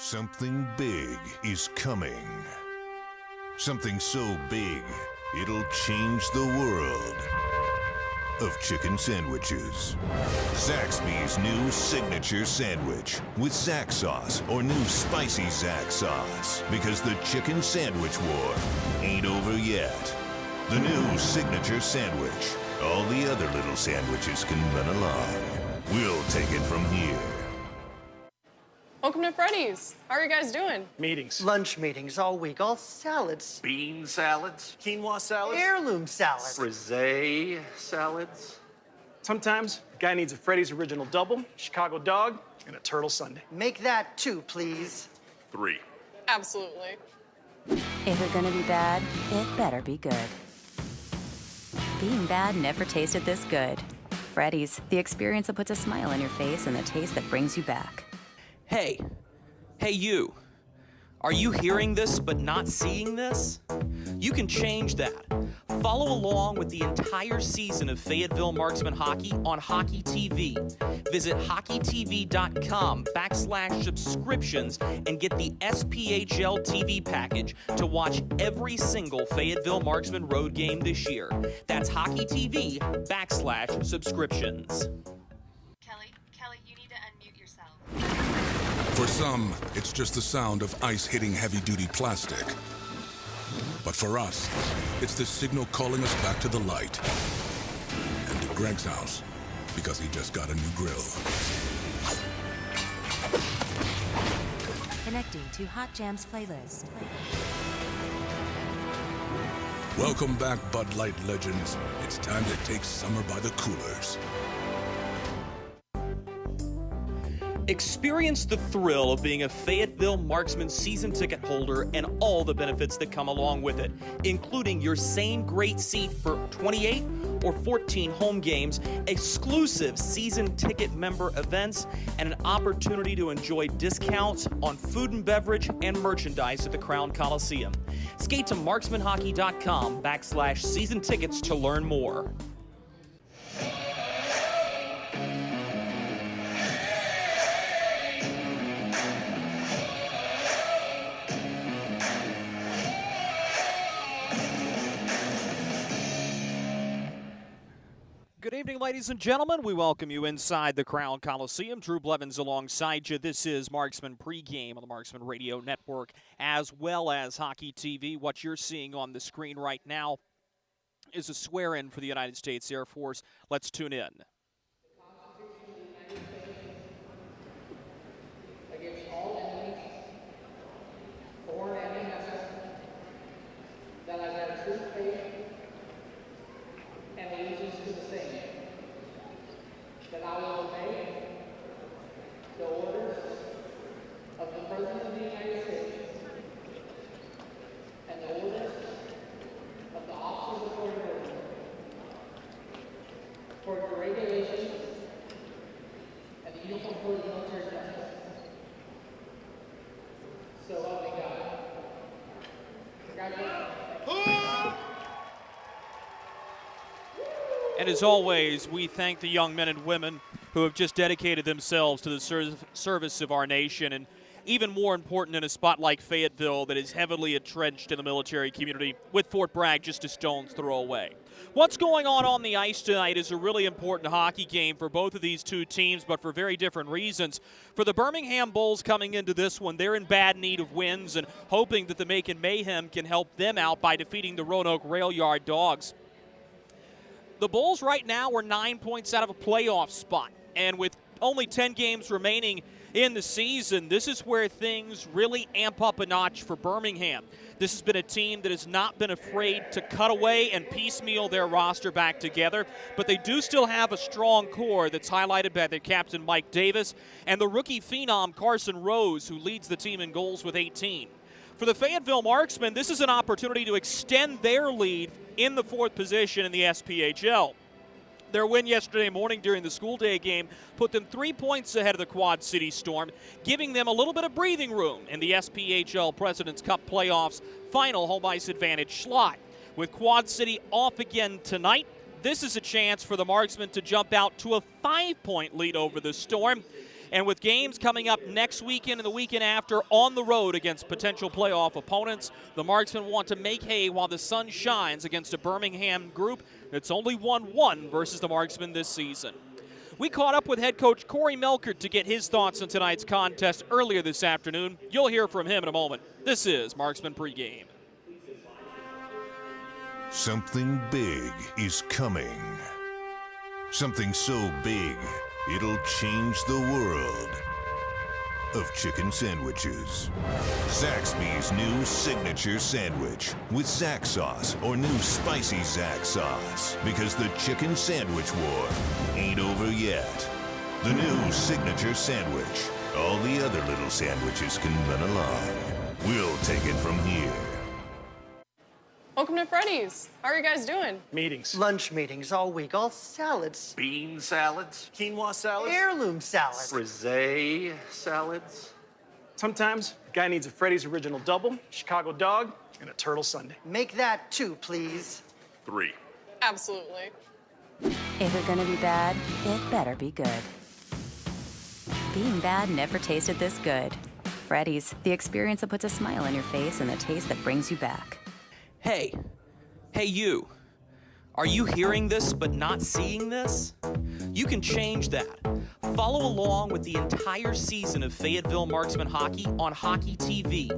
Something big is coming. Something so big, it'll change the world of chicken sandwiches. Zaxby's new signature sandwich with Zax sauce or new spicy Zax sauce. Because the chicken sandwich war ain't over yet. The new signature sandwich. All the other little sandwiches can run along. We'll take it from here. Welcome to Freddy's. How are you guys doing? Meetings. Lunch meetings all week, all salads. Bean salads. Quinoa salads. Heirloom salads. Frisee salads. Sometimes a guy needs a Freddy's Original Double, Chicago Dog, and a Turtle Sundae. Make that 2, please. 3. Absolutely. If you're gonna be bad, it better be good. Being bad never tasted this good. Freddy's, the experience that puts a smile on your face and the taste that brings you back. Hey you, are you hearing this but not seeing this? You can change that. Follow along with the entire season of Fayetteville Marksmen hockey on Hockey TV. Visit hockeytv.com/subscriptions and get the SPHL TV package to watch every single Fayetteville Marksmen road game this year. That's hockeytv.com/subscriptions. Kelly, you need to unmute yourself. For some, it's just the sound of ice hitting heavy-duty plastic. But for us, it's the signal calling us back to the light. And to Greg's house, because he just got a new grill. Connecting to Hot Jams playlist. Welcome back, Bud Light legends. It's time to take summer by the coolers. Experience the thrill of being a Fayetteville Marksmen season ticket holder and all the benefits that come along with it, including your same great seat for 28 or 14 home games, exclusive season ticket member events, and an opportunity to enjoy discounts on food and beverage and merchandise at the Crown Coliseum. Skate to marksmanhockey.com/season tickets to learn more. Good evening, ladies and gentlemen. We welcome you inside the Crown Coliseum. Drew Blevins alongside you. This is Marksman Pregame on the Marksman Radio Network, as well as Hockey TV. What you're seeing on the screen right now is a swear-in for the United States Air Force. Let's tune in. Against all enemies, foreign and domestic, that I have true faith and allegiance to the same, that I will obey the orders of the President of the United States and the orders of the officers of the order for the regulations and the Uniform Code of Military Justice. So help me God. Congratulations. And as always, we thank the young men and women who have just dedicated themselves to the service of our nation. And even more important in a spot like Fayetteville that is heavily entrenched in the military community, with Fort Bragg just a stone's throw away. What's going on the ice tonight is a really important hockey game for both of these two teams, but for very different reasons. For the Birmingham Bulls coming into this one, they're in bad need of wins and hoping that the Macon Mayhem can help them out by defeating the Roanoke Rail Yard Dogs. The Bulls right now are 9 points out of a playoff spot, and with only 10 games remaining in the season, this is where things really amp up a notch for Birmingham. This has been a team that has not been afraid to cut away and piecemeal their roster back together, but they do still have a strong core that's highlighted by their captain Mike Davis and the rookie phenom Carson Rose, who leads the team in goals with 18. For the Fayetteville Marksmen, this is an opportunity to extend their lead in the fourth position in the SPHL. Their win yesterday morning during the school day game put them 3 points ahead of the Quad City Storm, giving them a little bit of breathing room in the SPHL President's Cup playoffs final home ice advantage slot. With Quad City off again tonight, this is a chance for the Marksmen to jump out to a 5-point lead over the Storm. And with games coming up next weekend and the weekend after on the road against potential playoff opponents, the Marksmen want to make hay while the sun shines against a Birmingham group that's only won one versus the Marksmen this season. We caught up with head coach Corey Melkert to get his thoughts on tonight's contest earlier this afternoon. You'll hear from him in a moment. This is Marksmen Pregame. Something big is coming. Something so big, it'll change the world of chicken sandwiches. Zaxby's new signature sandwich with Zax sauce or new spicy Zax sauce. Because the chicken sandwich war ain't over yet. The new signature sandwich. All the other little sandwiches can run along. We'll take it from here. Welcome to Freddy's. How are you guys doing? Meetings. Lunch meetings all week, all salads. Bean salads. Quinoa salads. Heirloom salads. Frisee salads. Sometimes a guy needs a Freddy's Original Double, Chicago Dog, and a Turtle Sundae. Make that 2, please. 3. Absolutely. If you're gonna be bad, it better be good. Being bad never tasted this good. Freddy's, the experience that puts a smile on your face and the taste that brings you back. Hey you, are you hearing this but not seeing this? You can change that. Follow along with the entire season of Fayetteville Marksmen hockey on Hockey TV.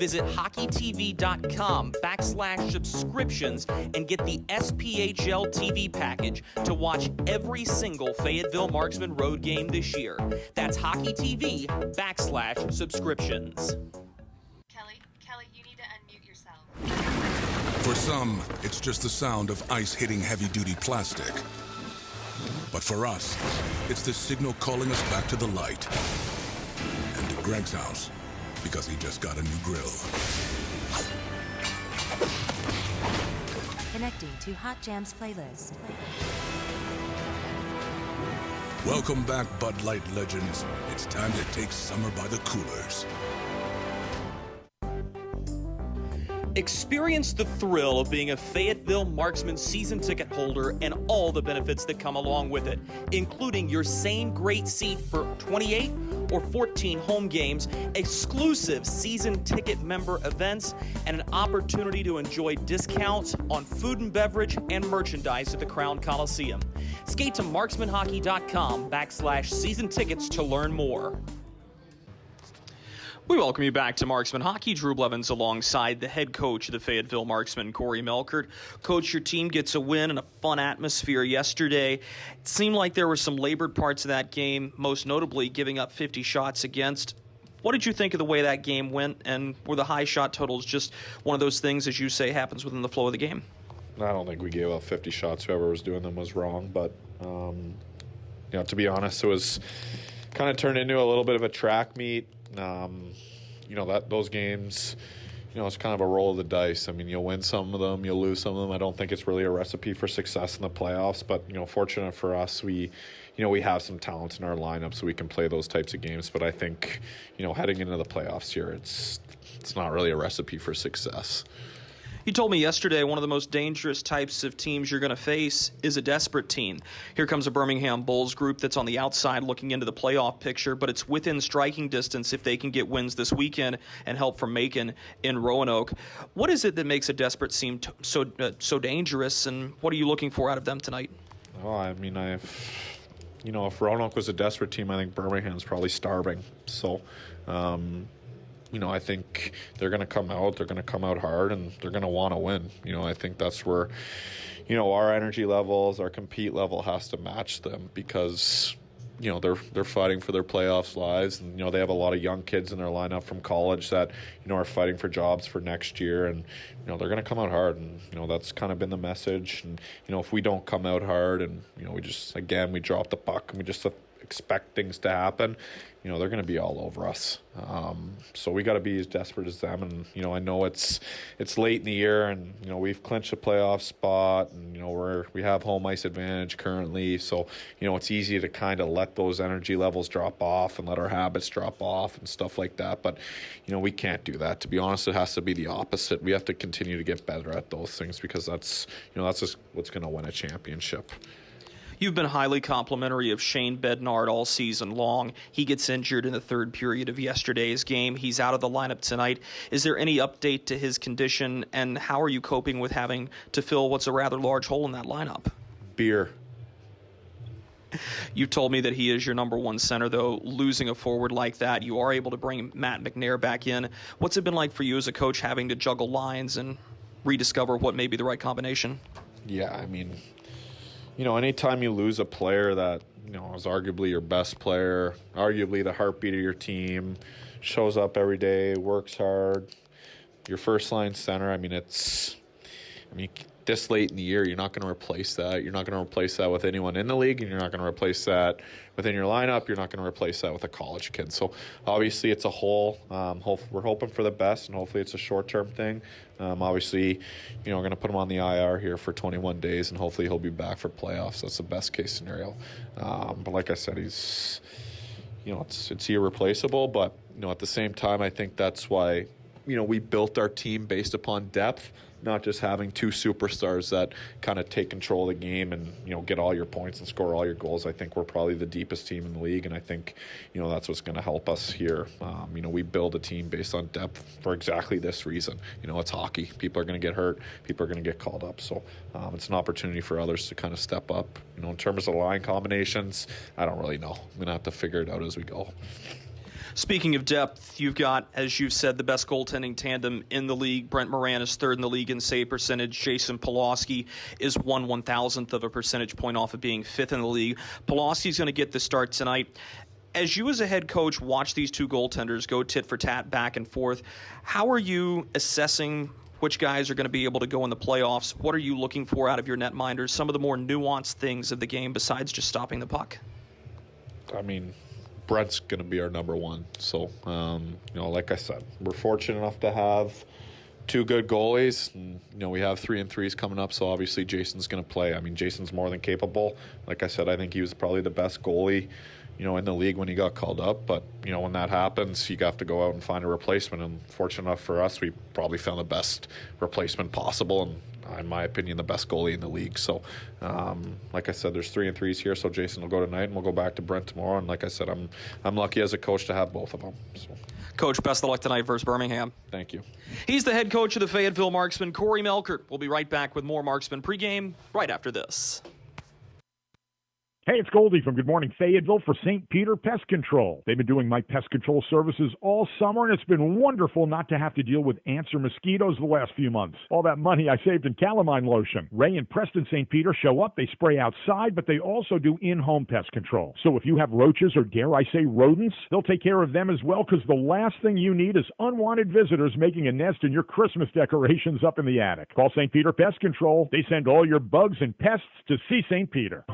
Visit hockeytv.com/subscriptions and get the SPHL TV package to watch every single Fayetteville Marksmen road game this year. That's hockeytv.com/subscriptions. Kelly, you need to unmute yourself. For some, it's just the sound of ice hitting heavy-duty plastic. But for us, it's the signal calling us back to the light. And to Greg's house, because he just got a new grill. Connecting to Hot Jams playlist. Welcome back, Bud Light legends. It's time to take summer by the coolers. Experience the thrill of being a Fayetteville Marksmen season ticket holder and all the benefits that come along with it, including your same great seat for 28 or 14 home games, exclusive season ticket member events, and an opportunity to enjoy discounts on food and beverage and merchandise at the Crown Coliseum. Skate to marksmanhockey.com/season tickets to learn more. We welcome you back to Marksman Hockey. Drew Blevins alongside the head coach of the Fayetteville Marksmen, Corey Melkert. Coach, your team gets a win in a fun atmosphere yesterday. It seemed like there were some labored parts of that game, most notably giving up 50 shots against. What did you think of the way that game went, and were the high shot totals just one of those things, as you say, happens within the flow of the game? I don't think we gave up 50 shots. Whoever was doing them was wrong, but to be honest, it was kind of turned into a little bit of a track meet. Those games, it's kind of a roll of the dice. I mean, you'll win some of them, you'll lose some of them. I don't think it's really a recipe for success in the playoffs, but, fortunate for us, we have some talent in our lineup so we can play those types of games. But I think, heading into the playoffs here, it's not really a recipe for success. You told me yesterday one of the most dangerous types of teams you're going to face is a desperate team. Here comes a Birmingham Bulls group that's on the outside looking into the playoff picture, but it's within striking distance if they can get wins this weekend and help from Macon in Roanoke. What is it that makes a desperate team so dangerous, and what are you looking for out of them tonight? Oh, I mean, if Roanoke was a desperate team, I think Birmingham's probably starving. So, I think they're going to come out hard, and they're going to want to win. I think that's where, our energy levels, our compete level has to match them because, they're fighting for their playoffs lives, and, they have a lot of young kids in their lineup from college that, are fighting for jobs for next year, and, they're going to come out hard, and, that's kind of been the message. And, if we don't come out hard and, we drop the puck and we just expect things to happen, they're going to be all over us. So we got to be as desperate as them. And, I know it's late in the year, and, we've clinched a playoff spot, and, we have home ice advantage currently. So, it's easy to kind of let those energy levels drop off and let our habits drop off and stuff like that. But, we can't do that. To be honest, it has to be the opposite. We have to continue to get better at those things because that's just what's going to win a championship. You've been highly complimentary of Shane Bednard all season long. He gets injured in the third period of yesterday's game. He's out of the lineup tonight. Is there any update to his condition, and how are you coping with having to fill what's a rather large hole in that lineup? Beer. You told me that he is your number one center, though. Losing a forward like that, you are able to bring Matt McNair back in. What's it been like for you as a coach having to juggle lines and rediscover what may be the right combination? Yeah, I mean, anytime you lose a player that, is arguably your best player, arguably the heartbeat of your team, shows up every day, works hard, your first-line center, this late in the year, you're not going to replace that. You're not going to replace that with anyone in the league, and you're not going to replace that within your lineup. You're not going to replace that with a college kid. So obviously it's a hole. We're hoping for the best, and hopefully it's a short-term thing. Obviously, we're going to put him on the IR here for 21 days, and hopefully he'll be back for playoffs. That's the best-case scenario. But like I said, he's, it's irreplaceable. But, at the same time, I think that's why, we built our team based upon depth, not just having two superstars that kind of take control of the game and, get all your points and score all your goals. I think we're probably the deepest team in the league, and I think, that's what's going to help us here. We build a team based on depth for exactly this reason. It's hockey. People are going to get hurt. People are going to get called up. So it's an opportunity for others to kind of step up. In terms of line combinations, I don't really know. I'm going to have to figure it out as we go. Speaking of depth, you've got, as you've said, the best goaltending tandem in the league. Brent Moran is third in the league in save percentage. Jason Polowski is 1/1000th of a percentage point off of being fifth in the league. Polowski's going to get the start tonight. As you as a head coach watch these two goaltenders go tit for tat back and forth, how are you assessing which guys are going to be able to go in the playoffs? What are you looking for out of your netminders? Some of the more nuanced things of the game besides just stopping the puck? Brent's going to be our number one. So, like I said, we're fortunate enough to have two good goalies. And, we have 3-3s coming up, so obviously Jason's going to play. Jason's more than capable. Like I said, I think he was probably the best goalie, in the league when he got called up. But, when that happens, you have to go out and find a replacement. And fortunate enough for us, we probably found the best replacement possible. And in my opinion, the best goalie in the league. So, like I said, there's 3-3s here, so Jason will go tonight, and we'll go back to Brent tomorrow. And like I said, I'm lucky as a coach to have both of them. So. Coach, best of luck tonight versus Birmingham. Thank you. He's the head coach of the Fayetteville Marksmen, Corey Melkert. We'll be right back with more Marksmen pregame right after this. Hey, it's Goldie from Good Morning Fayetteville for St. Peter Pest Control. They've been doing my pest control services all summer, and it's been wonderful not to have to deal with ants or mosquitoes the last few months. All that money I saved in calamine lotion. Ray and Preston St. Peter show up. They spray outside, but they also do in-home pest control. So if you have roaches or, dare I say, rodents, they'll take care of them as well, because the last thing you need is unwanted visitors making a nest in your Christmas decorations up in the attic. Call St. Peter Pest Control. They send all your bugs and pests to see St. Peter.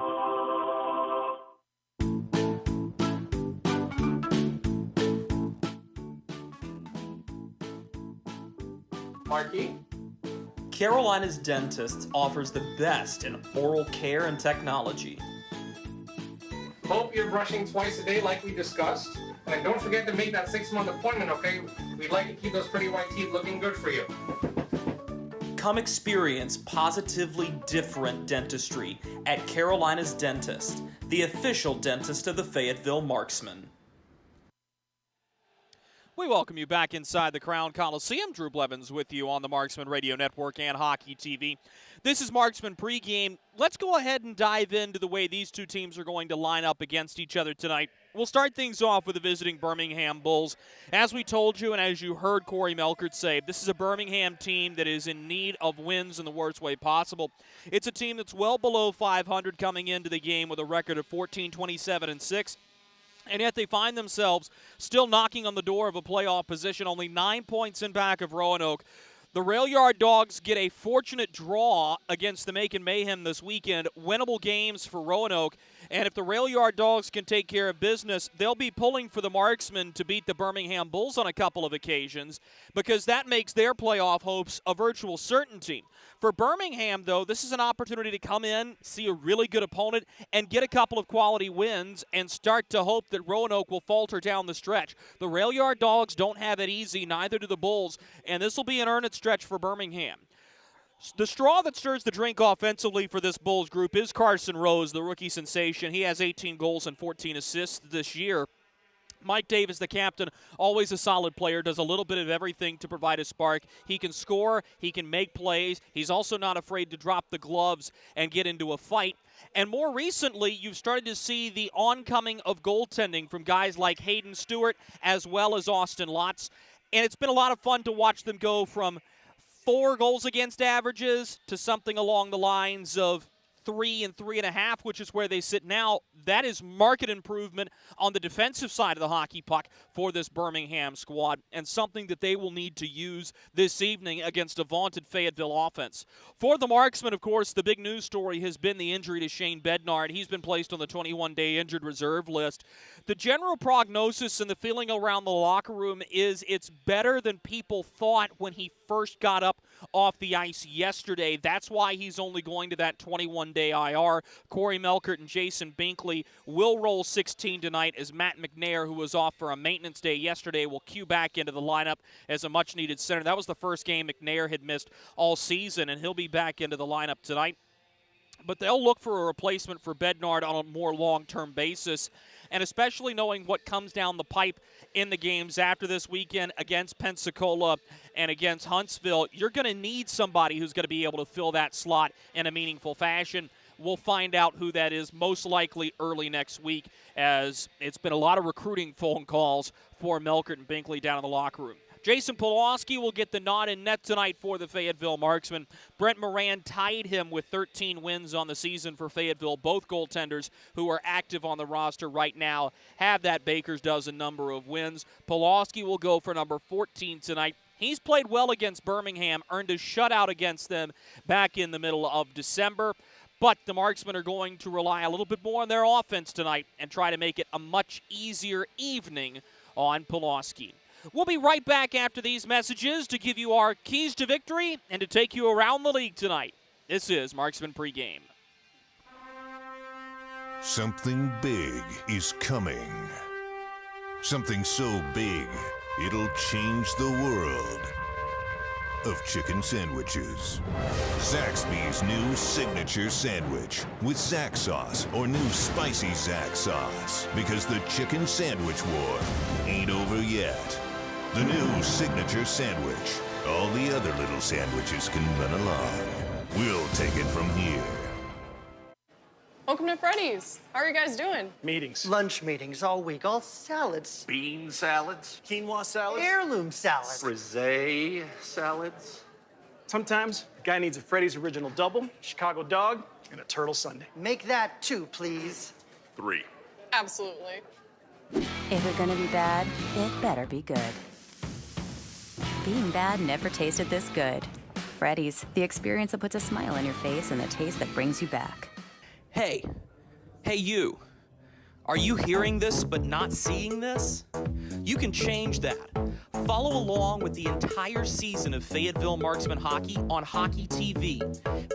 Marky? Carolina's Dentists offers the best in oral care and technology. Hope you're brushing twice a day like we discussed. And don't forget to make that 6-month appointment, okay? We'd like to keep those pretty white teeth looking good for you. Come experience positively different dentistry at Carolina's Dentist, the official dentist of the Fayetteville Marksmen. We welcome you back inside the Crown Coliseum. Drew Blevins with you on the Marksman Radio Network and Hockey TV. This is Marksman pregame. Let's go ahead and dive into the way these two teams are going to line up against each other tonight. We'll start things off with the visiting Birmingham Bulls. As we told you and as you heard Corey Melkert say, this is a Birmingham team that is in need of wins in the worst way possible. It's a team that's well below 500 coming into the game with a record of 14-27-6. And yet they find themselves still knocking on the door of a playoff position, only 9 points in back of Roanoke. The Rail Yard Dogs get a fortunate draw against the Macon Mayhem this weekend. Winnable games for Roanoke. And if the Rail Yard Dogs can take care of business, they'll be pulling for the Marksmen to beat the Birmingham Bulls on a couple of occasions, because that makes their playoff hopes a virtual certainty. For Birmingham, though, this is an opportunity to come in, see a really good opponent, and get a couple of quality wins and start to hope that Roanoke will falter down the stretch. The Rail Yard Dogs don't have it easy, neither do the Bulls, and this will be an earnest stretch for Birmingham. The straw that stirs the drink offensively for this Bulls group is Carson Rose, the rookie sensation. He has 18 goals and 14 assists this year. Mike Davis, the captain, always a solid player, does a little bit of everything to provide a spark. He can score, he can make plays. He's also not afraid to drop the gloves and get into a fight. And more recently, you've started to see the oncoming of goaltending from guys like Hayden Stewart as well as Austin Lotz. And it's been a lot of fun to watch them go from 4 goals against averages to something along the lines of 3 and 3.5, which is where they sit now. That is market improvement on the defensive side of the hockey puck for this Birmingham squad, and something that they will need to use this evening against a vaunted Fayetteville offense. For the Marksmen, of course, the big news story has been the injury to Shane Bednard. He's been placed on the 21-day injured reserve list. The general prognosis and the feeling around the locker room is it's better than people thought when he first got up off the ice yesterday. That's why he's only going to that 21-day IR. Corey Melkert and Jason Binkley will roll 16 tonight as Matt McNair, who was off for a maintenance day yesterday, will cue back into the lineup as a much-needed center. That was the first game McNair had missed all season, and he'll be back into the lineup tonight. But they'll look for a replacement for Bednard on a more long-term basis, and especially knowing what comes down the pipe in the games after this weekend against Pensacola and against Huntsville, you're going to need somebody who's going to be able to fill that slot in a meaningful fashion. We'll find out who that is most likely early next week, as it's been a lot of recruiting phone calls for Melkert and Binkley down in the locker room. Jason Polowski will get the nod in net tonight for the Fayetteville Marksmen. Brent Moran tied him with 13 wins on the season for Fayetteville. Both goaltenders who are active on the roster right now have that baker's dozen number of wins. Polowski will go for number 14 tonight. He's played well against Birmingham, earned a shutout against them back in the middle of December. But the Marksmen are going to rely a little bit more on their offense tonight and try to make it a much easier evening on Polowski. We'll be right back after these messages to give you our keys to victory and to take you around the league tonight. This is Marksman Pregame. Something big is coming. Something so big, it'll change the world of chicken sandwiches. Zaxby's new signature sandwich with Zax sauce or new spicy Zax sauce, because the chicken sandwich war ain't over yet. The new signature sandwich. All the other little sandwiches can run along. We'll take it from here. Welcome to Freddy's. How are you guys doing? Meetings. Lunch meetings all week, all salads. Bean salads. Quinoa salads. Heirloom salads. Frisee salads. Sometimes a guy needs a Freddy's Original Double, Chicago Dog, and a Turtle Sundae. Make that 2, please. 3. Absolutely. If you're gonna be bad, it better be good. Being bad never tasted this good. Freddy's, the experience that puts a smile on your face and the taste that brings you back. Hey you. Are you hearing this but not seeing this? You can change that. Follow along with the entire season of Fayetteville Marksmen hockey on Hockey TV.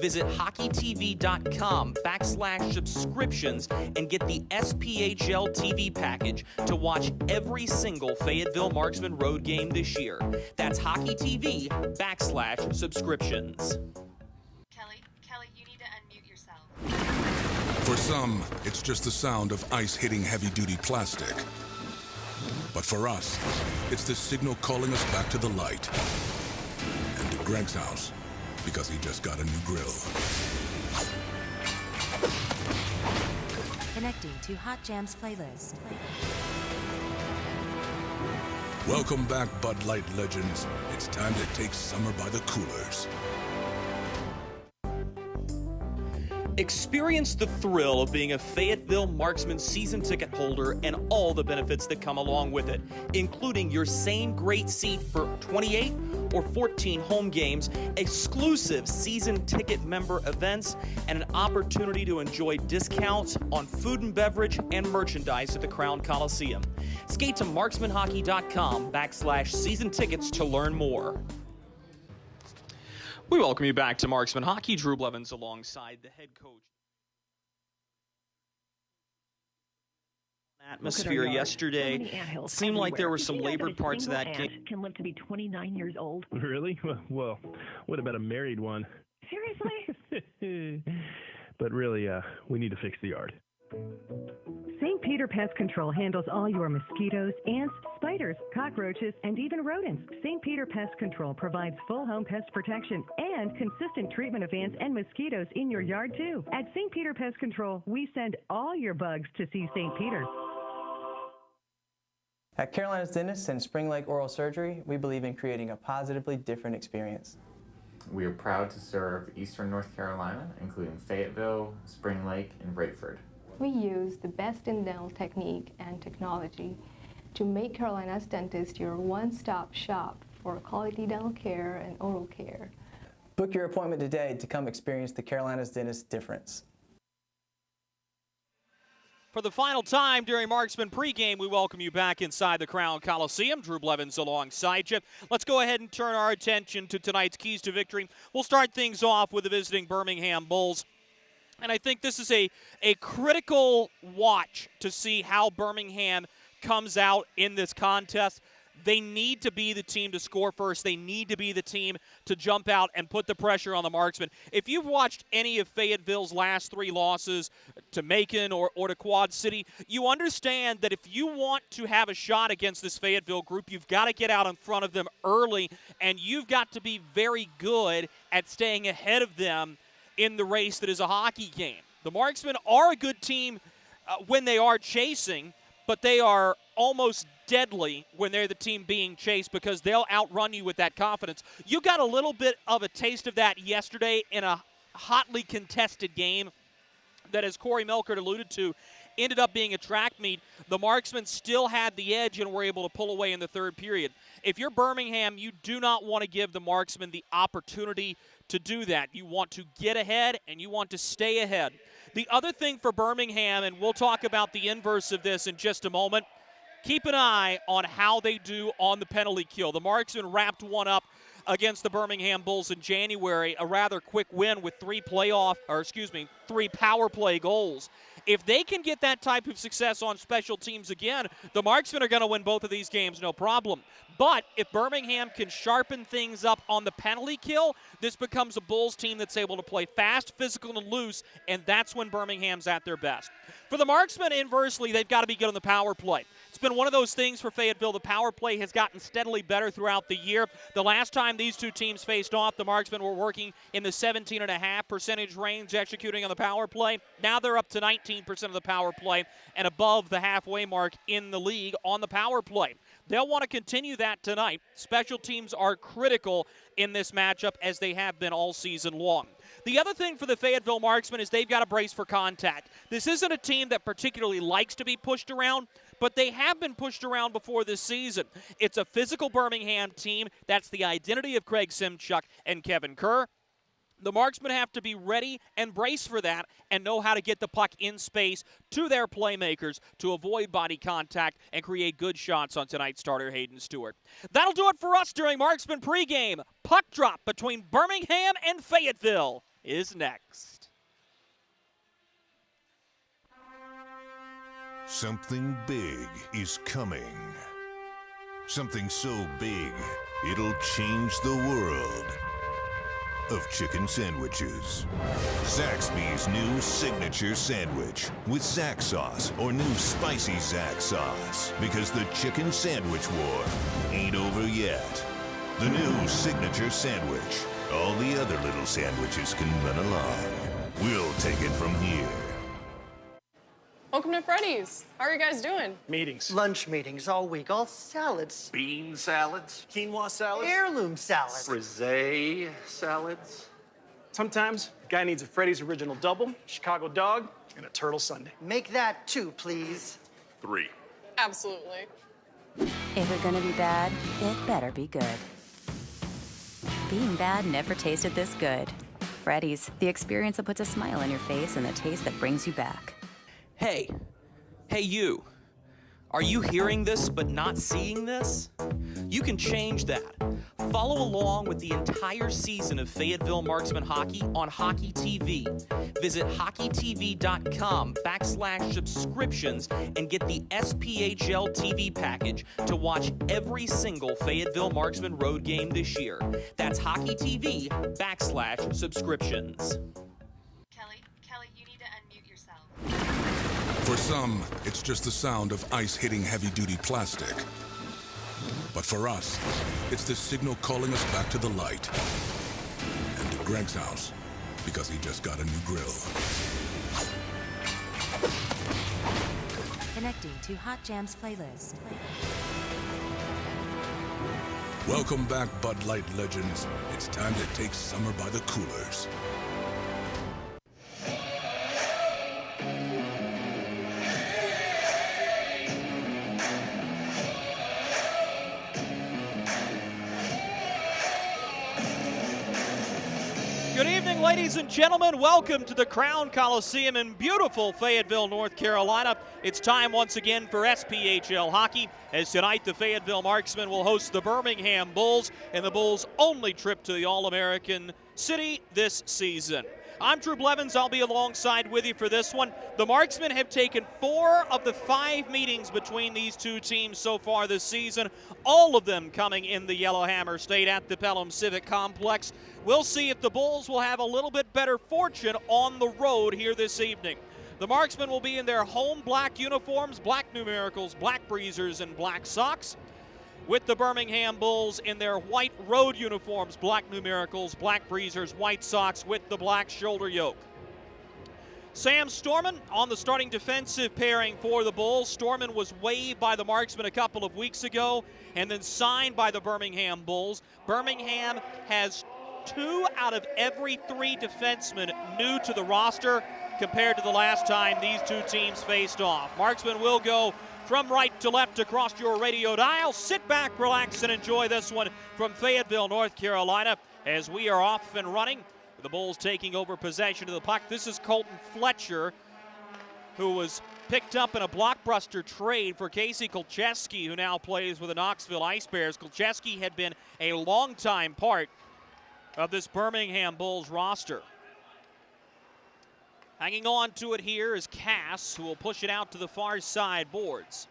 Visit hockeytv.com/subscriptions and get the SPHL TV package to watch every single Fayetteville Marksmen road game this year. That's hockeytv.com/subscriptions. Kelly, you need to unmute yourself. For some, it's just the sound of ice hitting heavy-duty plastic. But for us, it's the signal calling us back to the light. And to Greg's house, because he just got a new grill. Connecting to Hot Jams playlist. Welcome back, Bud Light legends. It's time to take summer by the coolers. Experience the thrill of being a Fayetteville Marksmen season ticket holder and all the benefits that come along with it, including your same great seat for 28 or 14 home games, exclusive season ticket member events, and an opportunity to enjoy discounts on food and beverage and merchandise at the Crown Coliseum. Skate to marksmanhockey.com/season tickets to learn more. We welcome you back to Marksman Hockey. Drew Blevins alongside the head coach. Atmosphere yesterday. It seemed like there were some labored parts of that game. Can live to be 29 years old. Really? Well, what about a married one? Seriously? But really, we need to fix the yard. St. Peter Pest Control handles all your mosquitoes, ants, spiders, cockroaches, and even rodents. St. Peter Pest Control provides full home pest protection and consistent treatment of ants and mosquitoes in your yard, too. At St. Peter Pest Control, we send all your bugs to see St. Peter. At Carolina's Dentists and Spring Lake Oral Surgery, we believe in creating a positively different experience. We are proud to serve Eastern North Carolina, including Fayetteville, Spring Lake, and Bradford. We use the best in dental technique and technology to make Carolina's Dentist your one-stop shop for quality dental care and oral care. Book your appointment today to come experience the Carolina's Dentist difference. For the final time during Marksman pregame, we welcome you back inside the Crown Coliseum. Drew Blevins alongside you. Let's go ahead and turn our attention to tonight's keys to victory. We'll start things off with the visiting Birmingham Bulls. And I think this is a critical watch to see how Birmingham comes out in this contest. They need to be the team to score first. They need to be the team to jump out and put the pressure on the Marksmen. If you've watched any of Fayetteville's last 3 losses to Macon or to Quad City, you understand that if you want to have a shot against this Fayetteville group, you've got to get out in front of them early, and you've got to be very good at staying ahead of them in the race that is a hockey game. The Marksmen are a good team when they are chasing, but they are almost deadly when they're the team being chased because they'll outrun you with that confidence. You got a little bit of a taste of that yesterday in a hotly contested game that, as Corey Melkert alluded to, ended up being a track meet. The Marksmen still had the edge and were able to pull away in the third period. If you're Birmingham, you do not want to give the Marksmen the opportunity to do that. You want to get ahead and you want to stay ahead. The other thing for Birmingham, and we'll talk about the inverse of this in just a moment, keep an eye on how they do on the penalty kill. The Marksmen wrapped one up against the Birmingham Bulls in January, a rather quick win with 3 power play goals. If they can get that type of success on special teams again, the Marksmen are going to win both of these games, no problem. But if Birmingham can sharpen things up on the penalty kill, this becomes a Bulls team that's able to play fast, physical, and loose, and that's when Birmingham's at their best. For the Marksmen, inversely, they've got to be good on the power play. It's been one of those things for Fayetteville. The power play has gotten steadily better throughout the year. The last time these two teams faced off, the Marksmen were working in the 17.5% range executing on the power play. Now they're up to 19% of the power play and above the halfway mark in the league on the power play. They'll want to continue that tonight. Special teams are critical in this matchup as they have been all season long. The other thing for the Fayetteville Marksmen is they've got to brace for contact. This isn't a team that particularly likes to be pushed around, but they have been pushed around before this season. It's a physical Birmingham team. That's the identity of Craig Simchuk and Kevin Kerr. The Marksmen have to be ready and brace for that and know how to get the puck in space to their playmakers to avoid body contact and create good shots on tonight's starter, Hayden Stewart. That'll do it for us during Marksman pregame. Puck drop between Birmingham and Fayetteville is next. Something big is coming. Something so big, it'll change the world of chicken sandwiches. Zaxby's new signature sandwich with Zax sauce or new spicy Zax sauce, because the chicken sandwich war ain't over yet. The new signature sandwich. All the other little sandwiches can run along. We'll take it from here. Welcome to Freddy's. How are you guys doing? Meetings. Lunch meetings all week, all salads. Bean salads. Quinoa salads. Heirloom salads. Frisee salads. Sometimes a guy needs a Freddy's Original Double, Chicago Dog, and a Turtle Sundae. Make that 2, please. 3. Absolutely. If you're gonna be bad, it better be good. Being bad never tasted this good. Freddy's, the experience that puts a smile on your face and the taste that brings you back. Hey you. Are you hearing this but not seeing this? You can change that. Follow along with the entire season of Fayetteville Marksmen hockey on Hockey TV. Visit hockeytv.com/subscriptions and get the SPHL TV package to watch every single Fayetteville Marksmen road game this year. That's hockeytv.com/subscriptions. Kelly, you need to unmute yourself. For some, it's just the sound of ice hitting heavy-duty plastic. But for us, it's the signal calling us back to the light. And to Greg's house, because he just got a new grill. Connecting to Hot Jams playlist. Welcome back, Bud Light legends. It's time to take summer by the coolers. Good evening, ladies and gentlemen. Welcome to the Crown Coliseum in beautiful Fayetteville, North Carolina. It's time once again for SPHL hockey, as tonight the Fayetteville Marksmen will host the Birmingham Bulls in the Bulls' only trip to the All-American city this season. I'm Drew Blevins. I'll be alongside with you for this one. The Marksmen have taken 4 of the 5 meetings between these two teams so far this season, all of them coming in the Yellowhammer State at the Pelham Civic Complex. We'll see if the Bulls will have a little bit better fortune on the road here this evening. The Marksmen will be in their home black uniforms, black numericals, black breezers, and black socks, with the Birmingham Bulls in their white road uniforms, black numericals, black breezers, white socks with the black shoulder yoke. Sam Storman on the starting defensive pairing for the Bulls. Storman was waived by the Marksmen a couple of weeks ago and then signed by the Birmingham Bulls. Birmingham has 2 out of every 3 defensemen new to the roster compared to the last time these two teams faced off. Marksmen will go from right to left across your radio dial. Sit back, relax, and enjoy this one from Fayetteville, North Carolina, as we are off and running. The Bulls taking over possession of the puck. This is Colton Fletcher, who was picked up in a blockbuster trade for Casey Kolcheski, who now plays with the Knoxville Ice Bears. Kolcheski had been a longtime part of this Birmingham Bulls roster. Hanging on to it here is Cass, who will push it out to the far side boards.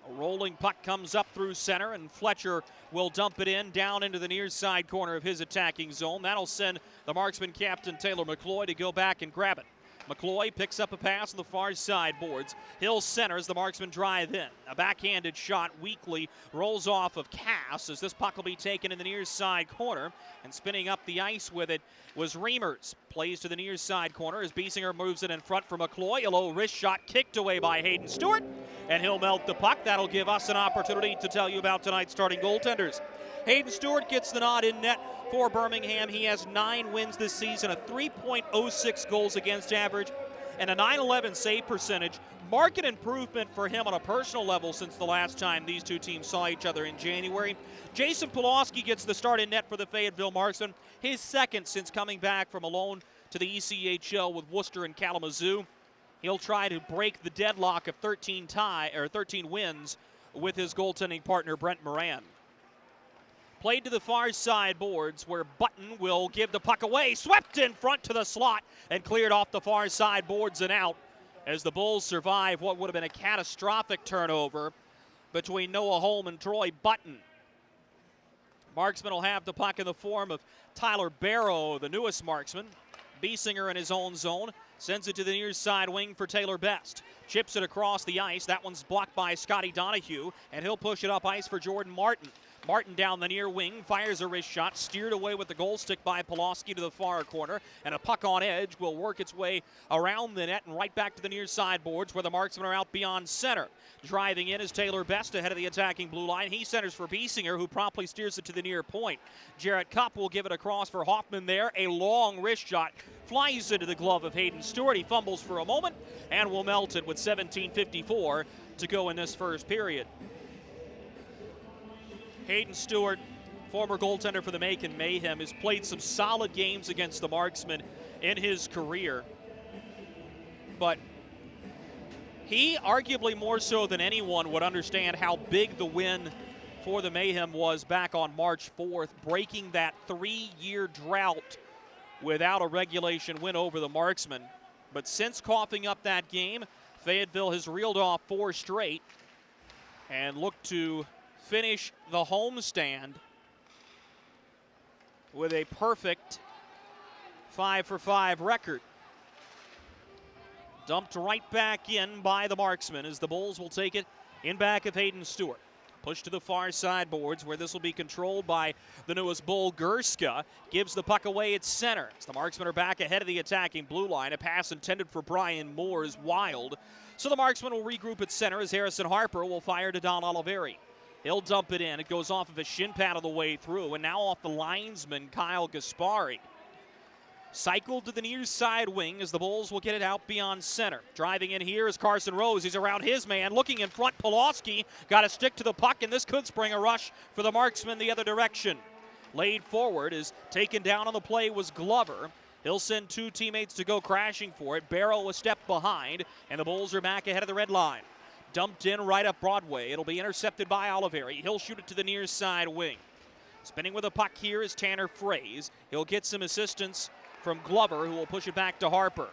A rolling puck comes up through center, and Fletcher will dump it in down into the near side corner of his attacking zone. That'll send the Marksman captain Taylor McCloy to go back and grab it. McCloy picks up a pass on the far side boards. Hill centers, the Marksmen drive in. A backhanded shot weakly rolls off of Cass as this puck will be taken in the near side corner. And spinning up the ice with it was Reimers. Plays to the near side corner as Biesinger moves it in front for McCloy. A low wrist shot kicked away by Hayden Stewart. And he'll melt the puck. That'll give us an opportunity to tell you about tonight's starting goaltenders. Hayden Stewart gets the nod in net for Birmingham. He has 9 wins this season, a 3.06 goals against average, and a .911 save percentage. Marked improvement for him on a personal level since the last time these two teams saw each other in January. Jason Polowski gets the start in net for the Fayetteville Marksmen, his second since coming back from a loan to the ECHL with Worcester and Kalamazoo. He'll try to break the deadlock of 13 wins with his goaltending partner Brent Moran. Played to the far side boards where Button will give the puck away. Swept in front to the slot and cleared off the far side boards and out as the Bulls survive what would have been a catastrophic turnover between Noah Holm and Troy Button. Marksman will have the puck in the form of Tyler Barrow, the newest Marksman. Biesinger in his own zone. Sends it to the near side wing for Taylor Best. Chips it across the ice. That one's blocked by Scotty Donahue, and he'll push it up ice for Jordan Martin. Martin down the near wing, fires a wrist shot, steered away with the goal stick by Polowski to the far corner, and a puck on edge will work its way around the net and right back to the near side boards where the Marksmen are out beyond center. Driving in is Taylor Best ahead of the attacking blue line. He centers for Biesinger, who promptly steers it to the near point. Jarrett Kopp will give it across for Hoffman there. A long wrist shot flies into the glove of Hayden Stewart. He fumbles for a moment and will melt it with 17:54 to go in this first period. Hayden Stewart, former goaltender for the Macon Mayhem, has played some solid games against the Marksmen in his career. But he, arguably more so than anyone, would understand how big the win for the Mayhem was back on March 4th, breaking that 3-year drought without a regulation win over the Marksmen. But since coughing up that game, Fayetteville has reeled off 4 straight and looked to finish the homestand with a perfect 5-for-5 record. Dumped right back in by the Marksmen as the Bulls will take it in back of Hayden Stewart. Push to the far side boards where this will be controlled by the newest Bull, Gurska. Gives the puck away at center. As the Marksmen are back ahead of the attacking blue line. A pass intended for Brian Moore is wild. So the Marksmen will regroup at center as Harrison Harper will fire to Don Oliveri. He'll dump it in. It goes off of a shin pad on the way through. And now off the linesman, Kyle Gaspari. Cycled to the near side wing as the Bulls will get it out beyond center. Driving in here is Carson Rose. He's around his man. Looking in front, Polowski got to stick to the puck, and this could spring a rush for the Marksmen the other direction. Laid forward is taken down on the play was Glover. He'll send 2 teammates to go crashing for it. Barrow a step behind, and the Bulls are back ahead of the red line. Dumped in right up Broadway. It'll be intercepted by Oliveri. He'll shoot it to the near side wing. Spinning with a puck here is Tanner Fraze. He'll get some assistance from Glover, who will push it back to Harper.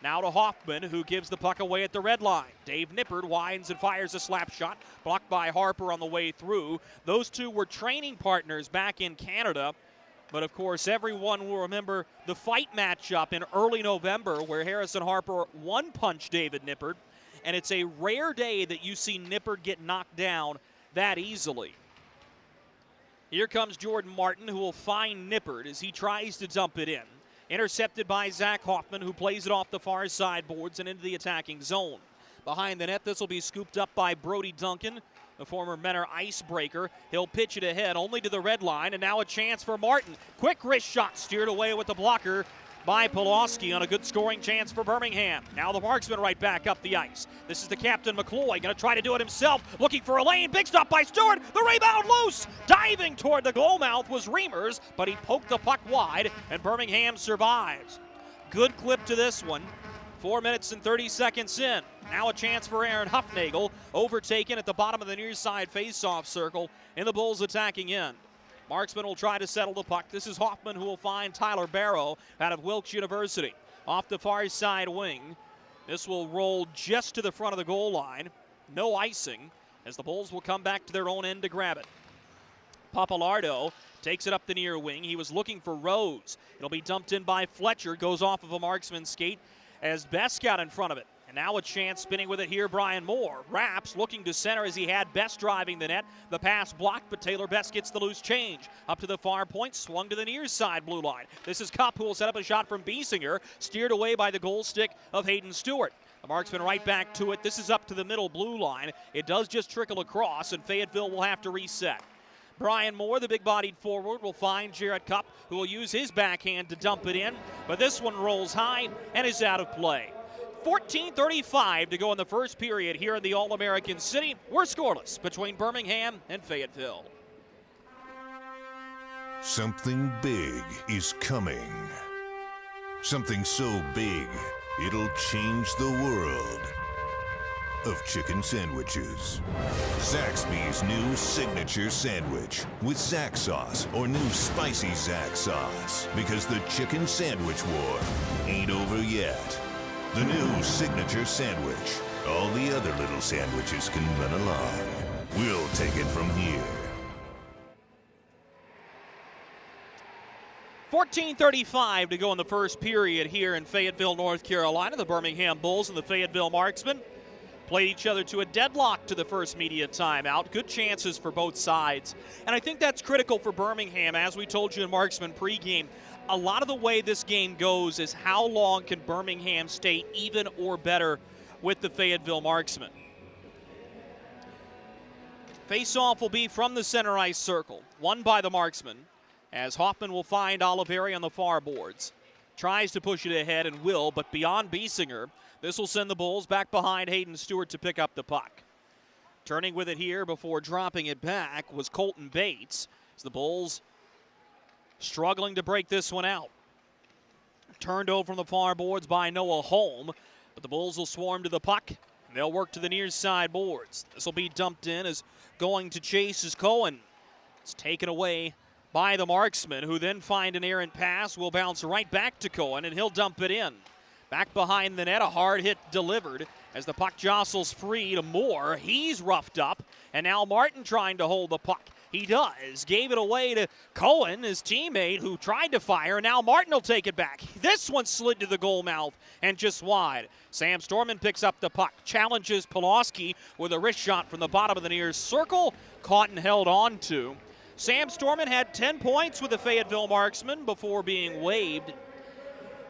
Now to Hoffman, who gives the puck away at the red line. Dave Nippard winds and fires a slap shot, blocked by Harper on the way through. Those two were training partners back in Canada, but of course everyone will remember the fight matchup in early November where Harrison Harper one-punched David Nippard, and it's a rare day that you see Nippard get knocked down that easily. Here comes Jordan Martin, who will find Nippard as he tries to dump it in. Intercepted by Zach Hoffman, who plays it off the far side boards and into the attacking zone. Behind the net, this will be scooped up by Brody Duncan, the former Menor icebreaker. He'll pitch it ahead only to the red line, and now a chance for Martin. Quick wrist shot steered away with the blocker by Polowski on a good scoring chance for Birmingham. Now the Marksmen right back up the ice. This is the captain, McCloy, going to try to do it himself. Looking for a lane. Big stop by Stewart. The rebound loose. Diving toward the goal mouth was Reimers, but he poked the puck wide, and Birmingham survives. Good clip to this one. 4 minutes and 30 seconds in. Now a chance for Aaron Huffnagel. Overtaken at the bottom of the near side face-off circle in the Bulls' attacking end. Marksman will try to settle the puck. This is Hoffman who will find Tyler Barrow out of Wilkes University. Off the far side wing. This will roll just to the front of the goal line. No icing as the Bulls will come back to their own end to grab it. Papalardo takes it up the near wing. He was looking for Rose. It'll be dumped in by Fletcher. Goes off of a Marksman skate as Best got in front of it. And now a chance spinning with it here, Brian Moore. Raps looking to center as he had Best driving the net. The pass blocked, but Taylor Best gets the loose change. Up to the far point, swung to the near side blue line. This is Kupp who will set up a shot from Biesinger, steered away by the goal stick of Hayden Stewart. The Marksman right back to it. This is up to the middle blue line. It does just trickle across, and Fayetteville will have to reset. Brian Moore, the big-bodied forward, will find Jarrett Kupp, who will use his backhand to dump it in. But this one rolls high and is out of play. 14:35 to go in the first period here in the All-American City. We're scoreless between Birmingham and Fayetteville. Something big is coming. Something so big, it'll change the world of chicken sandwiches. Zaxby's new signature sandwich with Zax sauce or new spicy Zax sauce. Because the chicken sandwich war ain't over yet. The new signature sandwich. All the other little sandwiches can run along. We'll take it from here. 14:35 to go in the first period here in Fayetteville, North Carolina. The Birmingham Bulls and the Fayetteville Marksmen played each other to a deadlock to the first media timeout. Good chances for both sides. And I think that's critical for Birmingham. As we told you in Marksman pregame, a lot of the way this game goes is how long can Birmingham stay even or better with the Fayetteville Marksmen. Face-off will be from the center ice circle, won by the Marksmen, as Hoffman will find Oliveri on the far boards. Tries to push it ahead and will, but beyond Biesinger, this will send the Bulls back behind Hayden Stewart to pick up the puck. Turning with it here before dropping it back was Colton Bates, as the Bulls struggling to break this one out. Turned over from the far boards by Noah Holm, but the Bulls will swarm to the puck. They'll work to the near side boards. This will be dumped in as going to chase is Cohen. It's taken away by the Marksmen, who then find an errant pass. Will bounce right back to Cohen, and he'll dump it in. Back behind the net, a hard hit delivered as the puck jostles free to Moore. He's roughed up, and now Martin trying to hold the puck. He does. Gave it away to Cohen, his teammate, who tried to fire. Now Martin will take it back. This one slid to the goal mouth and just wide. Sam Storman picks up the puck, challenges Polowski with a wrist shot from the bottom of the near circle. Caught and held on to. Sam Storman had 10 points with the Fayetteville Marksmen before being waived.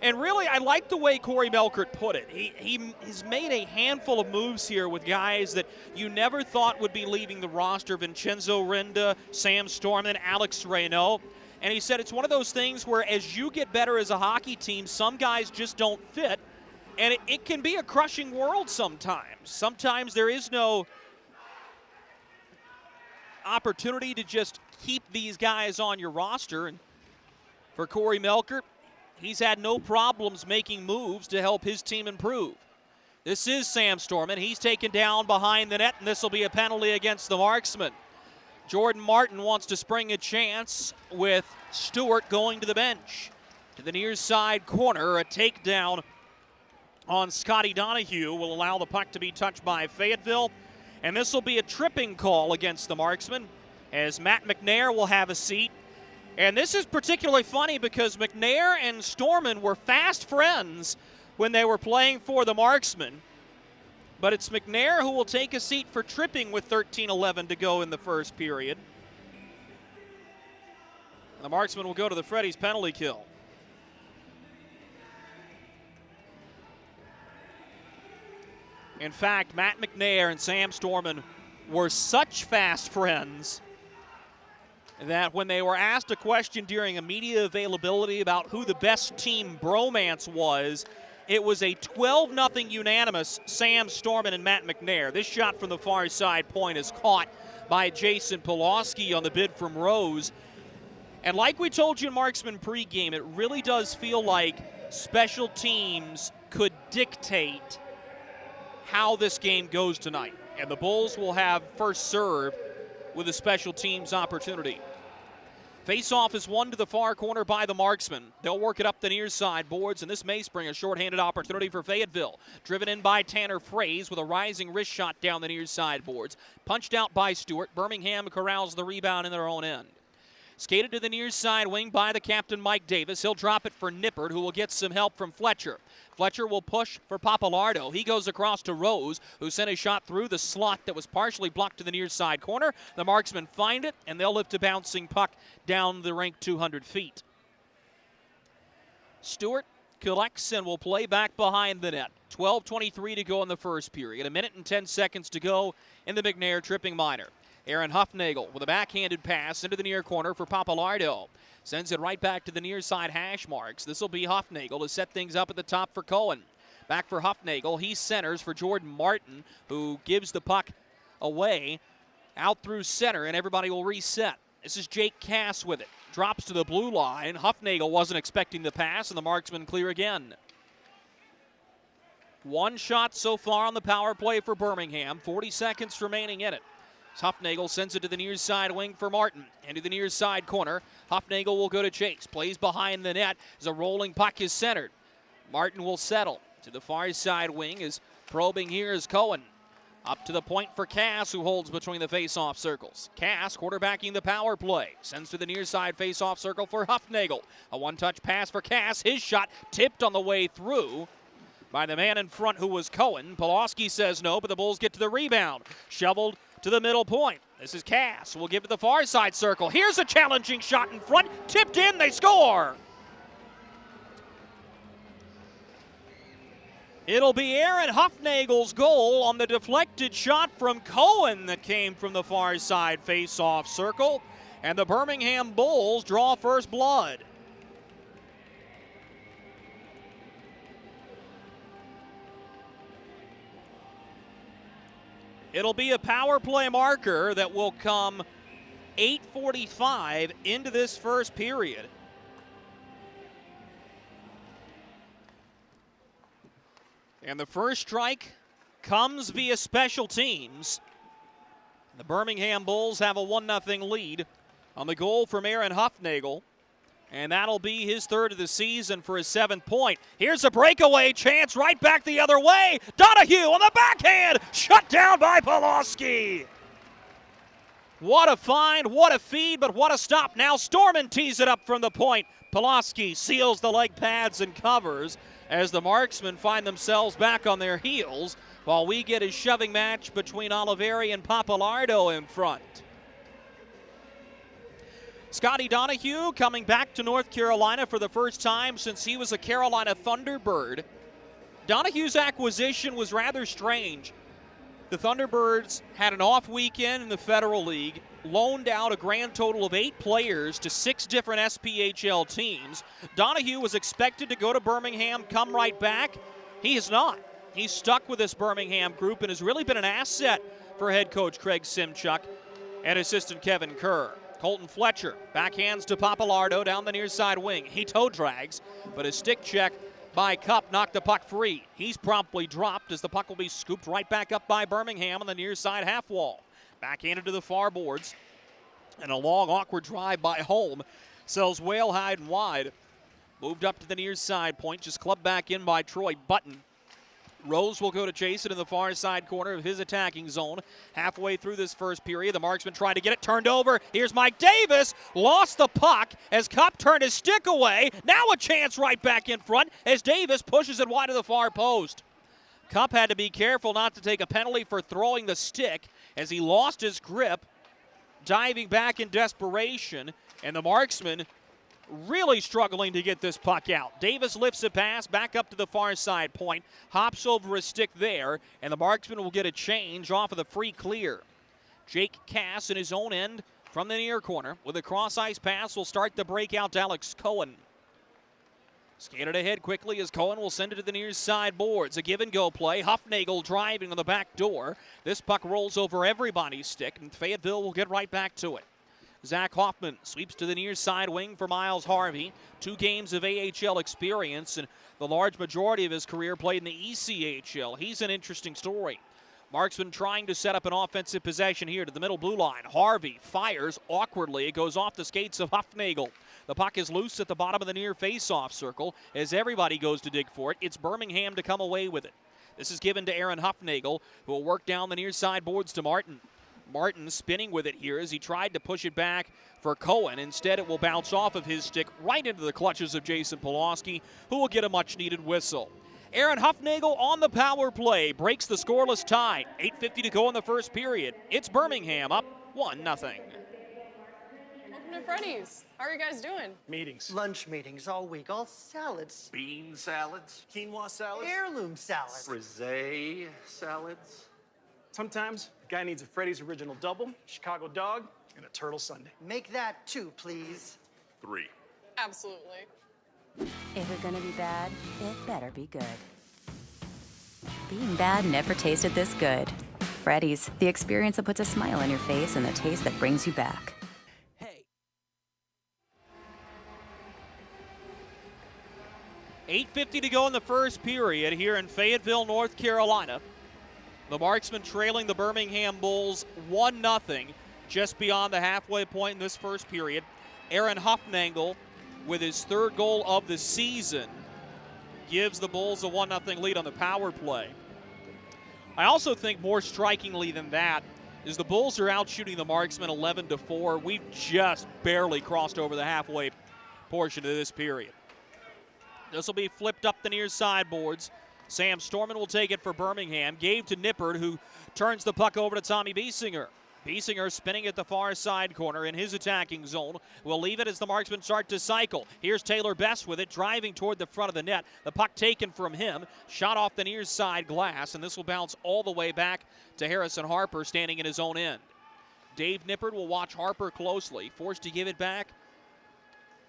And really, I like the way Corey Melkert put it. He's made a handful of moves here with guys that you never thought would be leaving the roster. Vincenzo Rinda, Sam Storman, Alex Reynaud. And he said it's one of those things where as you get better as a hockey team, some guys just don't fit. And it can be a crushing world sometimes. Sometimes there is no opportunity to just keep these guys on your roster. And for Corey Melkert, he's had no problems making moves to help his team improve. This is Sam Storman. He's taken down behind the net, and this will be a penalty against the Marksmen. Jordan Martin wants to spring a chance with Stewart going to the bench. To the near side corner, a takedown on Scotty Donahue will allow the puck to be touched by Fayetteville. And this will be a tripping call against the Marksmen, as Matt McNair will have a seat. And this is particularly funny because McNair and Storman were fast friends when they were playing for the Marksmen. But it's McNair who will take a seat for tripping with 13:11 to go in the first period. And the Marksmen will go to the Freddy's penalty kill. In fact, Matt McNair and Sam Storman were such fast friends that when they were asked a question during a media availability about who the best team bromance was, it was a 12-0 unanimous Sam Storman and Matt McNair. This shot from the far side point is caught by Jason Polowski on the bid from Rose. And like we told you in Marksman pregame, it really does feel like special teams could dictate how this game goes tonight. And the Bulls will have first serve with a special teams opportunity. Face-off is won to the far corner by the Marksmen. They'll work it up the near side boards, and this may spring a shorthanded opportunity for Fayetteville. Driven in by Tanner Fraze with a rising wrist shot down the near side boards. Punched out by Stewart. Birmingham corrals the rebound in their own end. Skated to the near side wing by the captain, Mike Davis. He'll drop it for Nippert, who will get some help from Fletcher. Fletcher will push for Papalardo. He goes across to Rose, who sent a shot through the slot that was partially blocked to the near side corner. The Marksmen find it, and they'll lift a bouncing puck down the rink 200 feet. Stewart collects and will play back behind the net. 12:23 to go in the first period. 1 minute and 10 seconds to go in the McNair tripping minor. Aaron Huffnagel with a backhanded pass into the near corner for Papalardo. Sends it right back to the near side hash marks. This will be Huffnagel to set things up at the top for Cohen. Back for Huffnagel. He centers for Jordan Martin, who gives the puck away out through center, and everybody will reset. This is Jake Cass with it. Drops to the blue line. Huffnagel wasn't expecting the pass, and the Marksmen clear again. One shot so far on the power play for Birmingham. 40 seconds remaining in it. Huffnagel sends it to the near side wing for Martin. And to the near side corner. Huffnagel will go to chase. Plays behind the net as a rolling puck is centered. Martin will settle. To the far side wing is probing here is Cohen. Up to the point for Cass, who holds between the face-off circles. Cass quarterbacking the power play. Sends to the near side face-off circle for Huffnagel. A one-touch pass for Cass. His shot tipped on the way through by the man in front, who was Cohen. Polowski says no, but the Bulls get to the rebound. Shoveled to the middle point. This is Cass. We'll give it the far side circle. Here's a challenging shot in front. Tipped in. They score. It'll be Aaron Huffnagel's goal on the deflected shot from Cohen that came from the far side face-off circle. And the Birmingham Bulls draw first blood. It'll be a power play marker that will come 8:45 into this first period. And the first strike comes via special teams. The Birmingham Bulls have a 1-0 lead on the goal from Aaron Huffnagel. And that'll be his third of the season for his 7th point. Here's a breakaway chance right back the other way. Donahue on the backhand, shut down by Polowski. What a find, what a feed, but what a stop. Now Storman tees it up from the point. Polowski seals the leg pads and covers as the Marksmen find themselves back on their heels while we get a shoving match between Oliveri and Papalardo in front. Scotty Donahue coming back to North Carolina for the first time since he was a Carolina Thunderbird. Donahue's acquisition was rather strange. The Thunderbirds had an off weekend in the Federal League, loaned out a grand total of 8 players to 6 different SPHL teams. Donahue was expected to go to Birmingham, come right back. He is not. He's stuck with this Birmingham group and has really been an asset for head coach Craig Simchuk and assistant Kevin Kerr. Colton Fletcher backhands to Papalardo down the near side wing. He toe drags, but a stick check by Cup knocked the puck free. He's promptly dropped as the puck will be scooped right back up by Birmingham on the near side half wall. Backhanded to the far boards. And a long, awkward drive by Holm. Sells Whale high and wide. Moved up to the near side point, just clubbed back in by Troy Button. Rose will go to chase it in the far side corner of his attacking zone. Halfway through this first period, the Marksmen try to get it turned over. Here's Mike Davis. Lost the puck as Cup turned his stick away. Now a chance right back in front as Davis pushes it wide of the far post. Cup had to be careful not to take a penalty for throwing the stick as he lost his grip, diving back in desperation, and the Marksmen really struggling to get this puck out. Davis lifts a pass back up to the far side point, hops over a stick there, and the Marksman will get a change off of the free clear. Jake Cass in his own end from the near corner with a cross-ice pass will start the breakout to Alex Cohen. Skated ahead quickly as Cohen will send it to the near side boards. A give-and-go play. Huffnagel driving on the back door. This puck rolls over everybody's stick, and Fayetteville will get right back to it. Zach Hoffman sweeps to the near side wing for Miles Harvey. 2 games of AHL experience, and the large majority of his career played in the ECHL. He's an interesting story. Marksman trying to set up an offensive possession here to the middle blue line. Harvey fires awkwardly. It goes off the skates of Huffnagel. The puck is loose at the bottom of the near face-off circle as everybody goes to dig for it. It's Birmingham to come away with it. This is given to Aaron Huffnagel, who will work down the near side boards to Martin. Martin spinning with it here as he tried to push it back for Cohen. Instead, it will bounce off of his stick right into the clutches of Jason Polowski, who will get a much-needed whistle. Aaron Huffnagel on the power play breaks the scoreless tie. 8:50 to go in the first period. It's Birmingham up 1-0. Welcome to Freddy's. How are you guys doing? Meetings. Lunch meetings all week, all salads. Bean salads. Quinoa salads. Heirloom salads. Frisee salads. Sometimes a guy needs a Freddy's Original Double, Chicago Dog, and a Turtle Sundae. Make that 2, please. 3. Absolutely. If you're gonna be bad, it better be good. Being bad never tasted this good. Freddy's, the experience that puts a smile on your face and the taste that brings you back. 8:50 to go in the first period here in Fayetteville, North Carolina. The Marksmen trailing the Birmingham Bulls 1-0 just beyond the halfway point in this first period. Aaron Huffnagel, with his 3rd goal of the season, gives the Bulls a 1-0 lead on the power play. I also think more strikingly than that is the Bulls are out shooting the Marksmen 11-4. We've just barely crossed over the halfway portion of this period. This will be flipped up the near side boards. Sam Storman will take it for Birmingham. Gave to Nippert, who turns the puck over to Tommy Biesinger. Biesinger spinning at the far side corner in his attacking zone. Will leave it as the Marksmen start to cycle. Here's Taylor Best with it, driving toward the front of the net. The puck taken from him, shot off the near side glass, and this will bounce all the way back to Harrison Harper standing in his own end. Dave Nippert will watch Harper closely, forced to give it back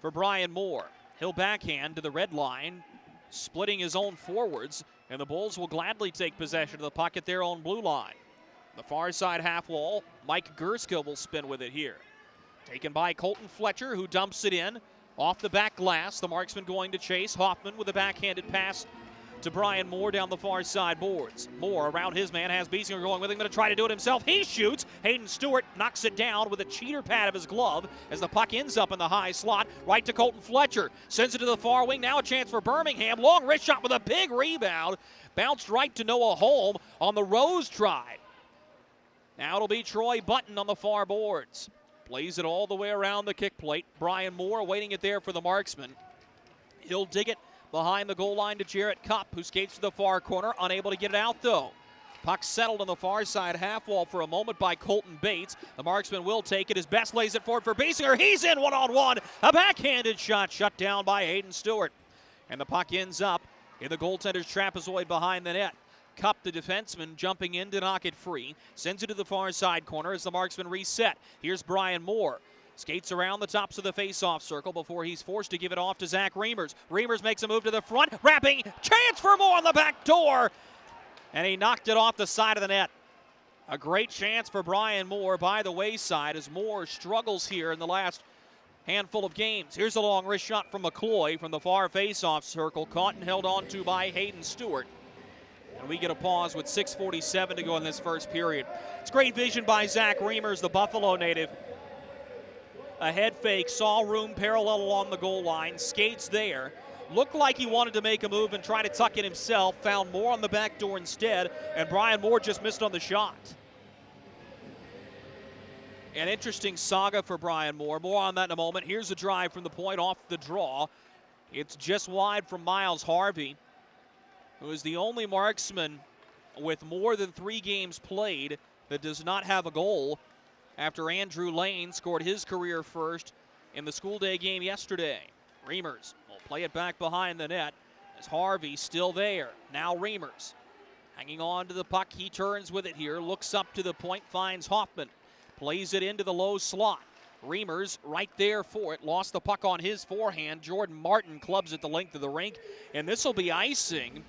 for Brian Moore. He'll backhand to the red line, splitting his own forwards, and the Bulls will gladly take possession of the puck at their own blue line. The far side half wall, Mike Gerska will spin with it here. Taken by Colton Fletcher, who dumps it in off the back glass. The Marksman going to chase. Hoffman with a backhanded pass to Brian Moore down the far side boards. Moore around his man, has Biesinger going with him, going to try to do it himself. He shoots. Hayden Stewart knocks it down with a cheater pad of his glove as the puck ends up in the high slot. Right to Colton Fletcher. Sends it to the far wing. Now a chance for Birmingham. Long wrist shot with a big rebound. Bounced right to Noah Holm on the Rose try. Now it'll be Troy Button on the far boards. Plays it all the way around the kick plate. Brian Moore waiting it there for the Marksman. He'll dig it behind the goal line to Jarrett Cupp, who skates to the far corner, unable to get it out though. Puck settled on the far side half wall for a moment by Colton Bates. The Marksman will take it. His best lays it forward for Biesinger. He's in one-on-one. A backhanded shot shut down by Hayden Stewart. And the puck ends up in the goaltender's trapezoid behind the net. Cupp, the defenseman, jumping in to knock it free. Sends it to the far side corner as the Marksman reset. Here's Brian Moore. Skates around the tops of the face-off circle before he's forced to give it off to Zach Reimers. Reimers makes a move to the front, wrapping, chance for Moore on the back door. And he knocked it off the side of the net. A great chance for Brian Moore by the wayside as Moore struggles here in the last handful of games. Here's a long wrist shot from McCloy from the far face-off circle, caught and held on to by Hayden Stewart. And we get a pause with 6:47 to go in this first period. It's great vision by Zach Reimers, the Buffalo native. A head fake, saw room parallel along the goal line, skates there. Looked like he wanted to make a move and try to tuck it himself, found Moore on the back door instead, and Brian Moore just missed on the shot. An interesting saga for Brian Moore. More on that in a moment. Here's a drive from the point off the draw. It's just wide from Miles Harvey, who is the only Marksman with more than 3 games played that does not have a goal after Andrew Lane scored his career first in the school day game yesterday. Reimers will play it back behind the net as Harvey still there. Now Reimers hanging on to the puck. He turns with it here, looks up to the point, finds Hoffman. Plays it into the low slot. Reimers right there for it. Lost the puck on his forehand. Jordan Martin clubs it the length of the rink. And this will be icing.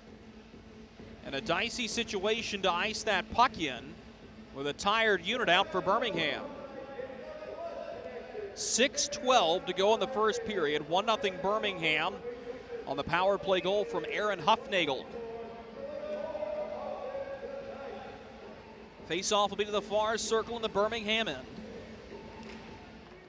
And a dicey situation to ice that puck in with a tired unit out for Birmingham. 6:12 to go in the first period. 1-0 Birmingham on the power play goal from Aaron Huffnagel. Face-off will be to the far circle in the Birmingham end.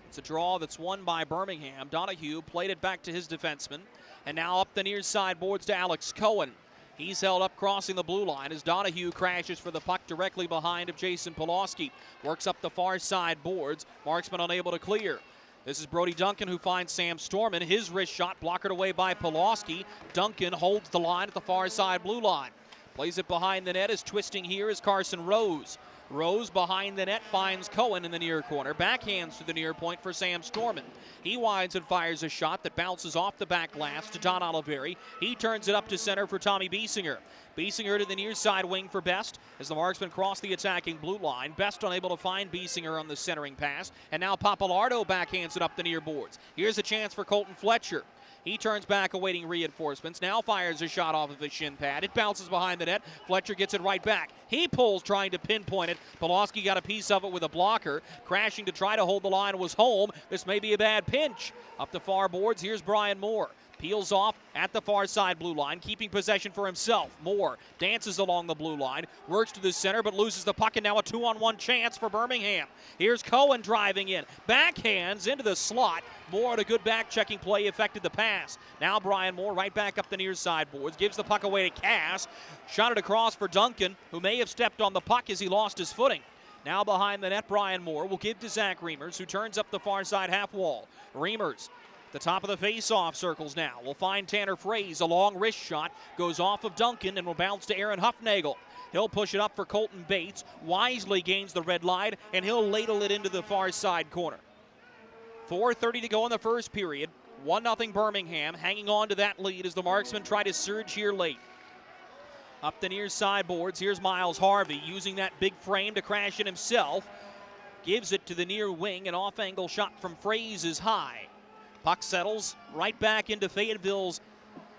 It's a draw that's won by Birmingham. Donahue played it back to his defenseman. And now up the near side boards to Alex Cohen. He's held up crossing the blue line as Donahue crashes for the puck directly behind of Jason Polowski. Works up the far side boards. Marksman unable to clear. This is Brody Duncan who finds Sam Storman. His wrist shot blockered away by Polowski. Duncan holds the line at the far side blue line. Plays it behind the net. Is twisting here is Carson Rose. Rose behind the net finds Cohen in the near corner. Backhands to the near point for Sam Storman. He winds and fires a shot that bounces off the back glass to Don Oliveri. He turns it up to center for Tommy Biesinger. Biesinger to the near side wing for Best as the Marksmen cross the attacking blue line. Best unable to find Biesinger on the centering pass. And now Papalardo backhands it up the near boards. Here's a chance for Colton Fletcher. He turns back awaiting reinforcements. Now fires a shot off of his shin pad. It bounces behind the net. Fletcher gets it right back. He pulls trying to pinpoint it. Polowski got a piece of it with a blocker. Crashing to try to hold the line was Holm. This may be a bad pinch. Up the far boards, here's Brian Moore. Peels off at the far side blue line, keeping possession for himself. Moore dances along the blue line, works to the center, but loses the puck, and now a 2-on-1 chance for Birmingham. Here's Cohen driving in. Backhands into the slot. Moore on a good back-checking play affected the pass. Now Brian Moore right back up the near side boards, gives the puck away to Cass. Shot it across for Duncan, who may have stepped on the puck as he lost his footing. Now behind the net, Brian Moore will give to Zach Reimers, who turns up the far side half wall. Reimers, the top of the face-off circles now. We'll find Tanner Fraze. A long wrist shot goes off of Duncan and will bounce to Aaron Huffnagel. He'll push it up for Colton Bates. Wisely gains the red line, and he'll ladle it into the far side corner. 4:30 to go in the first period. 1-0 Birmingham, hanging on to that lead as the Marksmen try to surge here late. Up the near side boards, here's Miles Harvey using that big frame to crash it himself. Gives it to the near wing. An off-angle shot from Fraze is high. Puck settles right back into Fayetteville's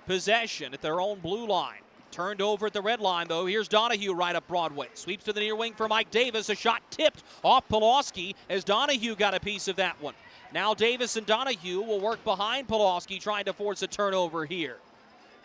possession at their own blue line. Turned over at the red line, though. Here's Donahue right up Broadway. Sweeps to the near wing for Mike Davis. A shot tipped off Polowski as Donahue got a piece of that one. Now Davis and Donahue will work behind Polowski, trying to force a turnover here.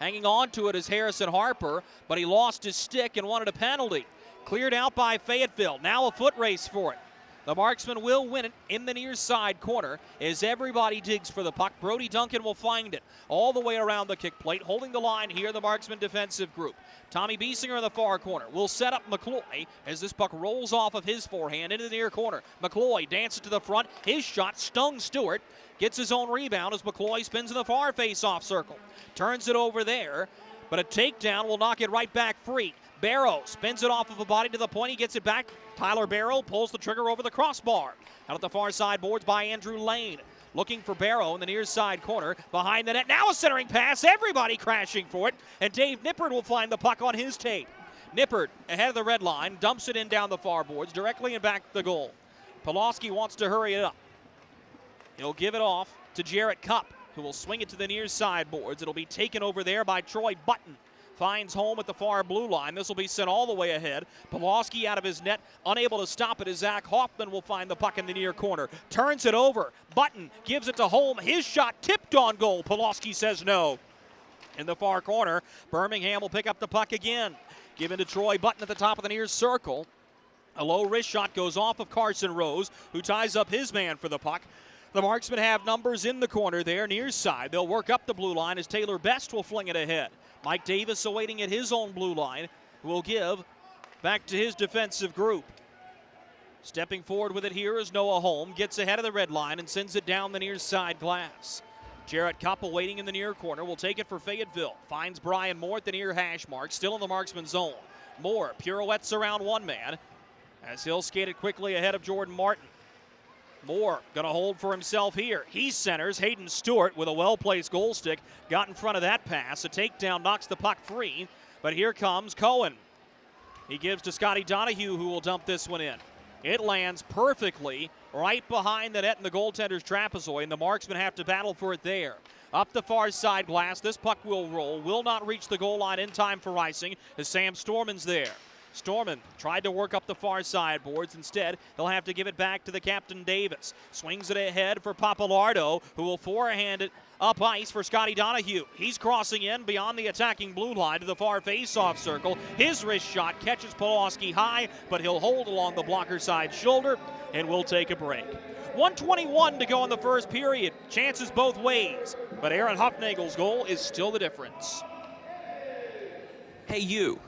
Hanging on to it is Harrison Harper, but he lost his stick and wanted a penalty. Cleared out by Fayetteville. Now a foot race for it. The Marksmen will win it in the near side corner as everybody digs for the puck. Brody Duncan will find it all the way around the kick plate. Holding the line here, the Marksmen defensive group. Tommy Biesinger in the far corner will set up McCloy as this puck rolls off of his forehand into the near corner. McCloy dances to the front. His shot stung Stewart. Gets his own rebound as McCloy spins in the far face-off circle. Turns it over there, but a takedown will knock it right back free. Barrow spins it off of a body to the point. He gets it back. Tyler Barrow pulls the trigger over the crossbar. Out at the far side boards by Andrew Lane. Looking for Barrow in the near side corner. Behind the net. Now a centering pass. Everybody crashing for it. And Dave Nippert will find the puck on his tape. Nippert ahead of the red line. Dumps it in down the far boards. Directly in back the goal. Polowski wants to hurry it up. He'll give it off to Jarrett Cupp, who will swing it to the near side boards. It'll be taken over there by Troy Button. Finds home at the far blue line. This will be sent all the way ahead. Polowski out of his net, unable to stop it as Zach Hoffman will find the puck in the near corner. Turns it over. Button gives it to Holm. His shot tipped on goal. Polowski says no. In the far corner, Birmingham will pick up the puck again. Given to Troy Button at the top of the near circle. A low wrist shot goes off of Carson Rose, who ties up his man for the puck. The Marksmen have numbers in the corner there, near side. They'll work up the blue line as Taylor Best will fling it ahead. Mike Davis awaiting at his own blue line, who will give back to his defensive group. Stepping forward with it here is Noah Holm. Gets ahead of the red line and sends it down the near side glass. Jarrett Cupp waiting in the near corner. Will take it for Fayetteville. Finds Brian Moore at the near hash mark. Still in the Marksman zone. Moore pirouettes around one man as he'll skate it quickly ahead of Jordan Martin. Moore going to hold for himself here. He centers. Hayden Stewart with a well-placed goal stick. Got in front of that pass. A takedown knocks the puck free. But here comes Cohen. He gives to Scotty Donahue, who will dump this one in. It lands perfectly right behind the net in the goaltender's trapezoid, and the Marksmen have to battle for it there. Up the far side glass. This puck will roll. Will not reach the goal line in time for icing as Sam Storman's there. Storman tried to work up the far side boards. Instead, he'll have to give it back to the captain Davis. Swings it ahead for Papalardo, who will forehand it up ice for Scotty Donahue. He's crossing in beyond the attacking blue line to the far face-off circle. His wrist shot catches Polowski high, but he'll hold along the blocker side shoulder, and we'll take a break. 1:21 to go in the first period. Chances both ways, but Aaron Huffnagel's goal is still the difference. Hey, you.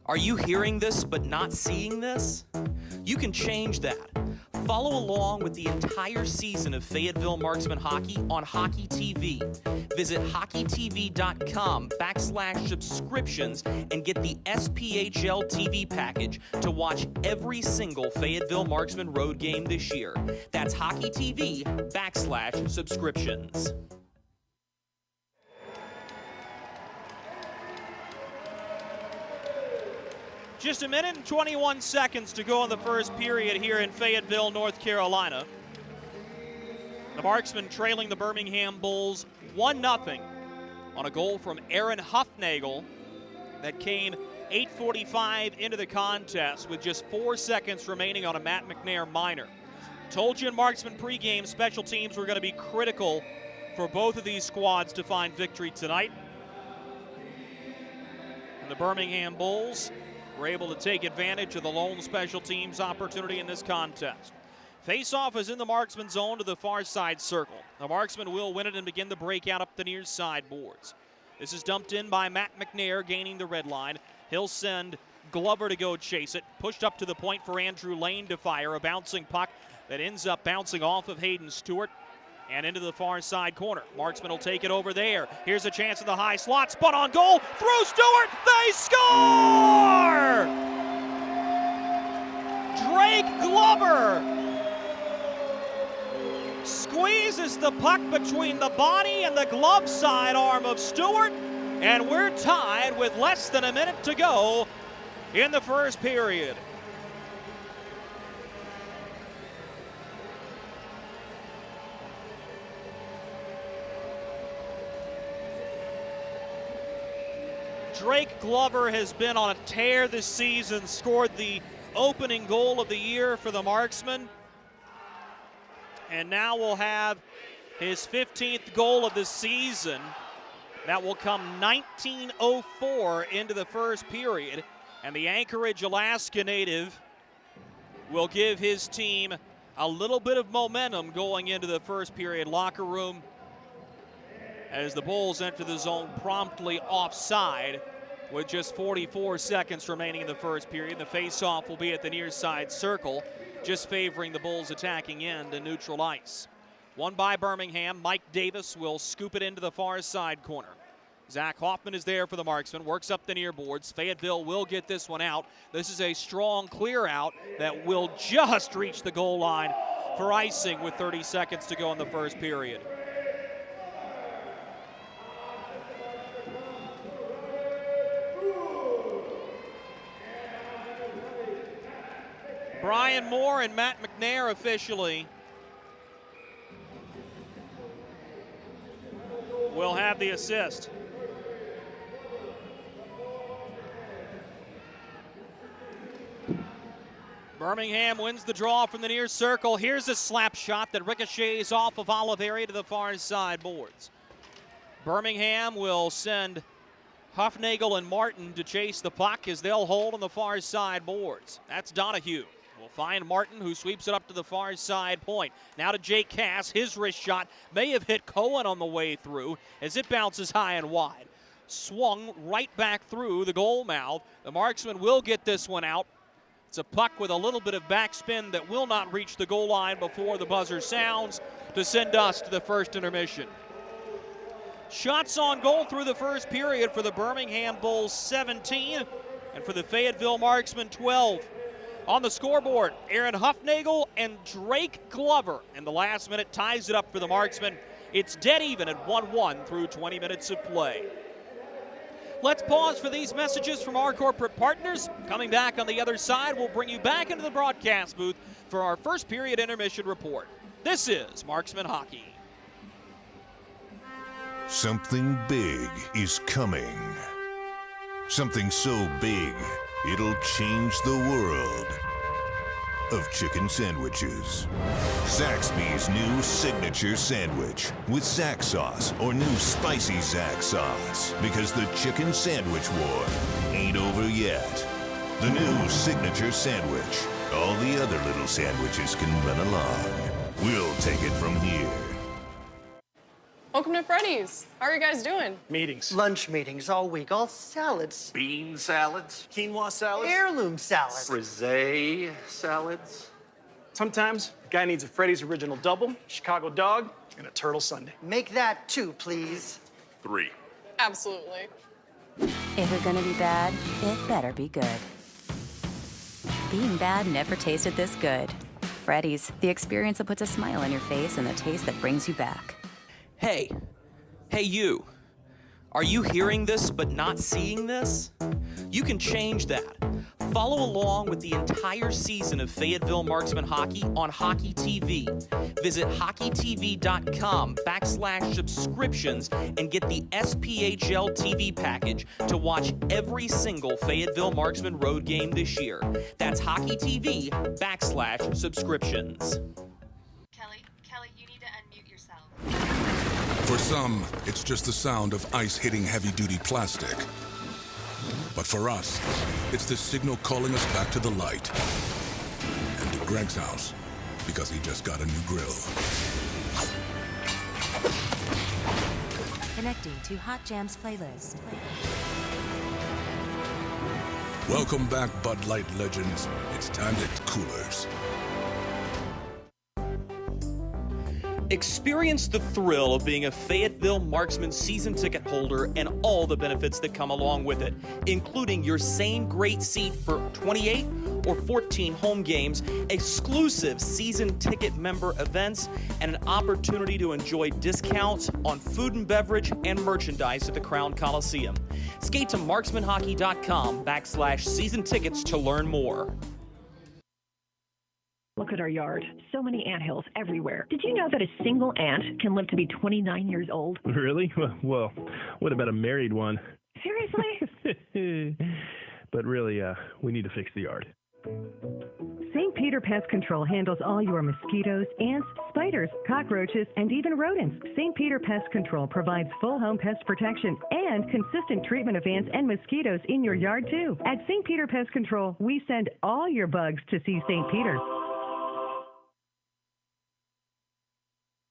Are you hearing this but not seeing this? You can change that. Follow along with the entire season of Fayetteville Marksmen hockey on Hockey TV. Visit hockeytv.com/subscriptions and get the SPHL TV package to watch every single Fayetteville Marksmen road game this year. That's hockeytv.com/subscriptions. Just a minute and 21 seconds to go in the first period here in Fayetteville, North Carolina. The Marksmen trailing the Birmingham Bulls 1-0 on a goal from Aaron Huffnagel that came 8:45 into the contest with just 4 seconds remaining on a Matt McNair minor. Told you in Marksman pregame, special teams were going to be critical for both of these squads to find victory tonight. And the Birmingham Bulls were able to take advantage of the lone special teams opportunity in this contest. Face-off is in the Marksman zone to the far side circle. The Marksmen will win it and begin the breakout up the near side boards. This is dumped in by Matt McNair, gaining the red line. He'll send Glover to go chase it. Pushed up to the point for Andrew Lane to fire. A bouncing puck that ends up bouncing off of Hayden Stewart and into the far side corner. Marksman will take it over there. Here's a chance in the high slot. Spun on goal. Through Stewart. They score! Drake Glover squeezes the puck between the body and the glove side arm of Stewart, and we're tied with less than a minute to go in the first period. Drake Glover has been on a tear this season, scored the opening goal of the year for the Marksmen, and now will have his 15th goal of the season That will come 19:04 into the first period, and the Anchorage, Alaska native will give his team a little bit of momentum going into the first period locker room as the Bulls enter the zone promptly offside with just 44 seconds remaining in the first period. The face-off will be at the near side circle, just favoring the Bulls' attacking end and neutral ice. Won by Birmingham. Mike Davis will scoop it into the far side corner. Zach Hoffman is there for the Marksmen, works up the near boards. Fayetteville will get this one out. This is a strong clear out that will just reach the goal line for icing with 30 seconds to go in the first period. Brian Moore and Matt McNair officially will have the assist. Birmingham wins the draw from the near circle. Here's a slap shot that ricochets off of Oliveira to the far side boards. Birmingham will send Huffnagel and Martin to chase the puck as they'll hold on the far side boards. That's Donahue. We'll find Martin, who sweeps it up to the far side point. Now to Jake Cass. His wrist shot may have hit Cohen on the way through as it bounces high and wide. Swung right back through the goal mouth. The Marksmen will get this one out. It's a puck with a little bit of backspin that will not reach the goal line before the buzzer sounds to send us to the first intermission. Shots on goal through the first period for the Birmingham Bulls, 17, and for the Fayetteville Marksmen, 12. On the scoreboard, Aaron Huffnagel and Drake Glover in the last minute ties it up for the Marksmen. It's dead even at 1-1 through 20 minutes of play. Let's pause for these messages from our corporate partners. Coming back on the other side, we'll bring you back into the broadcast booth for our first period intermission report. This is Marksman Hockey. Something big is coming. Something so big, it'll change the world of chicken sandwiches. Zaxby's new signature sandwich with Zax sauce or new spicy Zax sauce, because the chicken sandwich war ain't over yet. The new signature sandwich. All the other little sandwiches can run along. We'll take it from here. Welcome to Freddy's. How are you guys doing? Meetings. Lunch meetings all week, all salads. Bean salads. Quinoa salads. Heirloom salads. Frisee salads. Sometimes a guy needs a Freddy's Original Double, Chicago Dog, and a Turtle Sundae. Make that 2, please. 3. Absolutely. If you're gonna be bad, it better be good. Being bad never tasted this good. Freddy's, the experience that puts a smile on your face and the taste that brings you back. Hey you. Are you hearing this but not seeing this? You can change that. Follow along with the entire season of Fayetteville Marksmen hockey on Hockey TV. Visit hockeytv.com/subscriptions and get the SPHL TV package to watch every single Fayetteville Marksmen road game this year. That's hockeytv.com/subscriptions. Kelly, you need to unmute yourself. For some, it's just the sound of ice hitting heavy-duty plastic. But for us, it's the signal calling us back to the light. And to Greg's house, because he just got a new grill. Connecting to Hot Jams playlist. Welcome back, Bud Light legends. It's time to hit coolers. Experience the thrill of being a Fayetteville Marksmen season ticket holder and all the benefits that come along with it, including your same great seat for 28 or 14 home games, exclusive season ticket member events, and an opportunity to enjoy discounts on food and beverage and merchandise at the Crown Coliseum. Skate to marksmanhockey.com/season tickets to learn more. Look at our yard. So many anthills everywhere. Did you know that a single ant can live to be 29 years old? Really? Well, what about a married one? Seriously? But really, we need to fix the yard. St. Peter Pest Control handles all your mosquitoes, ants, spiders, cockroaches, and even rodents. St. Peter Pest Control provides full home pest protection and consistent treatment of ants and mosquitoes in your yard, too. At St. Peter Pest Control, we send all your bugs to see St. Peter.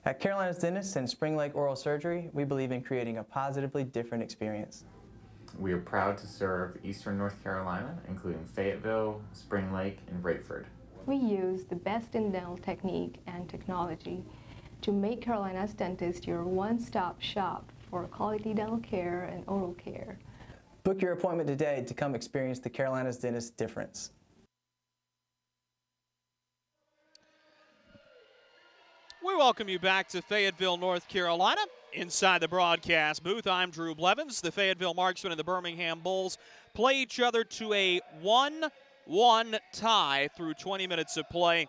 At Carolina's Dentists and Spring Lake Oral Surgery, we believe in creating a positively different experience. We are proud to serve Eastern North Carolina, including Fayetteville, Spring Lake, and Rayford. We use the best in dental technique and technology to make Carolina's Dentist your one-stop shop for quality dental care and oral care. Book your appointment today to come experience the Carolina's Dentist difference. We welcome you back to Fayetteville, North Carolina. Inside the broadcast booth, I'm Drew Blevins. The Fayetteville Marksmen and the Birmingham Bulls play each other to a 1-1 tie through 20 minutes of play.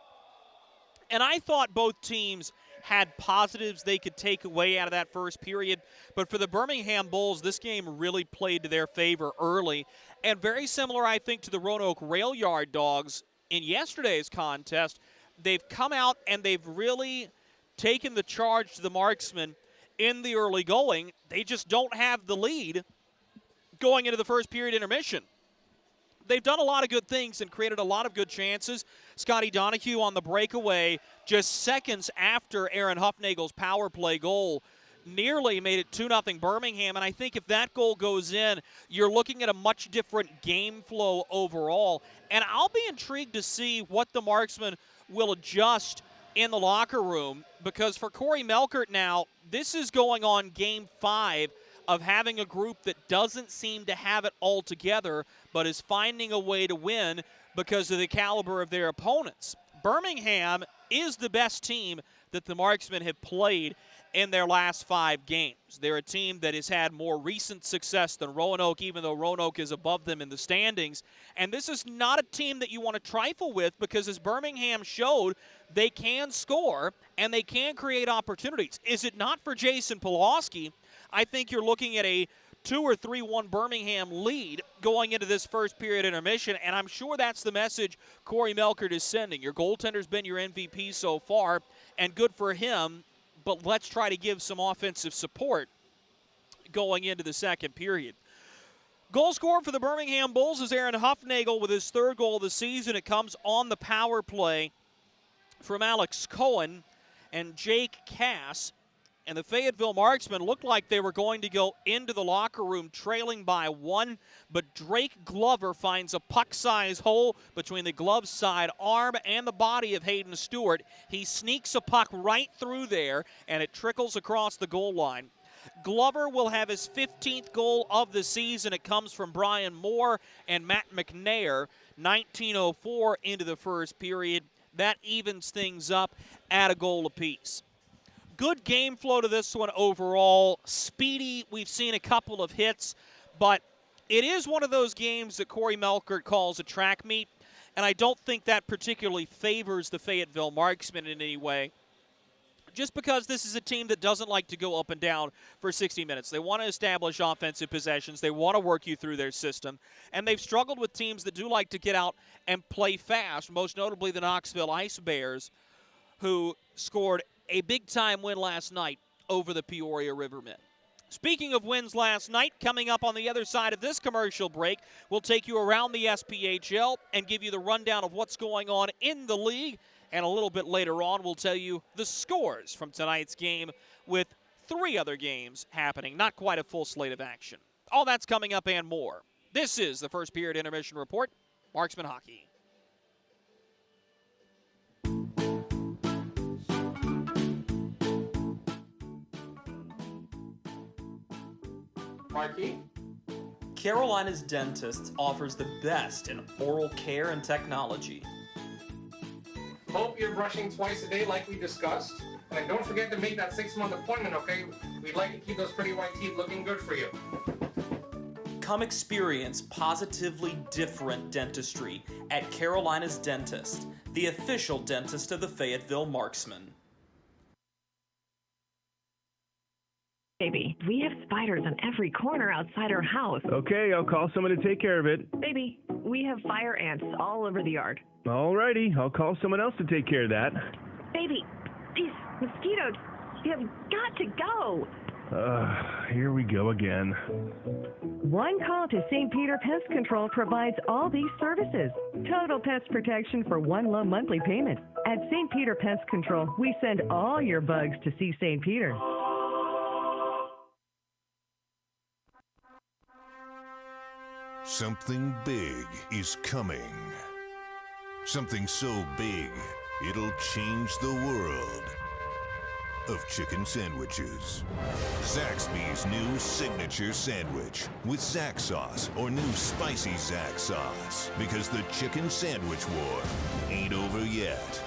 And I thought both teams had positives they could take away out of that first period. But for the Birmingham Bulls, this game really played to their favor early. And very similar, I think, to the Roanoke Rail Yard Dogs in yesterday's contest. They've come out and they've really taken the charge to the Marksmen in the early going. They just don't have the lead going into the first period intermission. They've done a lot of good things and created a lot of good chances. Scotty Donahue on the breakaway just seconds after Aaron Huffnagel's power play goal nearly made it 2-0 Birmingham. And I think if that goal goes in, you're looking at a much different game flow overall. And I'll be intrigued to see what the Marksmen will adjust in the locker room, because for Corey Melkert now, this is going on game 5 of having a group that doesn't seem to have it all together, but is finding a way to win because of the caliber of their opponents. Birmingham is the best team that the Marksmen have played in their last 5 games. They're a team that has had more recent success than Roanoke, even though Roanoke is above them in the standings. And this is not a team that you want to trifle with, because as Birmingham showed, they can score and they can create opportunities. Is it not for Jason Polowski, I think you're looking at a 2 or 3-1 Birmingham lead going into this first period intermission, and I'm sure that's the message Corey Melkert is sending. Your goaltender's been your MVP so far, and good for him, but let's try to give some offensive support going into the second period. Goal scorer for the Birmingham Bulls is Aaron Huffnagel with his 3rd goal of the season. It comes on the power play from Alex Cohen and Jake Cass. And the Fayetteville Marksmen looked like they were going to go into the locker room trailing by 1, but Drake Glover finds a puck-sized hole between the glove side arm and the body of Hayden Stewart. He sneaks a puck right through there, and it trickles across the goal line. Glover will have his 15th goal of the season. It comes from Brian Moore and Matt McNair, 19:04 into the first period. That evens things up at a goal apiece. Good game flow to this one overall. Speedy, we've seen a couple of hits, but it is one of those games that Corey Melkert calls a track meet, and I don't think that particularly favors the Fayetteville Marksmen in any way, just because this is a team that doesn't like to go up and down for 60 minutes. They want to establish offensive possessions. They want to work you through their system, and they've struggled with teams that do like to get out and play fast, most notably the Knoxville Ice Bears, who scored a big-time win last night over the Peoria Rivermen. Speaking of wins last night, coming up on the other side of this commercial break, we'll take you around the SPHL and give you the rundown of what's going on in the league. And a little bit later on, we'll tell you the scores from tonight's game, with 3 other games happening. Not quite a full slate of action. All that's coming up and more. This is the first period intermission report. Marksman Hockey. Marquis? Carolina's Dentists offers the best in oral care and technology. Hope you're brushing twice a day like we discussed. And don't forget to make that 6-month appointment, okay? We'd like to keep those pretty white teeth looking good for you. Come experience positively different dentistry at Carolina's Dentist, the official dentist of the Fayetteville Marksmen. Baby, we have spiders on every corner outside our house. Okay, I'll call someone to take care of it. Baby, We have fire ants all over the yard. Alrighty, I'll call someone else to take care of that. Baby, these mosquitoes, they have got to go. Here we go again. One call to St. Peter Pest Control provides all these services. Total pest protection for one low monthly payment. At St. Peter Pest Control, we send all your bugs to see St. Peter. Something big is coming. Something so big, it'll change the world of chicken sandwiches. Zaxby's new signature sandwich with Zax sauce or new spicy Zax sauce, because the chicken sandwich war ain't over yet.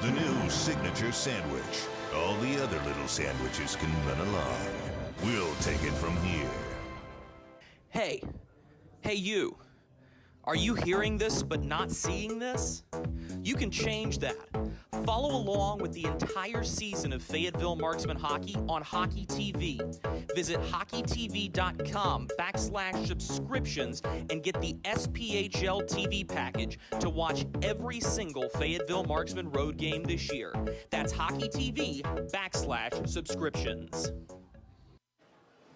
The new signature sandwich. All the other little sandwiches can run along. We'll take it from here. Hey you. Are you hearing this but not seeing this? You can change that. Follow along with the entire season of Fayetteville Marksmen hockey on Hockey TV. Visit hockeytv.com/subscriptions and get the SPHL TV package to watch every single Fayetteville Marksmen road game this year. That's hockeytv.com/subscriptions.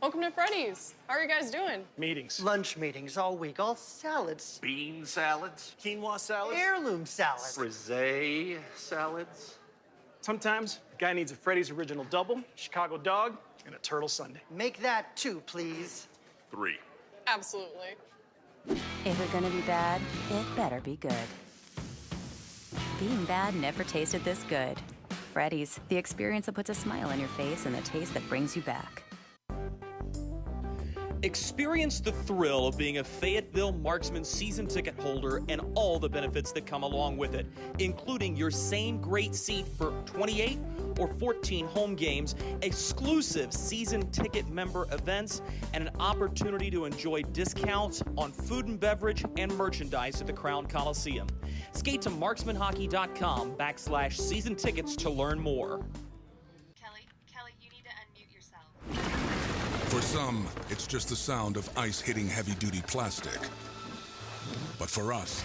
Welcome to Freddy's. How are you guys doing? Meetings. Lunch meetings all week, all salads. Bean salads. Quinoa salads. Heirloom salads. Frisee salads. Sometimes a guy needs a Freddy's Original Double, Chicago Dog, and a Turtle Sundae. Make that 2, please. 3. Absolutely. If we're gonna be bad, it better be good. Being bad never tasted this good. Freddy's, the experience that puts a smile on your face and the taste that brings you back. Experience the thrill of being a Fayetteville Marksmen season ticket holder and all the benefits that come along with it, including your same great seat for 28 or 14 home games, exclusive season ticket member events, and an opportunity to enjoy discounts on food and beverage and merchandise at the Crown Coliseum. Skate to marksmanhockey.com/season tickets to learn more. Kelly, you need to unmute yourself. For some, it's just the sound of ice hitting heavy-duty plastic. But for us,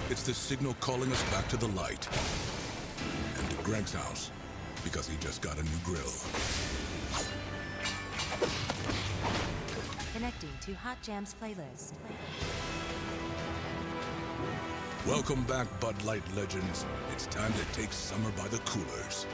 it's the signal calling us back to the light. And to Greg's house, because he just got a new grill. Connecting to Hot Jams playlist. Welcome back, Bud Light legends. It's time to take summer by the coolers.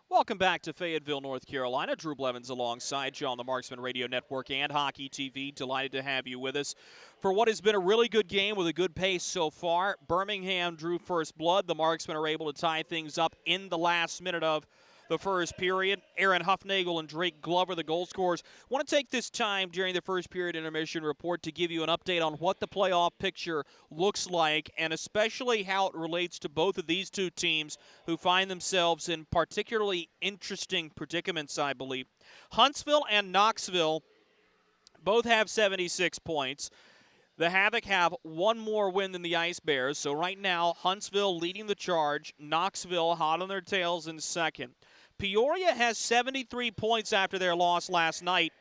Welcome back to Fayetteville, North Carolina. Drew Blevins alongside you on the Marksman Radio Network and Hockey TV. Delighted to have you with us for what has been a really good game with a good pace so far. Birmingham drew first blood. The Marksmen are able to tie things up in the last minute of the first period. Aaron Huffnagel and Drake Glover, the goal scorers. I want to take this time during the first period intermission report to give you an update on what the playoff picture looks like, and especially how it relates to both of these two teams who find themselves in particularly interesting predicaments, I believe. Huntsville and Knoxville both have 76 points. The Havoc have one more win than the Ice Bears, so right now Huntsville leading the charge, Knoxville hot on their tails in second. Peoria has 73 points after their loss last night.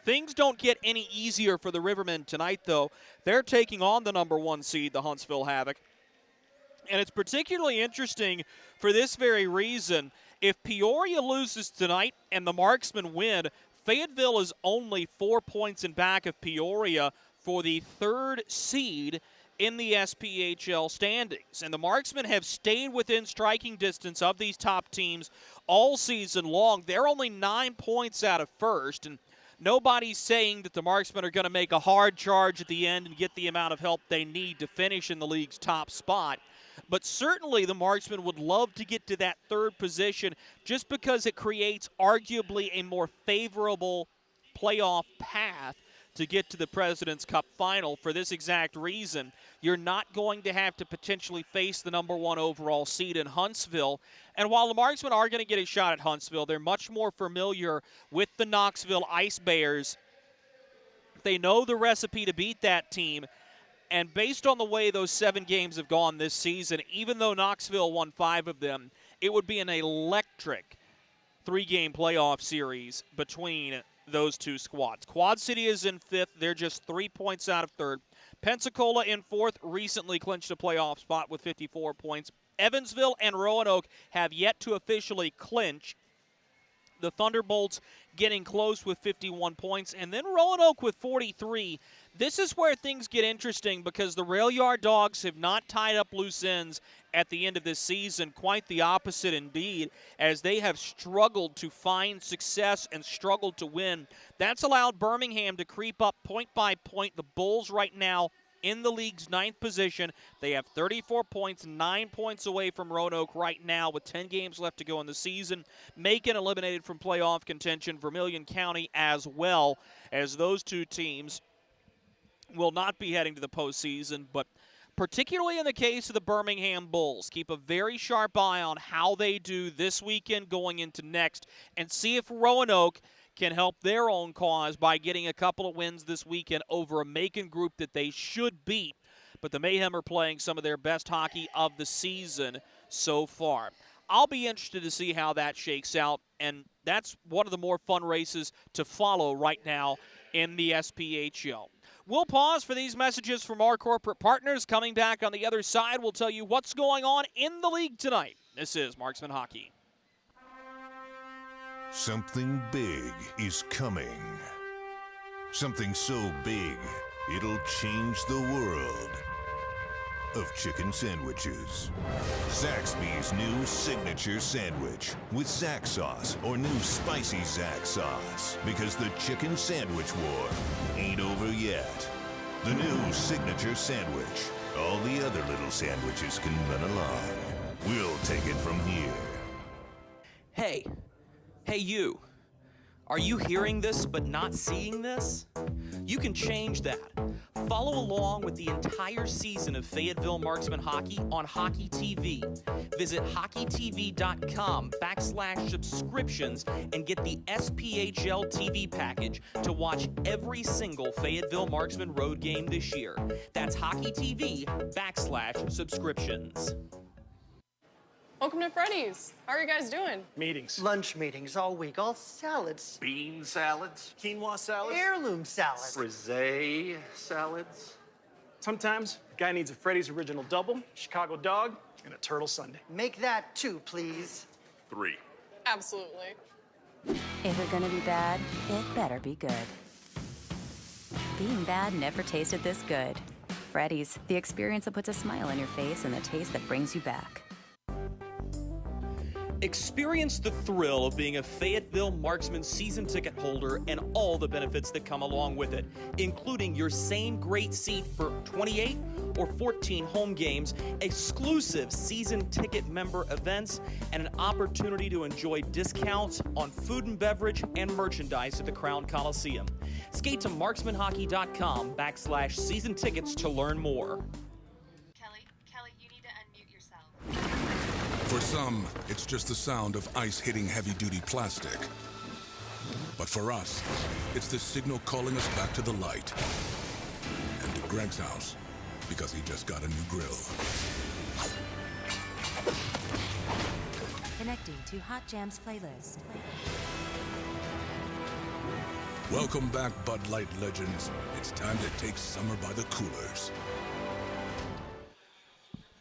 Things don't get any easier for the Rivermen tonight, though. They're taking on the number 1 seed, the Huntsville Havoc. And it's particularly interesting for this very reason. If Peoria loses tonight and the Marksmen win, Fayetteville is only 4 points in back of Peoria for the 3rd seed in the SPHL standings. And the Marksmen have stayed within striking distance of these top teams all season long. They're only 9 points out of first, and nobody's saying that the Marksmen are going to make a hard charge at the end and get the amount of help they need to finish in the league's top spot. But certainly the Marksmen would love to get to that 3rd position just because it creates arguably a more favorable playoff path to get to the President's Cup final. For this exact reason, you're not going to have to potentially face the number 1 overall seed in Huntsville. And while the Marksmen are going to get a shot at Huntsville, they're much more familiar with the Knoxville Ice Bears. They know the recipe to beat that team. And based on the way those 7 games have gone this season, even though Knoxville won 5 of them, it would be an electric 3-game playoff series between those two squads. Quad City is in 5th. They're just 3 points out of 3rd. Pensacola in 4th, recently clinched a playoff spot with 54 points. Evansville and Roanoke have yet to officially clinch. The Thunderbolts getting close with 51 points, and then Roanoke with 43. This is where things get interesting because the Rail Yard Dogs have not tied up loose ends at the end of this season. Quite the opposite indeed, as they have struggled to find success and struggled to win. That's allowed Birmingham to creep up point by point. The Bulls right now in the league's 9th position. They have 34 points, 9 points away from Roanoke right now with 10 games left to go in the season. Macon eliminated from playoff contention, Vermilion County as well, as those two teams will not be heading to the postseason, but particularly in the case of the Birmingham Bulls, keep a very sharp eye on how they do this weekend going into next and see if Roanoke can help their own cause by getting a couple of wins this weekend over a Macon group that they should beat. But the Mayhem are playing some of their best hockey of the season so far. I'll be interested to see how that shakes out, and that's one of the more fun races to follow right now in the SPHL. We'll pause for these messages from our corporate partners. Coming back on the other side, we'll tell you what's going on in the league tonight. This is Marksman Hockey. Something big is coming. Something so big, it'll change the world of chicken sandwiches. Zaxby's new signature sandwich with Zax sauce or new spicy Zax sauce. Because the chicken sandwich war ain't over yet. The new signature sandwich. All the other little sandwiches can run along. We'll take it from here. Hey you. Are you hearing this but not seeing this? You can change that. Follow along with the entire season of Fayetteville Marksmen hockey on Hockey TV. Visit hockeytv.com/subscriptions and get the SPHL TV package to watch every single Fayetteville Marksmen road game this year. That's hockeytv.com/subscriptions. Welcome to Freddy's. How are you guys doing? Meetings. Lunch meetings all week, all salads. Bean salads. Quinoa salads. Heirloom salads. Frisee salads. Sometimes a guy needs a Freddy's Original Double, Chicago Dog, and a Turtle Sundae. Make that 2, please. 3. Absolutely. If you're gonna be bad, it better be good. Being bad never tasted this good. Freddy's, the experience that puts a smile on your face and the taste that brings you back. Experience the thrill of being a Fayetteville Marksmen season ticket holder and all the benefits that come along with it, including your same great seat for 28 or 14 home games, exclusive season ticket member events, and an opportunity to enjoy discounts on food and beverage and merchandise at the Crown Coliseum. Skate to marksmanhockey.com/season tickets to learn more. Kelly, you need to unmute yourself. For some, it's just the sound of ice hitting heavy-duty plastic. But for us, it's the signal calling us back to the light. And to Greg's house, because he just got a new grill. Connecting to Hot Jams playlist. Welcome back, Bud Light legends. It's time to take summer by the coolers.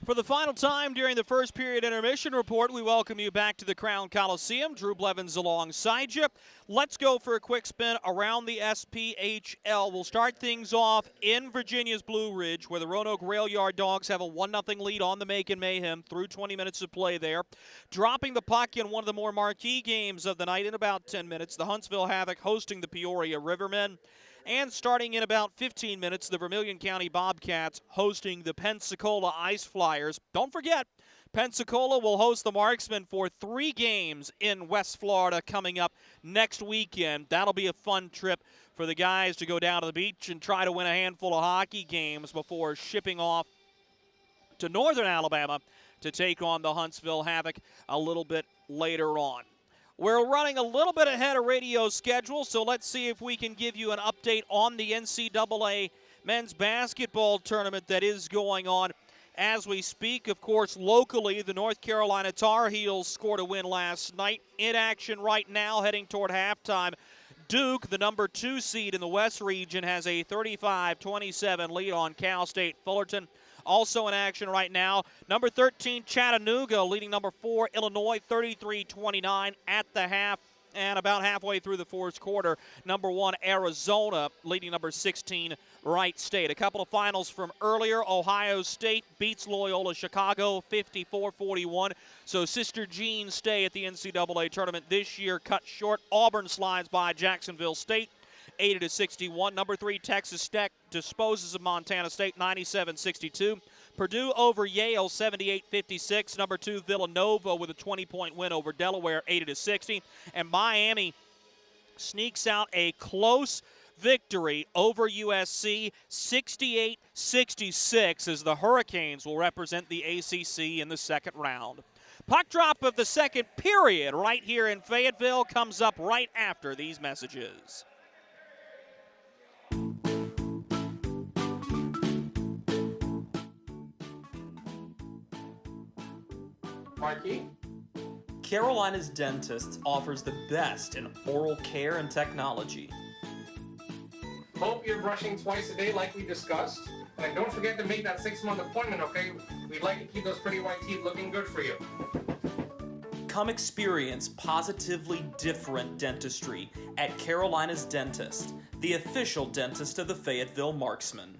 For the final time during the first period intermission report, we welcome you back to the Crown Coliseum. Drew Blevins alongside you. Let's go for a quick spin around the SPHL. We'll start things off in Virginia's Blue Ridge, where the Roanoke Rail Yard Dogs have a 1-0 lead on the Macon Mayhem through 20 minutes of play there. Dropping the puck in one of the more marquee games of the night in about 10 minutes, the Huntsville Havoc hosting the Peoria Rivermen. And starting in about 15 minutes, the Vermilion County Bobcats hosting the Pensacola Ice Flyers. Don't forget, Pensacola will host the Marksmen for 3 games in West Florida coming up next weekend. That'll be a fun trip for the guys to go down to the beach and try to win a handful of hockey games before shipping off to northern Alabama to take on the Huntsville Havoc a little bit later on. We're running a little bit ahead of radio schedule, so let's see if we can give you an update on the NCAA men's basketball tournament that is going on as we speak. Of course, locally, the North Carolina Tar Heels scored a win last night. In action right now, heading toward halftime. Duke, the number 2 seed in the West region, has a 35-27 lead on Cal State Fullerton. Also in action right now, number 13 Chattanooga leading number 4 Illinois 33-29 at the half. And about halfway through the fourth quarter, number 1 Arizona leading number 16 Wright State. A couple of finals from earlier. Ohio State beats Loyola Chicago 54-41. So Sister Jean's stay at the NCAA tournament this year cut short. Auburn slides by Jacksonville State 80-61. Number 3 Texas Tech disposes of Montana State 97-62. Purdue over Yale 78-56. Number 2 Villanova with a 20-point win over Delaware 80-60. And Miami sneaks out a close victory over USC 68-66 as the Hurricanes will represent the ACC in the second round. Puck drop of the second period right here in Fayetteville comes up right after these messages. Marquis? Carolina's Dentist offers the best in oral care and technology. Hope you're brushing twice a day like we discussed. And don't forget to make that 6-month appointment, okay? We'd like to keep those pretty white teeth looking good for you. Come experience positively different dentistry at Carolina's Dentist, the official dentist of the Fayetteville Marksmen.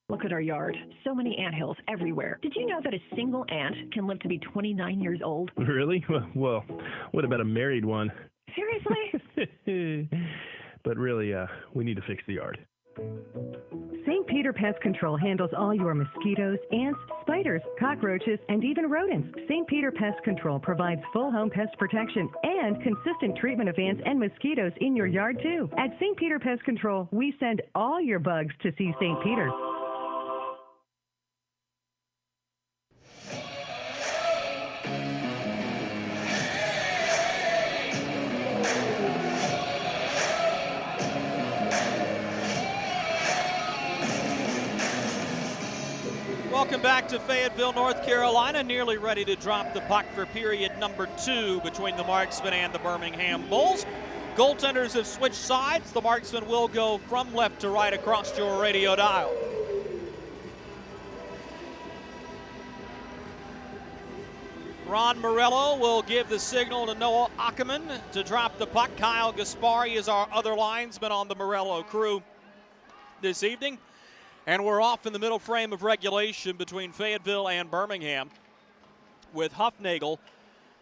Look at our yard. So many anthills everywhere. Did you know that a single ant can live to be 29 years old? Really? Well, what about a married one? Seriously? But really, we need to fix the yard. St. Peter Pest Control handles all your mosquitoes, ants, spiders, cockroaches, and even rodents. St. Peter Pest Control provides full home pest protection and consistent treatment of ants and mosquitoes in your yard, too. At St. Peter Pest Control, we send all your bugs to see St. Peter. Welcome back to Fayetteville, North Carolina. Nearly ready to drop the puck for period number 2 between the Marksmen and the Birmingham Bulls. Goaltenders have switched sides. The Marksmen will go from left to right across your radio dial. Ron Morello will give the signal to Noah Ackerman to drop the puck. Kyle Gaspari is our other linesman on the Morello crew this evening. And we're off in the middle frame of regulation between Fayetteville and Birmingham, with Huffnagel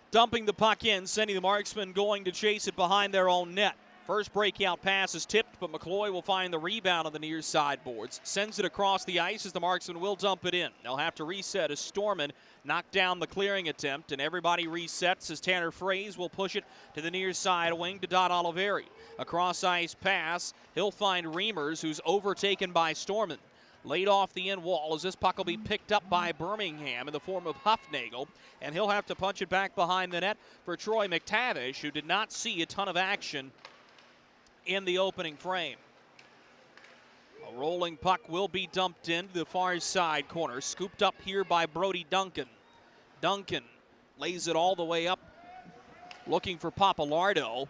dumping the puck in, sending the Marksmen going to chase it behind their own net. First breakout pass is tipped, but McCloy will find the rebound on the near side boards. Sends it across the ice as the Marksmen will dump it in. They'll have to reset as Storman knocked down the clearing attempt, and everybody resets as Tanner Fraze will push it to the near side wing to Don Oliveri. A cross-ice pass. He'll find Reimers, who's overtaken by Storman. Laid off the end wall as this puck will be picked up by Birmingham in the form of Huffnagel, and he'll have to punch it back behind the net for Troy McTavish, who did not see a ton of action in the opening frame. A rolling puck will be dumped into the far side corner, scooped up here by Brody Duncan. Duncan lays it all the way up, looking for Papalardo.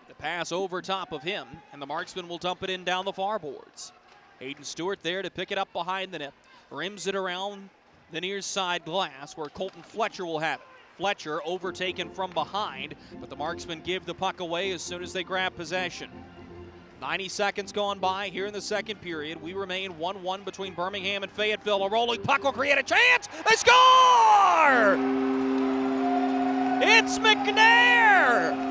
The pass over top of him, and the Marksmen will dump it in down the far boards. Hayden Stewart there to pick it up behind the net. Rims it around the near side glass where Colton Fletcher will have it. Fletcher overtaken from behind, but the Marksmen give the puck away as soon as they grab possession. 90 seconds gone by here in the second period. We remain 1-1 between Birmingham and Fayetteville. A rolling puck will create a chance. They score! It's McNair!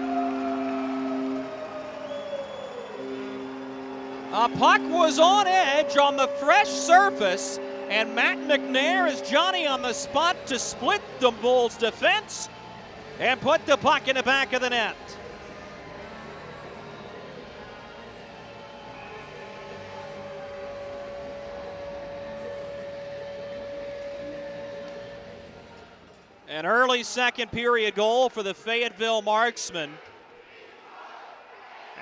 A puck was on edge on the fresh surface, and Matt McNair is Johnny on the spot to split the Bulls' defense and put the puck in the back of the net. An early second period goal for the Fayetteville Marksmen,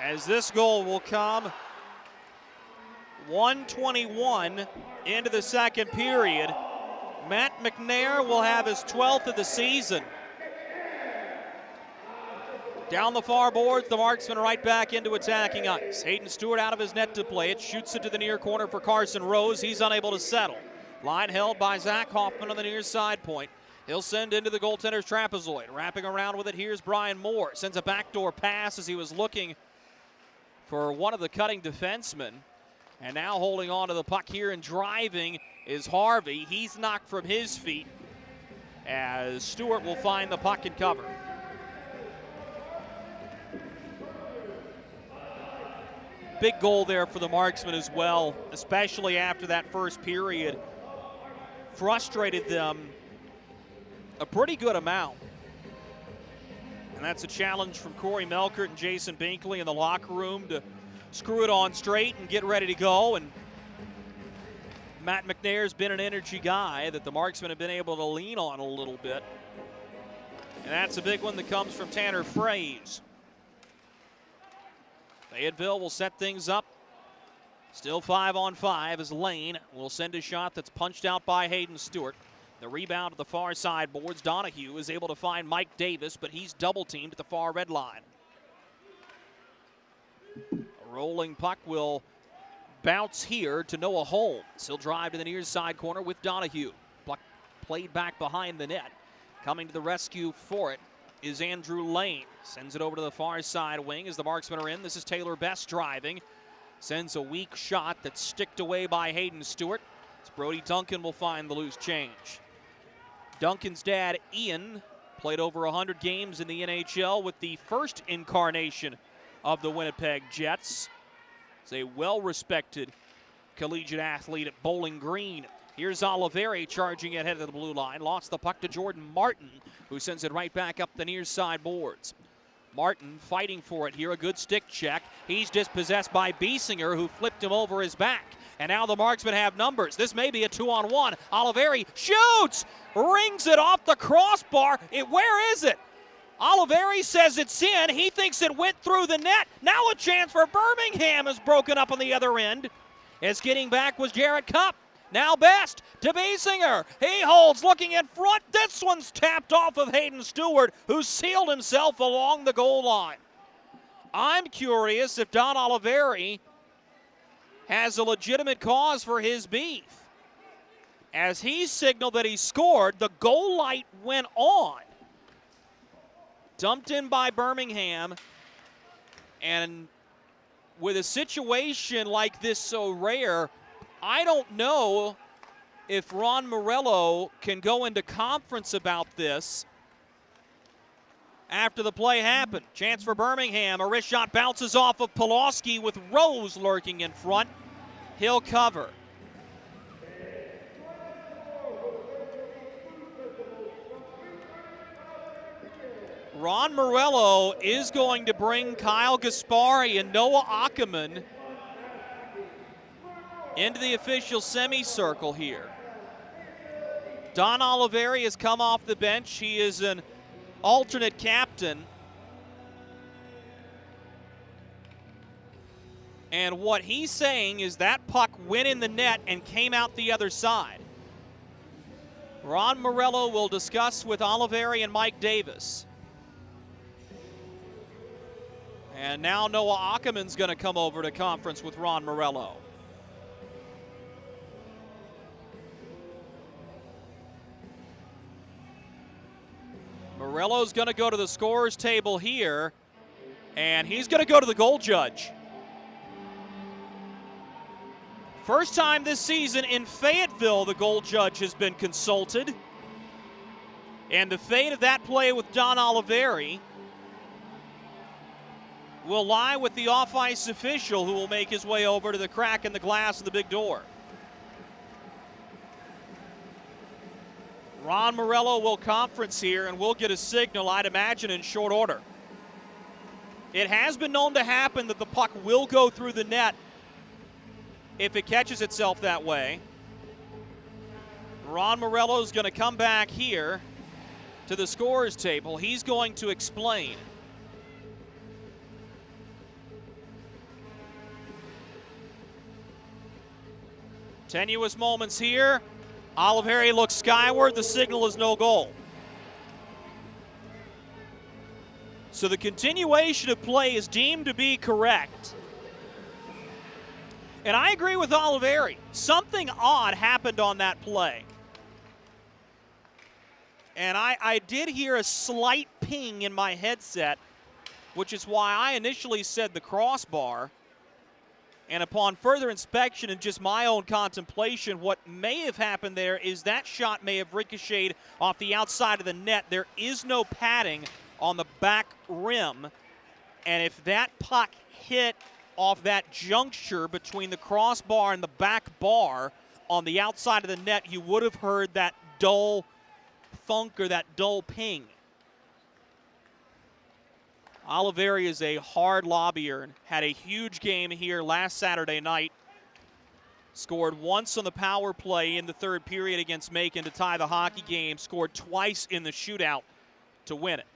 as this goal will come 1:21 into the second period. Matt McNair will have his 12th of the season. Down the far boards, the Marksmen right back into attacking ice. Hayden Stewart out of his net to play it. Shoots it to the near corner for Carson Rose. He's unable to settle. Line held by Zach Hoffman on the near side point. He'll send into the goaltender's trapezoid. Wrapping around with it, here's Brian Moore. Sends a backdoor pass as he was looking for one of the cutting defensemen. And now holding on to the puck here and driving is Harvey. He's knocked from his feet as Stewart will find the puck and cover. Big goal there for the Marksmen as well, especially after that first period. Frustrated them a pretty good amount. And that's a challenge from Corey Melkert and Jason Binkley in the locker room to screw it on straight and get ready to go. And Matt McNair's been an energy guy that the Marksmen have been able to lean on a little bit. And that's a big one that comes from Tanner Fraze. Fayetteville will set things up. Still 5-on-5 as Lane will send a shot that's punched out by Hayden Stewart. The rebound to the far side boards. Donahue is able to find Mike Davis, but he's double teamed at the far red line. A rolling puck will bounce here to Noah Holmes. He'll drive to the near side corner with Donahue. Puck played back behind the net. Coming to the rescue for it is Andrew Lane. Sends it over to the far side wing as the Marksmen are in. This is Taylor Best driving. Sends a weak shot that's sticked away by Hayden Stewart. As Brody Duncan will find the loose change. Duncan's dad, Ian, played over 100 games in the NHL with the first incarnation of the Winnipeg Jets. He's a well-respected collegiate athlete at Bowling Green. Here's Oliveri charging ahead of the blue line. Lost the puck to Jordan Martin, who sends it right back up the near side boards. Martin fighting for it here, a good stick check. He's dispossessed by Biesinger, who flipped him over his back. And now the Marksmen have numbers. This may be a 2-on-1. Oliveri shoots! Rings it off the crossbar. Where is it? Oliveri says it's in. He thinks it went through the net. Now a chance for Birmingham is broken up on the other end. As getting back was Jarrett Cupp. Now Best to Biesinger. He holds, looking in front. This one's tapped off of Hayden Stewart, who sealed himself along the goal line. I'm curious if Don Oliveri has a legitimate cause for his beef. As he signaled that he scored, the goal light went on. Dumped in by Birmingham. And with a situation like this so rare, I don't know if Ron Morello can go into conference about this after the play happened. Chance for Birmingham. A wrist shot bounces off of Polowski with Rose lurking in front. He'll cover. Ron Morello is going to bring Kyle Gaspari and Noah Ackerman into the official semicircle here. Don Oliveri has come off the bench. He is an alternate captain. And what he's saying is that puck went in the net and came out the other side. Ron Morello will discuss with Oliveri and Mike Davis. And now Noah Ackerman's going to come over to conference with Ron Morello. Morello's going to go to the scorer's table here, and he's going to go to the goal judge. First time this season in Fayetteville the goal judge has been consulted. And the fate of that play with Don Oliveri will lie with the off-ice official, who will make his way over to the crack in the glass of the big door. Ron Morello will conference here, and we'll get a signal, I'd imagine, in short order. It has been known to happen that the puck will go through the net if it catches itself that way. Ron Morello's going to come back here to the scorer's table. He's going to explain. Tenuous moments here. Oliveri looks skyward. The signal is no goal. So the continuation of play is deemed to be correct. And I agree with Oliveri. Something odd happened on that play. And I did hear a slight ping in my headset, which is why I initially said the crossbar. And upon further inspection and just my own contemplation, what may have happened there is that shot may have ricocheted off the outside of the net. There is no padding on the back rim. And if that puck hit off that juncture between the crossbar and the back bar on the outside of the net, you would have heard that dull thunk or that dull ping. Oliveri is a hard lobbyer and had a huge game here last Saturday night. Scored once on the power play in the third period against Macon to tie the hockey game. Scored twice in the shootout to win it.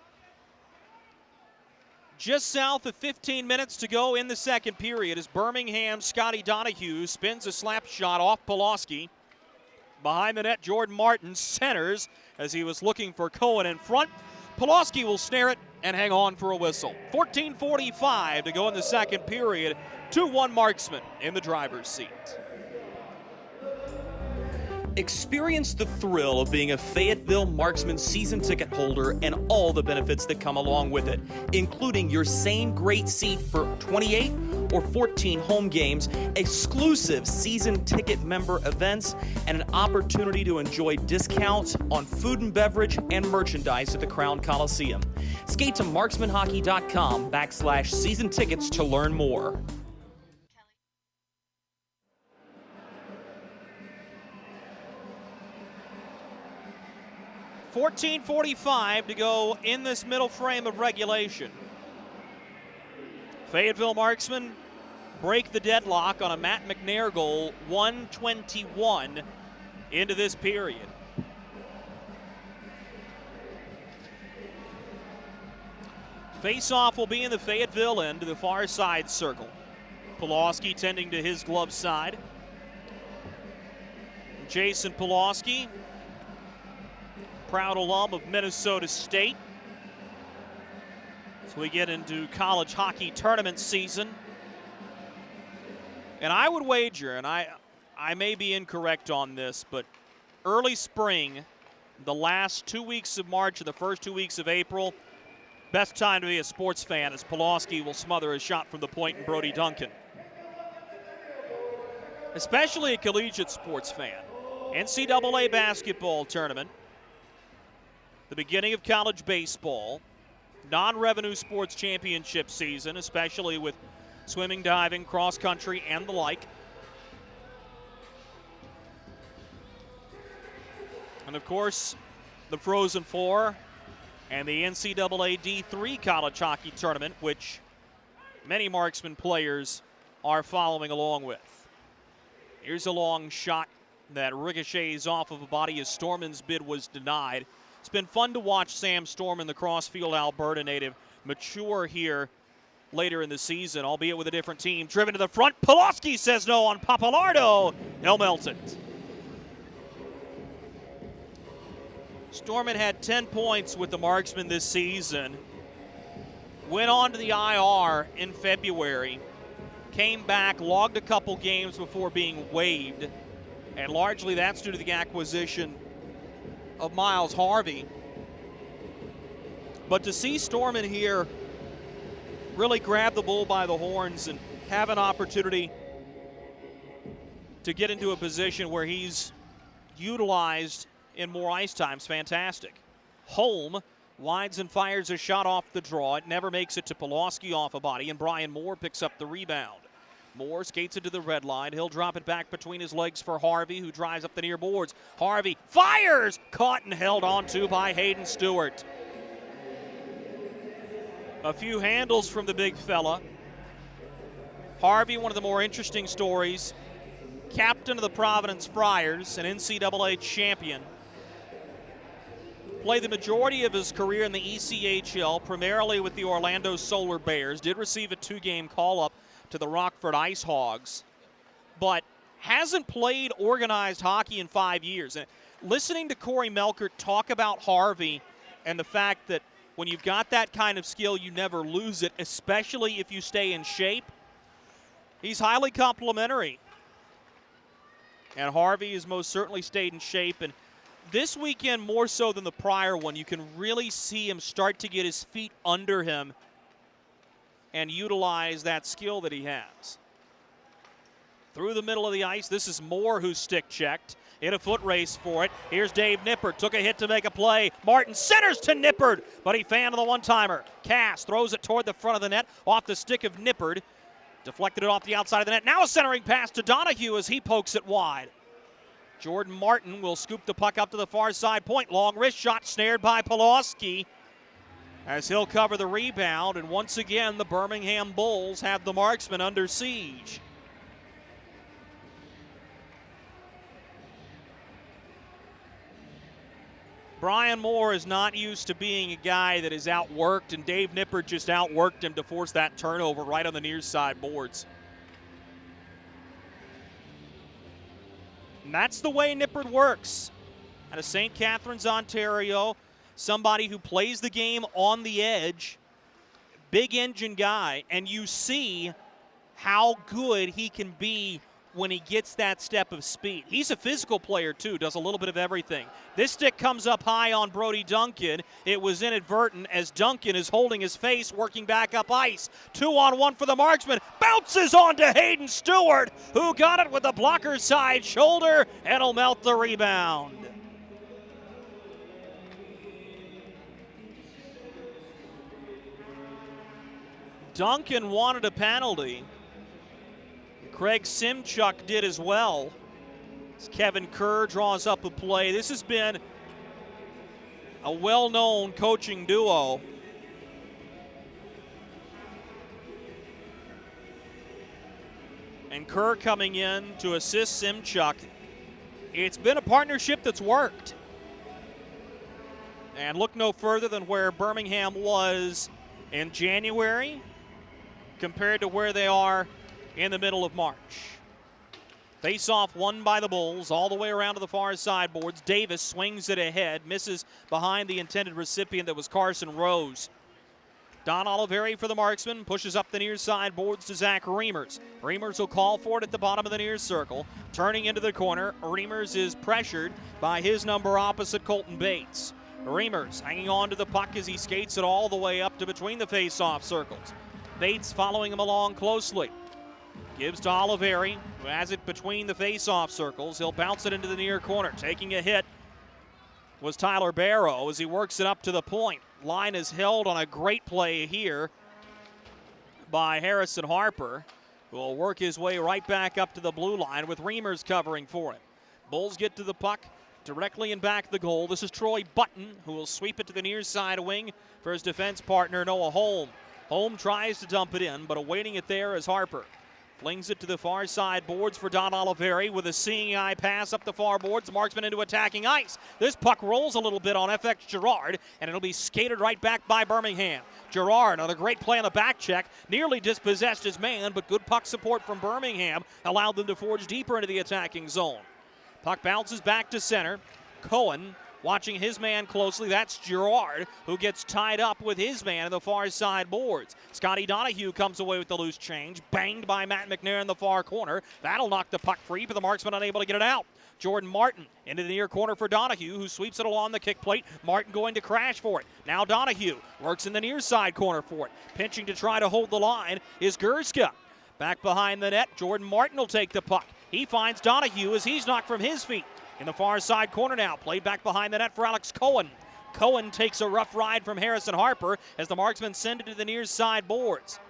Just south of 15 minutes to go in the second period as Birmingham's Scotty Donahue spins a slap shot off Polowski. Behind the net, Jordan Martin centers as he was looking for Cohen in front. Polowski will snare it and hang on for a whistle. 14:45 to go in the second period. 2-1 Marksmen in the driver's seat. Experience the thrill of being a Fayetteville Marksmen season ticket holder and all the benefits that come along with it, including your same great seat for 28 or 14 home games, exclusive season ticket member events, and an opportunity to enjoy discounts on food and beverage and merchandise at the Crown Coliseum. Skate to marksmanhockey.com/season tickets to learn more. 14:45 to go in this middle frame of regulation. Fayetteville Marksmen break the deadlock on a Matt McNair goal, 1:21 into this period. Face-off will be in the Fayetteville end to the far side circle. Polowski tending to his glove side. Jason Polowski, proud alum of Minnesota State. So we get into college hockey tournament season. And I would wager, and I may be incorrect on this, but early spring, the last 2 weeks of March and the first 2 weeks of April, best time to be a sports fan as Polowski will smother a shot from the point and Brody Duncan. Especially a collegiate sports fan. NCAA basketball tournament. The beginning of college baseball, non-revenue sports championship season, especially with swimming, diving, cross country, and the like. And of course, the Frozen Four and the NCAA D3 college hockey tournament, which many Marksman players are following along with. Here's a long shot that ricochets off of a body as Storman's bid was denied. It's been fun to watch Sam Storman, the Crossfield, Alberta native, mature here later in the season, albeit with a different team. Driven to the front, Polowski says no on Papalardo. He'll melt it. Storman had 10 points with the Marksmen this season. Went on to the IR in February. Came back, logged a couple games before being waived. And largely that's due to the acquisition of Miles Harvey. But to see Storman here really grab the bull by the horns and have an opportunity to get into a position where he's utilized in more ice time is fantastic. Holm winds and fires a shot off the draw. It never makes it to Polowski off a body, and Brian Moore picks up the rebound. Moore skates it to the red line. He'll drop it back between his legs for Harvey, who drives up the near boards. Harvey fires! Caught and held onto by Hayden Stewart. A few handles from the big fella. Harvey, one of the more interesting stories. Captain of the Providence Friars, an NCAA champion. Played the majority of his career in the ECHL, primarily with the Orlando Solar Bears. Did receive a 2-game call-up to the Rockford Ice Hogs, but hasn't played organized hockey in 5 years. And listening to Corey Melkert talk about Harvey and the fact that when you've got that kind of skill, you never lose it, especially if you stay in shape. He's highly complimentary. And Harvey has most certainly stayed in shape. And this weekend, more so than the prior one, you can really see him start to get his feet under him and utilize that skill that he has. Through the middle of the ice, this is Moore who's stick checked. In a foot race for it. Here's Dave Nippert. Took a hit to make a play. Martin centers to Nippert, but he fanned the one-timer. Cass throws it toward the front of the net, off the stick of Nippert. Deflected it off the outside of the net. Now a centering pass to Donahue as he pokes it wide. Jordan Martin will scoop the puck up to the far side point. Long wrist shot snared by Polowski as he'll cover the rebound. And once again, the Birmingham Bulls have the Marksmen under siege. Brian Moore is not used to being a guy that is outworked, and Dave Nippert just outworked him to force that turnover right on the near side boards. And that's the way Nippert works. Out of St. Catharines, Ontario, somebody who plays the game on the edge, big engine guy, and you see how good he can be when he gets that step of speed. He's a physical player too, does a little bit of everything. This stick comes up high on Brody Duncan. It was inadvertent as Duncan is holding his face, working back up ice. 2-on-1 for the Marksman. Bounces on to Hayden Stewart, who got it with the blocker side shoulder, and will melt the rebound. Duncan wanted a penalty. Craig Simchuk did as well. As Kevin Kerr draws up a play. This has been a well-known coaching duo. And Kerr coming in to assist Simchuk. It's been a partnership that's worked. And look no further than where Birmingham was in January compared to where they are in the middle of March. Face-off won by the Bulls all the way around to the far sideboards. Davis swings it ahead, misses behind the intended recipient that was Carson Rose. Don Oliveri for the Marksman pushes up the near side boards to Zach Reimers. Reimers will call for it at the bottom of the near circle. Turning into the corner, Reimers is pressured by his number opposite, Colton Bates. Reimers hanging on to the puck as he skates it all the way up to between the face-off circles. Bates following him along closely. Gives to Oliveri, who has it between the face-off circles. He'll bounce it into the near corner. Taking a hit was Tyler Barrow as he works it up to the point. Line is held on a great play here by Harrison Harper, who will work his way right back up to the blue line with Reimers covering for him. Bulls get to the puck directly in back of the goal. This is Troy Button, who will sweep it to the near side wing for his defense partner, Noah Holm. Holm tries to dump it in, but awaiting it there is Harper. Flings it to the far side boards for Don Oliveri with a seeing eye pass up the far boards. Marksman into attacking ice. This puck rolls a little bit on FX Girard, and it'll be skated right back by Birmingham. Girard on a great play on the back check. Nearly dispossessed his man, but good puck support from Birmingham allowed them to forge deeper into the attacking zone. Puck bounces back to center. Cohen watching his man closely. That's Girard, who gets tied up with his man in the far side boards. Scotty Donahue comes away with the loose change. Banged by Matt McNair in the far corner. That'll knock the puck free, but the Marksman unable to get it out. Jordan Martin into the near corner for Donahue, who sweeps it along the kick plate. Martin going to crash for it. Now Donahue works in the near side corner for it. Pinching to try to hold the line is Gerska. Back behind the net, Jordan Martin will take the puck. He finds Donahue as he's knocked from his feet. In the far side corner now, played back behind the net for Alex Cohen. Cohen takes a rough ride from Harrison Harper as the Marksmen send it to the near side boards.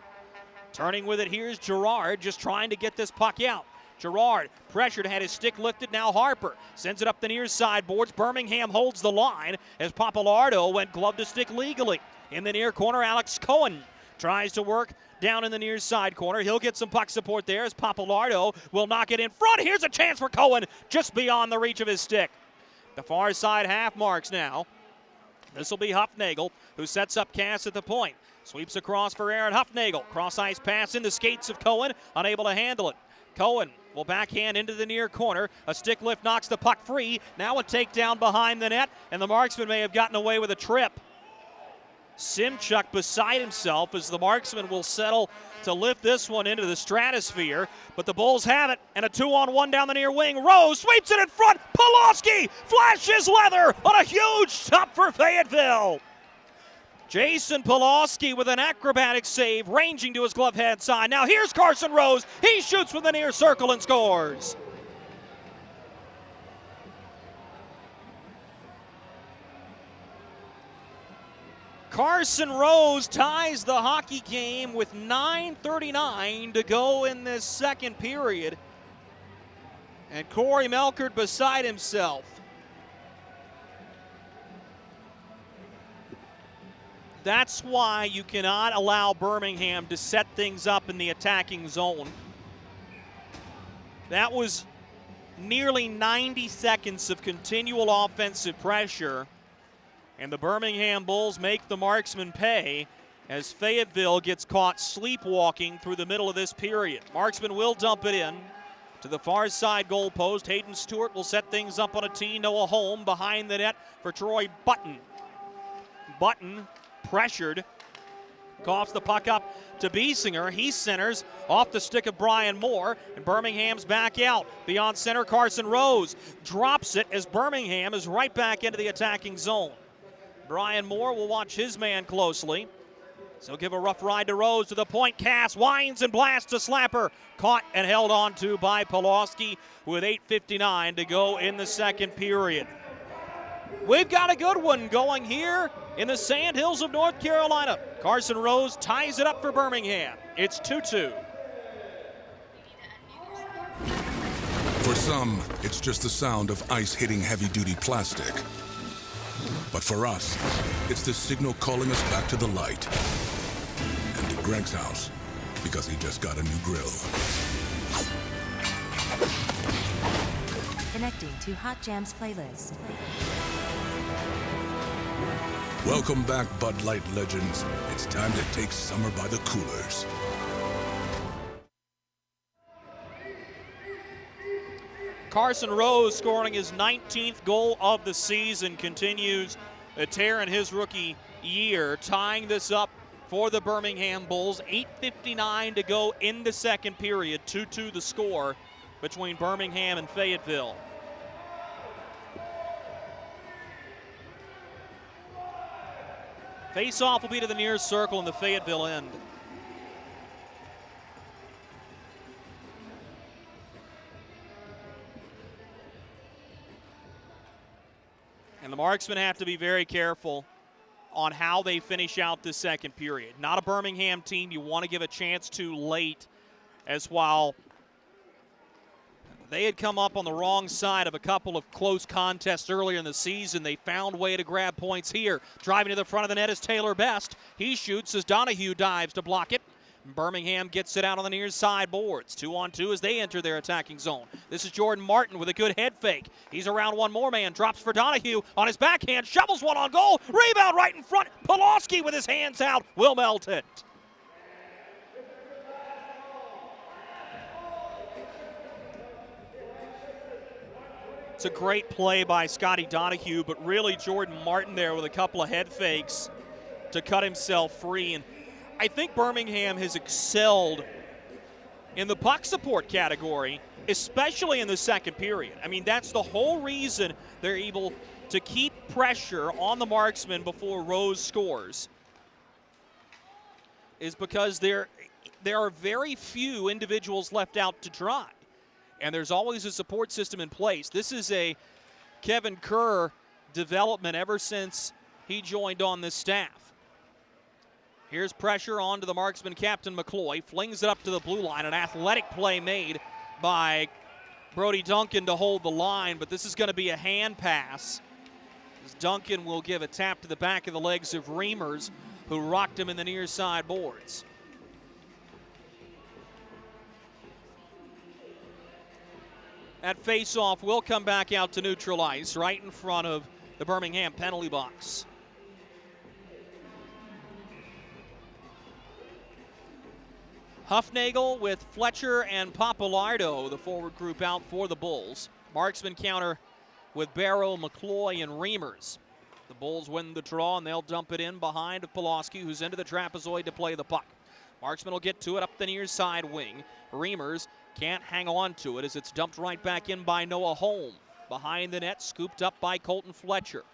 Turning with it, here's Girard just trying to get this puck out. Girard pressured, had his stick lifted, now Harper sends it up the near side boards. Birmingham holds the line as Papalardo went glove to stick legally. In the near corner, Alex Cohen tries to work down in the near side corner. He'll get some puck support there as Papalardo will knock it in front. Here's a chance for Cohen just beyond the reach of his stick. The far side half marks now. This will be Huffnagel, who sets up Cass at the point. Sweeps across for Aaron Huffnagel. Cross ice pass in the skates of Cohen, unable to handle it. Cohen will backhand into the near corner. A stick lift knocks the puck free. Now a takedown behind the net, and the Marksman may have gotten away with a trip. Simchuk beside himself as the marksman will settle to lift this one into the stratosphere. But the Bulls have it, and a 2-on-1 down the near wing. Rose sweeps it in front. Polowski flashes leather on a huge stop for Fayetteville. Jason Polowski with an acrobatic save, ranging to his glove hand side. Now here's Carson Rose. He shoots from the near circle and scores. Carson Rose ties the hockey game with 9:39 to go in this second period. And Corey Melkert beside himself. That's why you cannot allow Birmingham to set things up in the attacking zone. That was nearly 90 seconds of continual offensive pressure. And the Birmingham Bulls make the marksmen pay as Fayetteville gets caught sleepwalking through the middle of this period. Marksmen will dump it in to the far side goal post. Hayden Stewart will set things up on a tee. Noah Holm behind the net for Troy Button. Button pressured, coughs the puck up to Biesinger. He centers off the stick of Brian Moore, and Birmingham's back out. Beyond center, Carson Rose drops it as Birmingham is right back into the attacking zone. Brian Moore will watch his man closely. So give a rough ride to Rose to the point. Cass winds and blasts a slapper. Caught and held on to by Polowski with 8:59 to go in the second period. We've got a good one going here in the Sand Hills of North Carolina. Carson Rose ties it up for Birmingham. It's 2-2. For some, it's just the sound of ice hitting heavy-duty plastic. But for us, it's the signal calling us back to the light. And to Greg's house, because he just got a new grill. Connecting to Hot Jams playlist. Welcome back, Bud Light legends. It's time to take summer by the coolers. Carson Rose scoring his 19th goal of the season, continues a tear in his rookie year, tying this up for the Birmingham Bulls. 8:59 to go in the second period, 2-2 the score between Birmingham and Fayetteville. Face-off will be to the near circle in the Fayetteville end. And the marksmen have to be very careful on how they finish out this second period. Not a Birmingham team you want to give a chance to late, as while they had come up on the wrong side of a couple of close contests earlier in the season. They found a way to grab points here. Driving to the front of the net is Taylor Best. He shoots as Donahue dives to block it. Birmingham gets it out on the near side boards. 2-on-2 as they enter their attacking zone. This is Jordan Martin with a good head fake. He's around one more man. Drops for Donahue on his backhand. Shovels one on goal. Rebound right in front. Polowski with his hands out will melt it. It's a great play by Scotty Donahue, but really Jordan Martin there with a couple of head fakes to cut himself free. And I think Birmingham has excelled in the puck support category, especially in the second period. I mean, that's the whole reason they're able to keep pressure on the marksman before Rose scores, is because there are very few individuals left out to dry. And there's always a support system in place. This is a Kevin Kerr development ever since he joined on this staff. Here's pressure on to the marksman, Captain McCloy. Flings it up to the blue line. An athletic play made by Brody Duncan to hold the line, but this is going to be a hand pass, as Duncan will give a tap to the back of the legs of Reimers, who rocked him in the near side boards. That face-off will come back out to neutral ice, right in front of the Birmingham penalty box. Huffnagel with Fletcher and Papalardo, the forward group out for the Bulls. Marksman counter with Barrow, McCloy, and Reimers. The Bulls win the draw, and they'll dump it in behind Polowski, who's into the trapezoid to play the puck. Marksmen will get to it up the near side wing. Reamers can't hang on to it as it's dumped right back in by Noah Holm. Behind the net, scooped up by Colton Fletcher.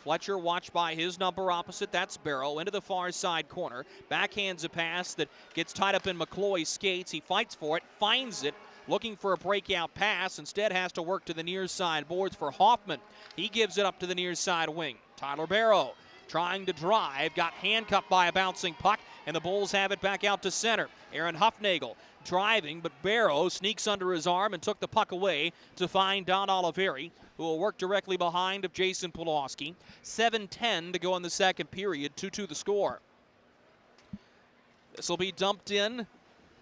Fletcher watched by his number opposite, that's Barrow, into the far side corner. Backhands a pass that gets tied up in McCloy's skates. He fights for it, finds it, looking for a breakout pass. Instead has to work to the near side boards for Hoffman. He gives it up to the near side wing. Tyler Barrow trying to drive, got handcuffed by a bouncing puck, and the Bulls have it back out to center. Aaron Huffnagel driving, but Barrow sneaks under his arm and took the puck away to find Don Oliveri, who will work directly behind of Jason Polowski. 7:10 to go in the second period, 2-2 the score. This will be dumped in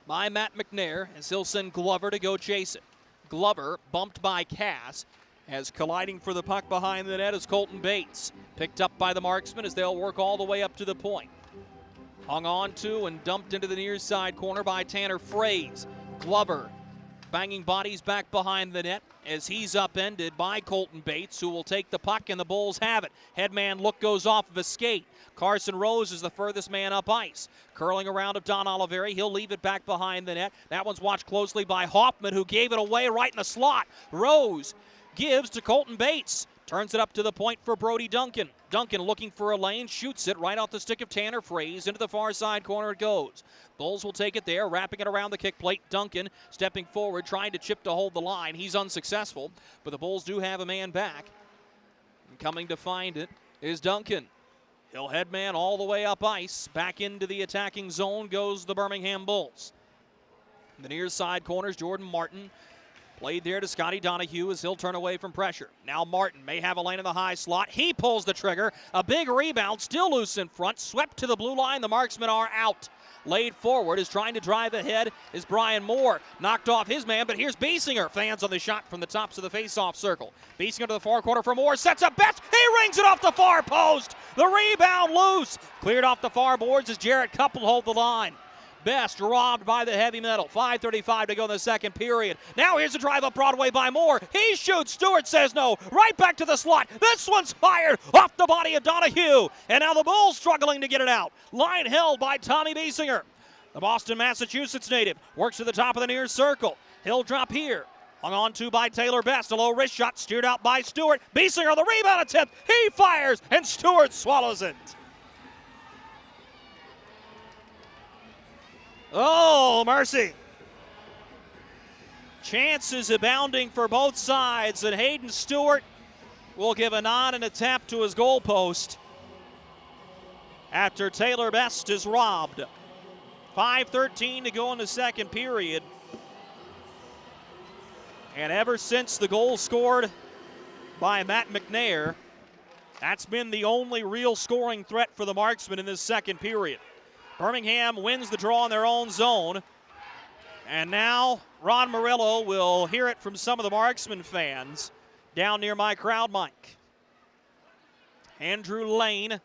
by Matt McNair as he'll send Glover to go chase it. Glover bumped by Cass as colliding for the puck behind the net is Colton Bates. Picked up by the Marksmen as they'll work all the way up to the point. Hung on to and dumped into the near side corner by Tanner Fraze. Glover banging bodies back behind the net as he's upended by Colton Bates, who will take the puck, and the Bulls have it. Headman look goes off of a skate. Carson Rose is the furthest man up ice. Curling around of Don Oliveri, he'll leave it back behind the net. That one's watched closely by Hoffman, who gave it away right in the slot. Rose gives to Colton Bates. Turns it up to the point for Brody Duncan. Duncan looking for a lane, shoots it right off the stick of Tanner Fraze. Into the far side corner it goes. Bulls will take it there, wrapping it around the kick plate. Duncan stepping forward, trying to chip to hold the line. He's unsuccessful, but the Bulls do have a man back. And coming to find it is Duncan. He'll headman all the way up ice. Back into the attacking zone goes the Birmingham Bulls. In the near side corners, Jordan Martin played there to Scotty Donahue as he'll turn away from pressure. Now Martin may have a lane in the high slot. He pulls the trigger. A big rebound, still loose in front. Swept to the blue line. The Marksmen are out. Laid forward is trying to drive ahead is Brian Moore. Knocked off his man, but here's Biesinger. Fans on the shot from the tops of the face-off circle. Biesinger to the far corner for Moore. Sets up Best. He rings it off the far post. The rebound loose. Cleared off the far boards as Jarrett Couple hold the line. Best robbed by the heavy metal. 5:35 to go in the second period. Now here's a drive up Broadway by Moore. He shoots. Stewart says no. Right back to the slot. This one's fired off the body of Donahue. And now the Bulls struggling to get it out. Line held by Tommy Biesinger. The Boston, Massachusetts native works to the top of the near circle. He'll drop here. Hung on to by Taylor Best. A low wrist shot steered out by Stewart. Biesinger on the rebound attempt. He fires and Stewart swallows it. Oh, mercy. Chances abounding for both sides, and Hayden Stewart will give a nod and a tap to his goal post after Taylor Best is robbed. 5:13 to go in the second period. And ever since the goal scored by Matt McNair, that's been the only real scoring threat for the Marksmen in this second period. Birmingham wins the draw in their own zone. And now Ron Murillo will hear it from some of the Marksman fans down near my crowd mic. Andrew Lane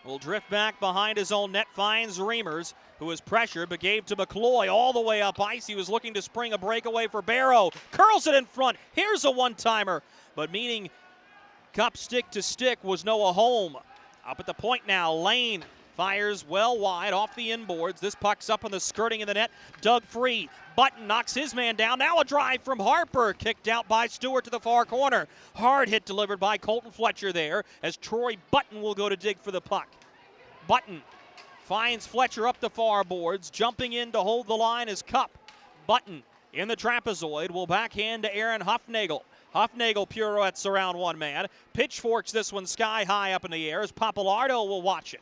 will drift back behind his own net, finds Reamers, who was pressured but gave to McCloy all the way up ice. He was looking to spring a breakaway for Barrow. Curls it in front. Here's a one-timer. But meaning cup stick to stick was Noah Holm. Up at the point now, Lane fires well wide off the inboards. This puck's up on the skirting of the net. Dug free. Button knocks his man down. Now a drive from Harper. Kicked out by Stewart to the far corner. Hard hit delivered by Colton Fletcher there as Troy Button will go to dig for the puck. Button finds Fletcher up the far boards. Jumping in to hold the line is Cup. Button in the trapezoid will backhand to Aaron Huffnagel. Huffnagel pirouettes around one man. Pitchforks this one sky high up in the air as Papalardo will watch it.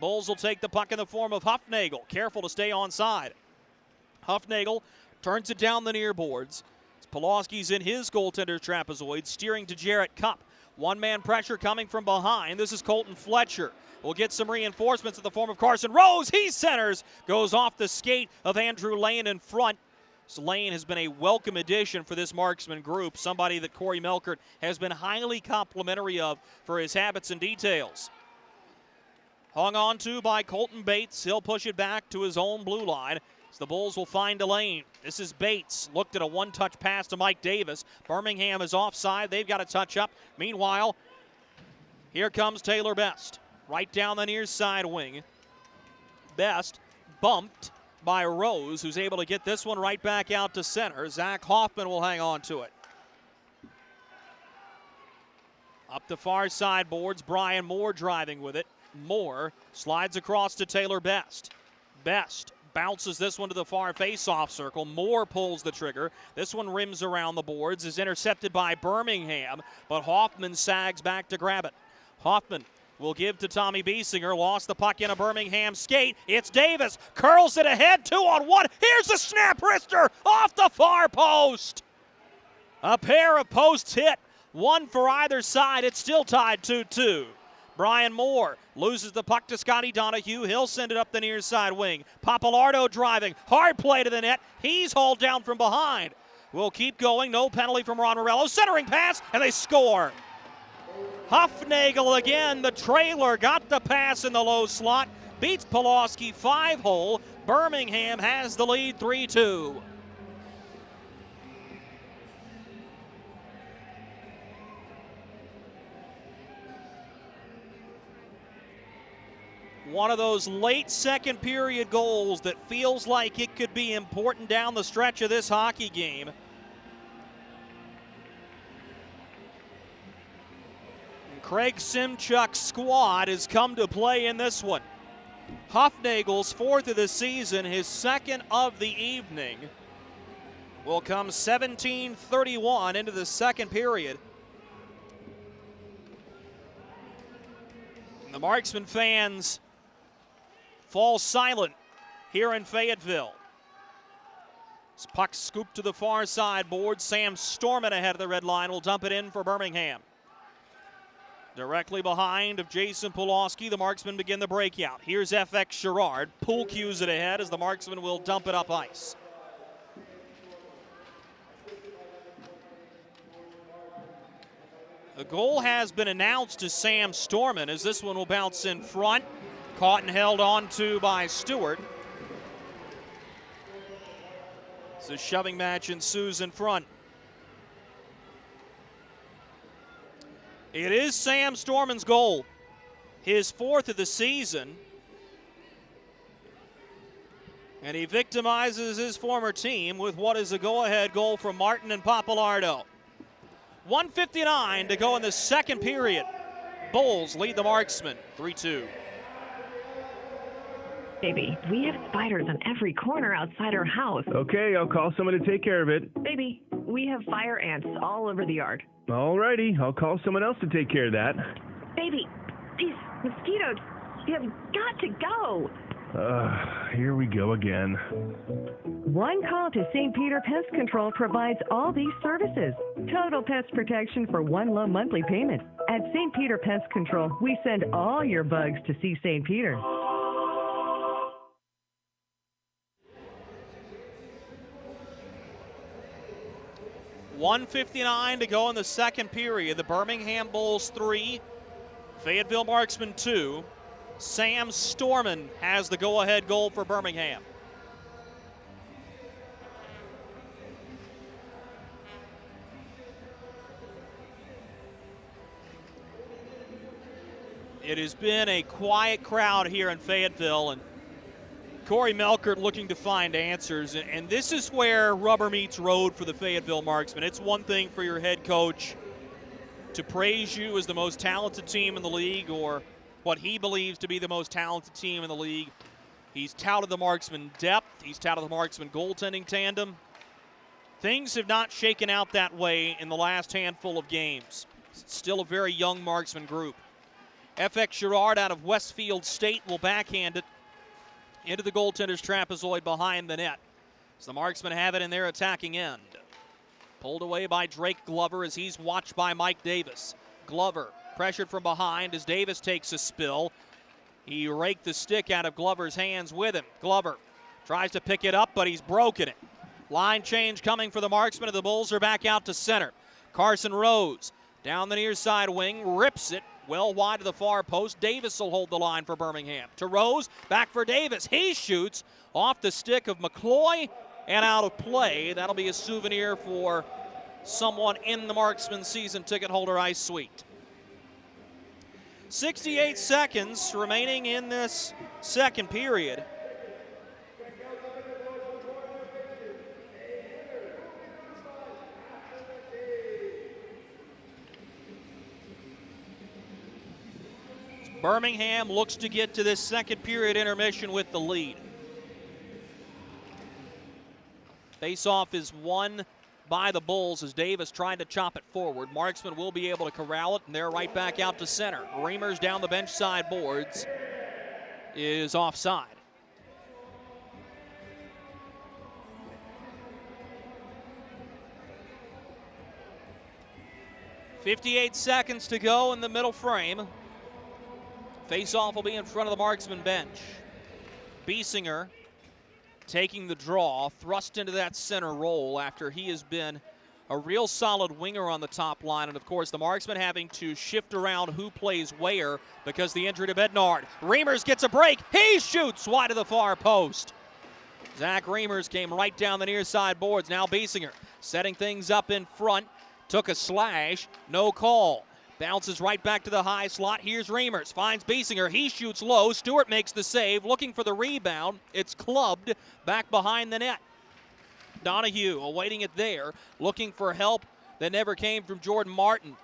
Bulls will take the puck in the form of Huffnagel. Careful to stay onside. Huffnagel turns it down the near boards. Polowski's in his goaltender's trapezoid, steering to Jarrett Cup. One-man pressure coming from behind. This is Colton Fletcher. We'll get some reinforcements in the form of Carson Rose. He centers. Goes off the skate of Andrew Lane in front. So Lane has been a welcome addition for this Marksman group. Somebody that Corey Melkert has been highly complimentary of for his habits and details. Hung on to by Colton Bates. He'll push it back to his own blue line. So the Bulls will find a lane. This is Bates. Looked at a one-touch pass to Mike Davis. Birmingham is offside. They've got a touch up. Meanwhile, Here comes Taylor Best, right down the near side wing. Best bumped by Rose, who's able to get this one right back out to center. Zach Hoffman will hang on to it. Up the far side boards, Brian Moore driving with it. Moore slides across to Taylor Best. Best bounces this one to the far face-off circle. Moore pulls the trigger. This one rims around the boards, is intercepted by Birmingham, but Hoffman sags back to grab it. Hoffman will give to Tommy Biesinger. Lost the puck in a Birmingham skate. It's Davis. Curls it ahead. 2-on-1. Here's the snap wrister off the far post. A pair of posts hit. One for either side. It's still tied 2-2. Brian Moore loses the puck to Scotty Donahue. He'll send it up the near side wing. Papalardo driving. Hard play to the net. He's hauled down from behind. We'll keep going. No penalty from Ron Morello. Centering pass, and they score. Huffnagel again. The trailer got the pass in the low slot. Beats Polowski 5-hole. Birmingham has the lead 3-2. One of those late second period goals that feels like it could be important down the stretch of this hockey game. And Craig Simchuk's squad has come to play in this one. Huffnagel's fourth of the season, his second of the evening, will come 17:31 into the second period. And the Marksmen fans fall silent here in Fayetteville. This puck scooped to the far side board. Sam Storman ahead of the red line will dump it in for Birmingham. Directly behind of Jason Polowski, the Marksmen begin the breakout. Here's FX Sherrard. Pool cues it ahead as the Marksmen will dump it up ice. The goal has been announced to Sam Storman as this one will bounce in front. Caught and held on to by Stewart. So shoving match ensues in front. It is Sam Storman's goal, his fourth of the season. And he victimizes his former team with what is a go-ahead goal from Martin and Papalardo. 1:59 to go in the second period. Bulls lead the Marksmen 3-2. Baby, we have spiders on every corner outside our house. Okay, I'll call someone to take care of it. Baby, we have fire ants all over the yard. Alrighty, I'll call someone else to take care of that. Baby, these mosquitoes, you have got to go. Here we go again. One call to St. Peter Pest Control provides all these services. Total pest protection for one low monthly payment. At St. Peter Pest Control, we send all your bugs to see St. Peter. $1:59 to go in the second period. The Birmingham Bulls 3, Fayetteville Marksmen 2. Sam Storman has the go-ahead goal for Birmingham. It has been a quiet crowd here in Fayetteville, and Corey Melkert looking to find answers, and this is where rubber meets road for the Fayetteville Marksmen. It's one thing for your head coach to praise you as the most talented team in the league, or what he believes to be the most talented team in the league. He's touted the Marksman depth. He's touted the Marksman goaltending tandem. Things have not shaken out that way in the last handful of games. It's still a very young Marksman group. FX Sherrard out of Westfield State will backhand it into the goaltender's trapezoid behind the net. So the Marksmen have it in their attacking end. Pulled away by Drake Glover as he's watched by Mike Davis. Glover pressured from behind as Davis takes a spill. He raked the stick out of Glover's hands with him. Glover tries to pick it up, but he's broken it. Line change coming for the Marksmen, and the Bulls are back out to center. Carson Rose down the near side wing, rips it well wide to the far post. Davis will hold the line for Birmingham. To Rose, back for Davis. He shoots off the stick of McCloy and out of play. That'll be a souvenir for someone in the Marksman season ticket holder ice suite. 68 seconds remaining in this second period. Birmingham looks to get to this second period intermission with the lead. Face-off is won by the Bulls as Davis tried to chop it forward. Marksmen will be able to corral it, and they're right back out to center. Reimers down the bench side boards is offside. .58 seconds to go in the middle frame. Face-off will be in front of the Marksman bench. Biesinger taking the draw, thrust into that center role after he has been a real solid winger on the top line. And, of course, the Marksmen having to shift around who plays where because the injury to Bednard. Reimers gets a break. He shoots wide of the far post. Zach Reimers came right down the near side boards. Now Biesinger setting things up in front. Took a slash. No call. Bounces right back to the high slot. Here's Reimers. Finds Biesinger. He shoots low. Stewart makes the save. Looking for the rebound. It's clubbed back behind the net. Donahue awaiting it there. Looking for help that never came from Jordan Martin.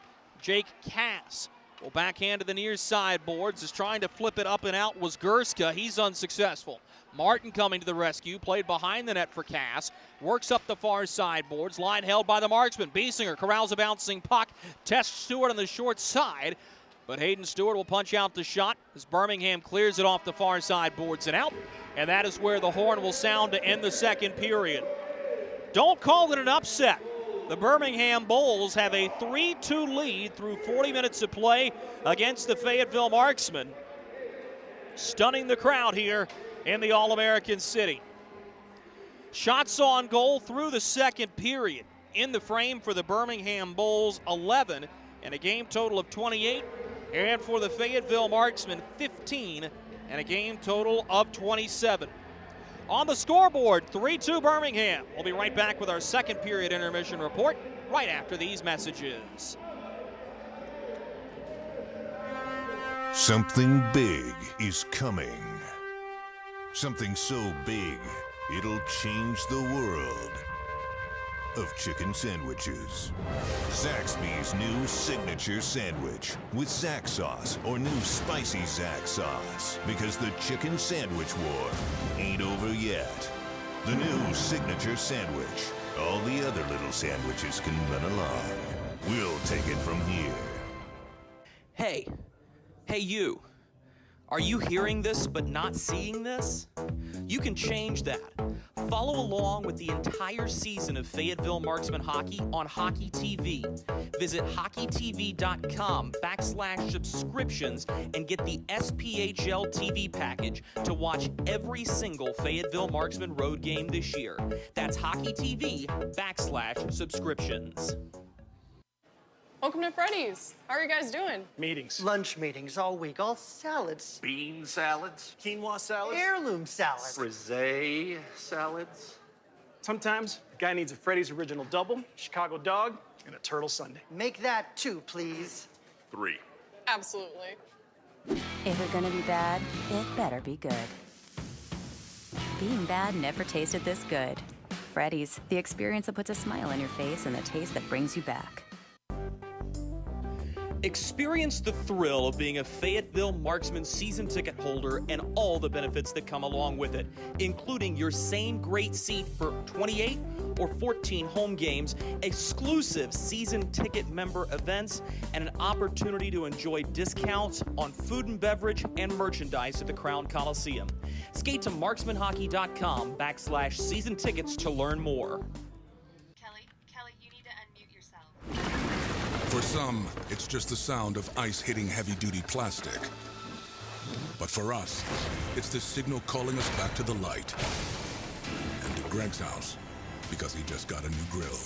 Jake Cass will backhand to the near side boards. Is trying to flip it up and out was Gurska. He's unsuccessful. Martin coming to the rescue. Played behind the net for Cass. Works up the far side boards. Line held by the Marksman. Biesinger corrals a bouncing puck. Tests Stewart on the short side. But Hayden Stewart will punch out the shot as Birmingham clears it off the far side boards and out. And that is where the horn will sound to end the second period. Don't call it an upset. The Birmingham Bulls have a 3-2 lead through 40 minutes of play against the Fayetteville Marksmen. Stunning the crowd here in the All-American City. Shots on goal through the second period. In the frame for the Birmingham Bulls, 11, and a game total of 28. And for the Fayetteville Marksmen, 15, and a game total of 27. On the scoreboard, 3-2 Birmingham. We'll be right back with our second period intermission report right after these messages. Something big is coming. Something so big, it'll change the world of chicken sandwiches. Zaxby's new signature sandwich with Zax sauce or new spicy Zax sauce. Because the chicken sandwich war ain't over yet. The new signature sandwich. All the other little sandwiches can run along. We'll take it from here. Hey you. Are you hearing this but not seeing this? You can change that. Follow along with the entire season of Fayetteville Marksmen hockey on Hockey TV. Visit hockeytv.com/subscriptions and get the SPHL TV package to watch every single Fayetteville Marksmen road game this year. That's hockeytv.com/subscriptions. Welcome to Freddy's. How are you guys doing? Meetings. Lunch meetings all week, all salads. Bean salads. Quinoa salads. Heirloom salads. Frisee salads. Sometimes a guy needs a Freddy's Original Double, Chicago Dog, and a Turtle Sundae. Make that 2, please. 3. Absolutely. If you're gonna be bad, it better be good. Being bad never tasted this good. Freddy's, the experience that puts a smile on your face and the taste that brings you back. Experience the thrill of being a Fayetteville Marksmen season ticket holder and all the benefits that come along with it, including your same great seat for 28 or 14 home games, exclusive season ticket member events, and an opportunity to enjoy discounts on food and beverage and merchandise at the Crown Coliseum. Skate to marksmanhockey.com/season tickets to learn more. Kelly, you need to unmute yourself. For some, it's just the sound of ice hitting heavy-duty plastic. But for us, it's the signal calling us back to the light. And to Greg's house, because he just got a new grill.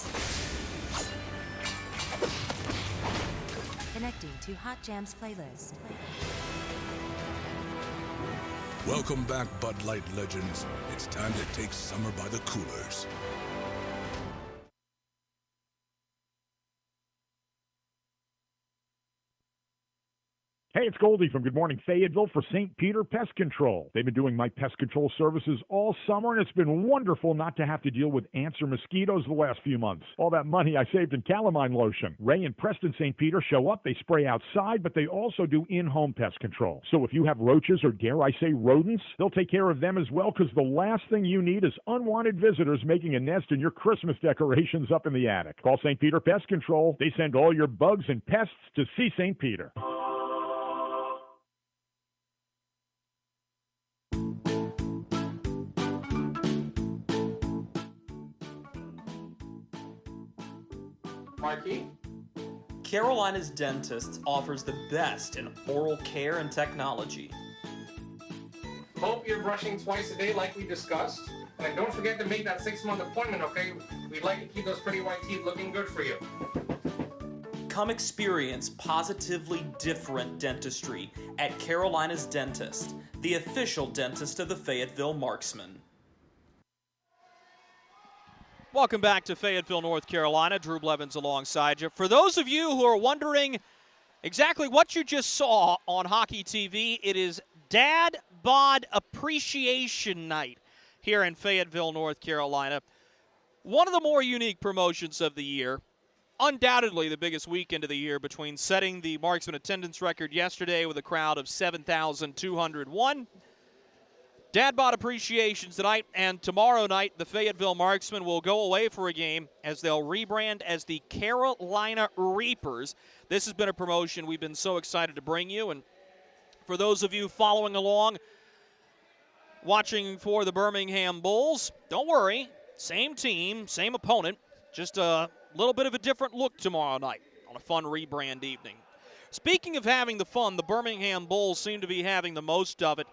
Connecting to Hot Jams playlist. Welcome back, Bud Light legends. It's time to take summer by the coolers. Hey, it's Goldie from Good Morning Fayetteville for St. Peter Pest Control. They've been doing my pest control services all summer, and it's been wonderful not to have to deal with ants or mosquitoes the last few months. All that money I saved in calamine lotion. Ray and Preston St. Peter show up, they spray outside, but they also do in-home pest control. So if you have roaches or, dare I say, rodents, they'll take care of them as well, because the last thing you need is unwanted visitors making a nest in your Christmas decorations up in the attic. Call St. Peter Pest Control. They send all your bugs and pests to see St. Peter. Marquis? Carolina's Dentists offers the best in oral care and technology. Hope you're brushing twice a day like we discussed. And don't forget to make that 6-month appointment, okay? We'd like to keep those pretty white teeth looking good for you. Come experience positively different dentistry at Carolina's Dentist, the official dentist of the Fayetteville Marksmen. Welcome back to Fayetteville, North Carolina. Drew Blevins alongside you. For those of you who are wondering exactly what you just saw on Hockey TV, it is Dad Bod Appreciation Night here in Fayetteville, North Carolina. One of the more unique promotions of the year. Undoubtedly the biggest weekend of the year, between setting the marksman attendance record yesterday with a crowd of 7,201. Dad Bod Appreciation tonight, and tomorrow night the Fayetteville Marksmen will go away for a game as they'll rebrand as the Carolina Reapers. This has been a promotion we've been so excited to bring you, and for those of you following along, watching for the Birmingham Bulls, don't worry, same team, same opponent, just a little bit of a different look tomorrow night on a fun rebrand evening. Speaking of having the fun, the Birmingham Bulls seem to be having the most of it,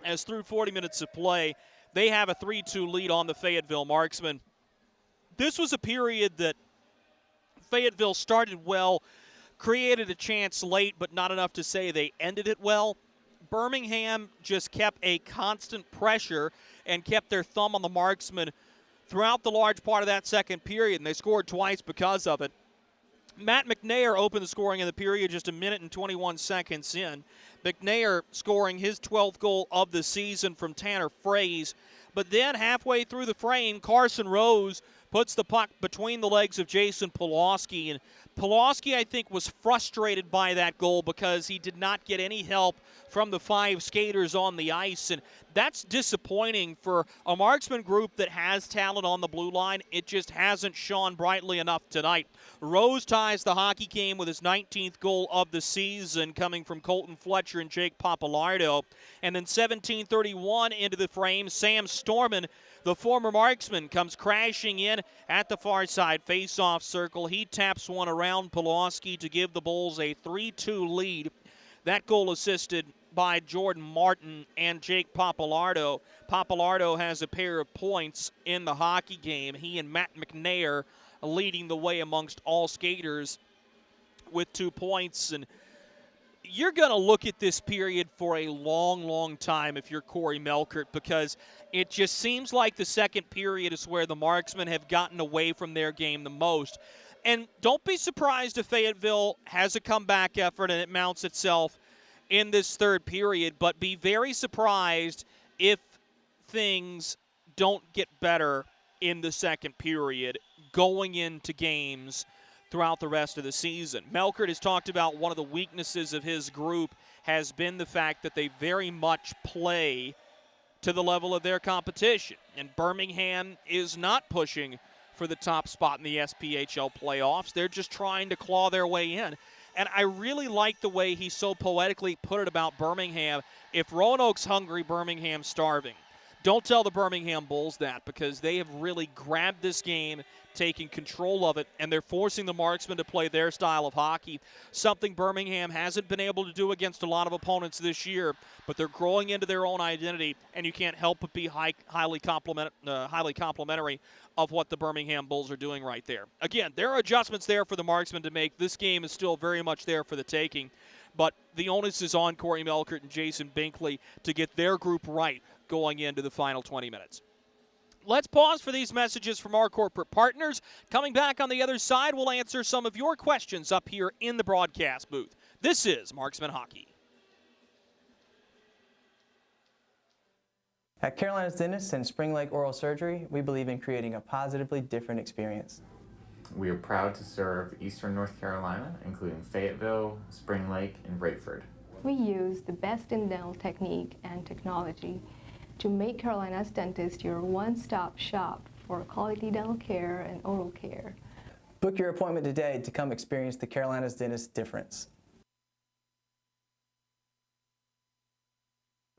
as through 40 minutes of play, they have a 3-2 lead on the Fayetteville Marksmen. This was a period that Fayetteville started well, created a chance late, but not enough to say they ended it well. Birmingham just kept a constant pressure and kept their thumb on the Marksmen throughout the large part of that second period, and they scored twice because of it. Matt McNair opened the scoring in the period just a minute and 21 seconds in. McNair scoring his 12th goal of the season from Tanner Fraze. But then halfway through the frame, Carson Rose puts the puck between the legs of Jason Polowski. And Polowski, I think, was frustrated by that goal because he did not get any help from the 5 skaters on the ice. And that's disappointing for a marksman group that has talent on the blue line. It just hasn't shone brightly enough tonight. Rose ties the hockey game with his 19th goal of the season, coming from Colton Fletcher and Jake Papalardo. And then 17:31 into the frame, Sam Storman, the former marksman, comes crashing in at the far side face-off circle. He taps one around Polowski to give the Bulls a 3-2 lead. That goal assisted by Jordan Martin and Jake Papalardo. Papalardo has a pair of points in the hockey game. He and Matt McNair leading the way amongst all skaters with 2 points. And you're going to look at this period for a long, long time if you're Corey Melkert, because it just seems like the second period is where the Marksmen have gotten away from their game the most. And don't be surprised if Fayetteville has a comeback effort and it mounts itself in this third period, but be very surprised if things don't get better in the second period going into games throughout the rest of the season. Melkert has talked about one of the weaknesses of his group has been the fact that they very much play to the level of their competition. And Birmingham is not pushing for the top spot in the SPHL playoffs. They're just trying to claw their way in. And I really like the way he so poetically put it about Birmingham. If Roanoke's hungry, Birmingham's starving. Don't tell the Birmingham Bulls that, because they have really grabbed this game, taking control of it, and they're forcing the Marksmen to play their style of hockey, something Birmingham hasn't been able to do against a lot of opponents this year, but they're growing into their own identity, and you can't help but be highly complimentary of what the Birmingham Bulls are doing right there. Again, there are adjustments there for the Marksmen to make. This game is still very much there for the taking, but the onus is on Corey Melkert and Jason Binkley to get their group right going into the final 20 minutes. Let's pause for these messages from our corporate partners. Coming back on the other side, we'll answer some of your questions up here in the broadcast booth. This is Marksman Hockey. At Carolina's Dentists and Spring Lake Oral Surgery, we believe in creating a positively different experience. We are proud to serve Eastern North Carolina, including Fayetteville, Spring Lake, and Brayford. We use the best in dental technique and technology to make Carolina's Dentist your one-stop shop for quality dental care and oral care. Book your appointment today to come experience the Carolina's Dentist difference.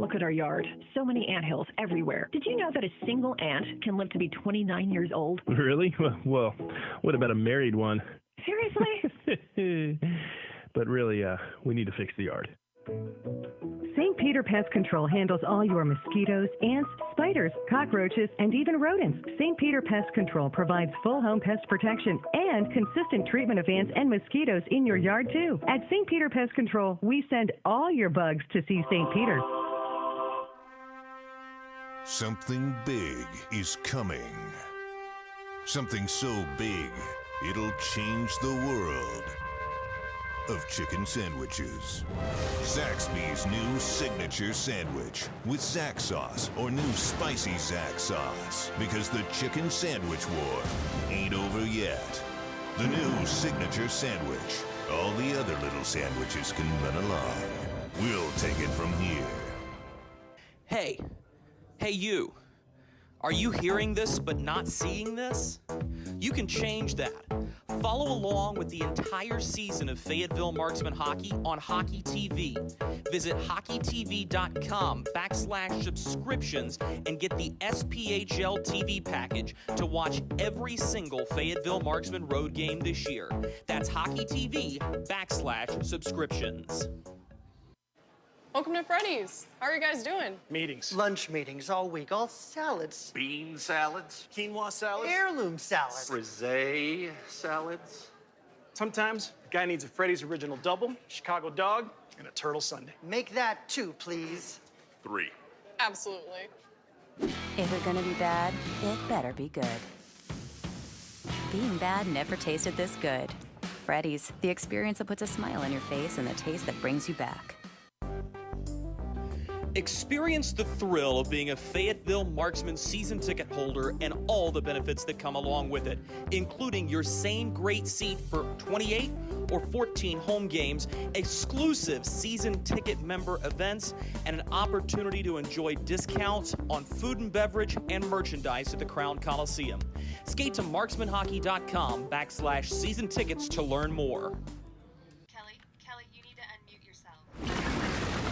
Look at our yard. So many anthills everywhere. Did you know that a single ant can live to be 29 years old? Really? Well, what about a married one? Seriously? But really, we need to fix the yard. St. Peter Pest Control handles all your mosquitoes, ants, spiders, cockroaches, and even rodents. St. Peter Pest Control provides full home pest protection and consistent treatment of ants and mosquitoes in your yard, too. At St. Peter Pest Control, we send all your bugs to see St. Peter. Something big is coming. Something so big, it'll change the world of chicken sandwiches. Zaxby's new signature sandwich with Zax sauce or new spicy Zax sauce. Because the chicken sandwich war ain't over yet. The new signature sandwich. All the other little sandwiches can run along. We'll take it from here. Hey you. Are you hearing this but not seeing this? You can change that. Follow along with the entire season of Fayetteville Marksmen Hockey on Hockey TV. Visit hockeytv.com/subscriptions and get the SPHL TV package to watch every single Fayetteville Marksmen road game this year. That's hockeytv.com/subscriptions. Welcome to Freddy's. How are you guys doing? Meetings. Lunch meetings all week, all salads. Bean salads. Quinoa salads. Heirloom salads. Frisee salads. Sometimes a guy needs a Freddy's Original Double, Chicago Dog, and a Turtle Sundae. Make that 2, please. 3. Absolutely. If we're gonna be bad, it better be good. Being bad never tasted this good. Freddy's, the experience that puts a smile on your face and the taste that brings you back. Experience the thrill of being a Fayetteville Marksmen season ticket holder and all the benefits that come along with it, including your same great seat for 28 or 14 home games, exclusive season ticket member events, and an opportunity to enjoy discounts on food and beverage and merchandise at the Crown Coliseum. Skate to marksmanhockey.com/season tickets to learn more. Kelly, you need to unmute yourself.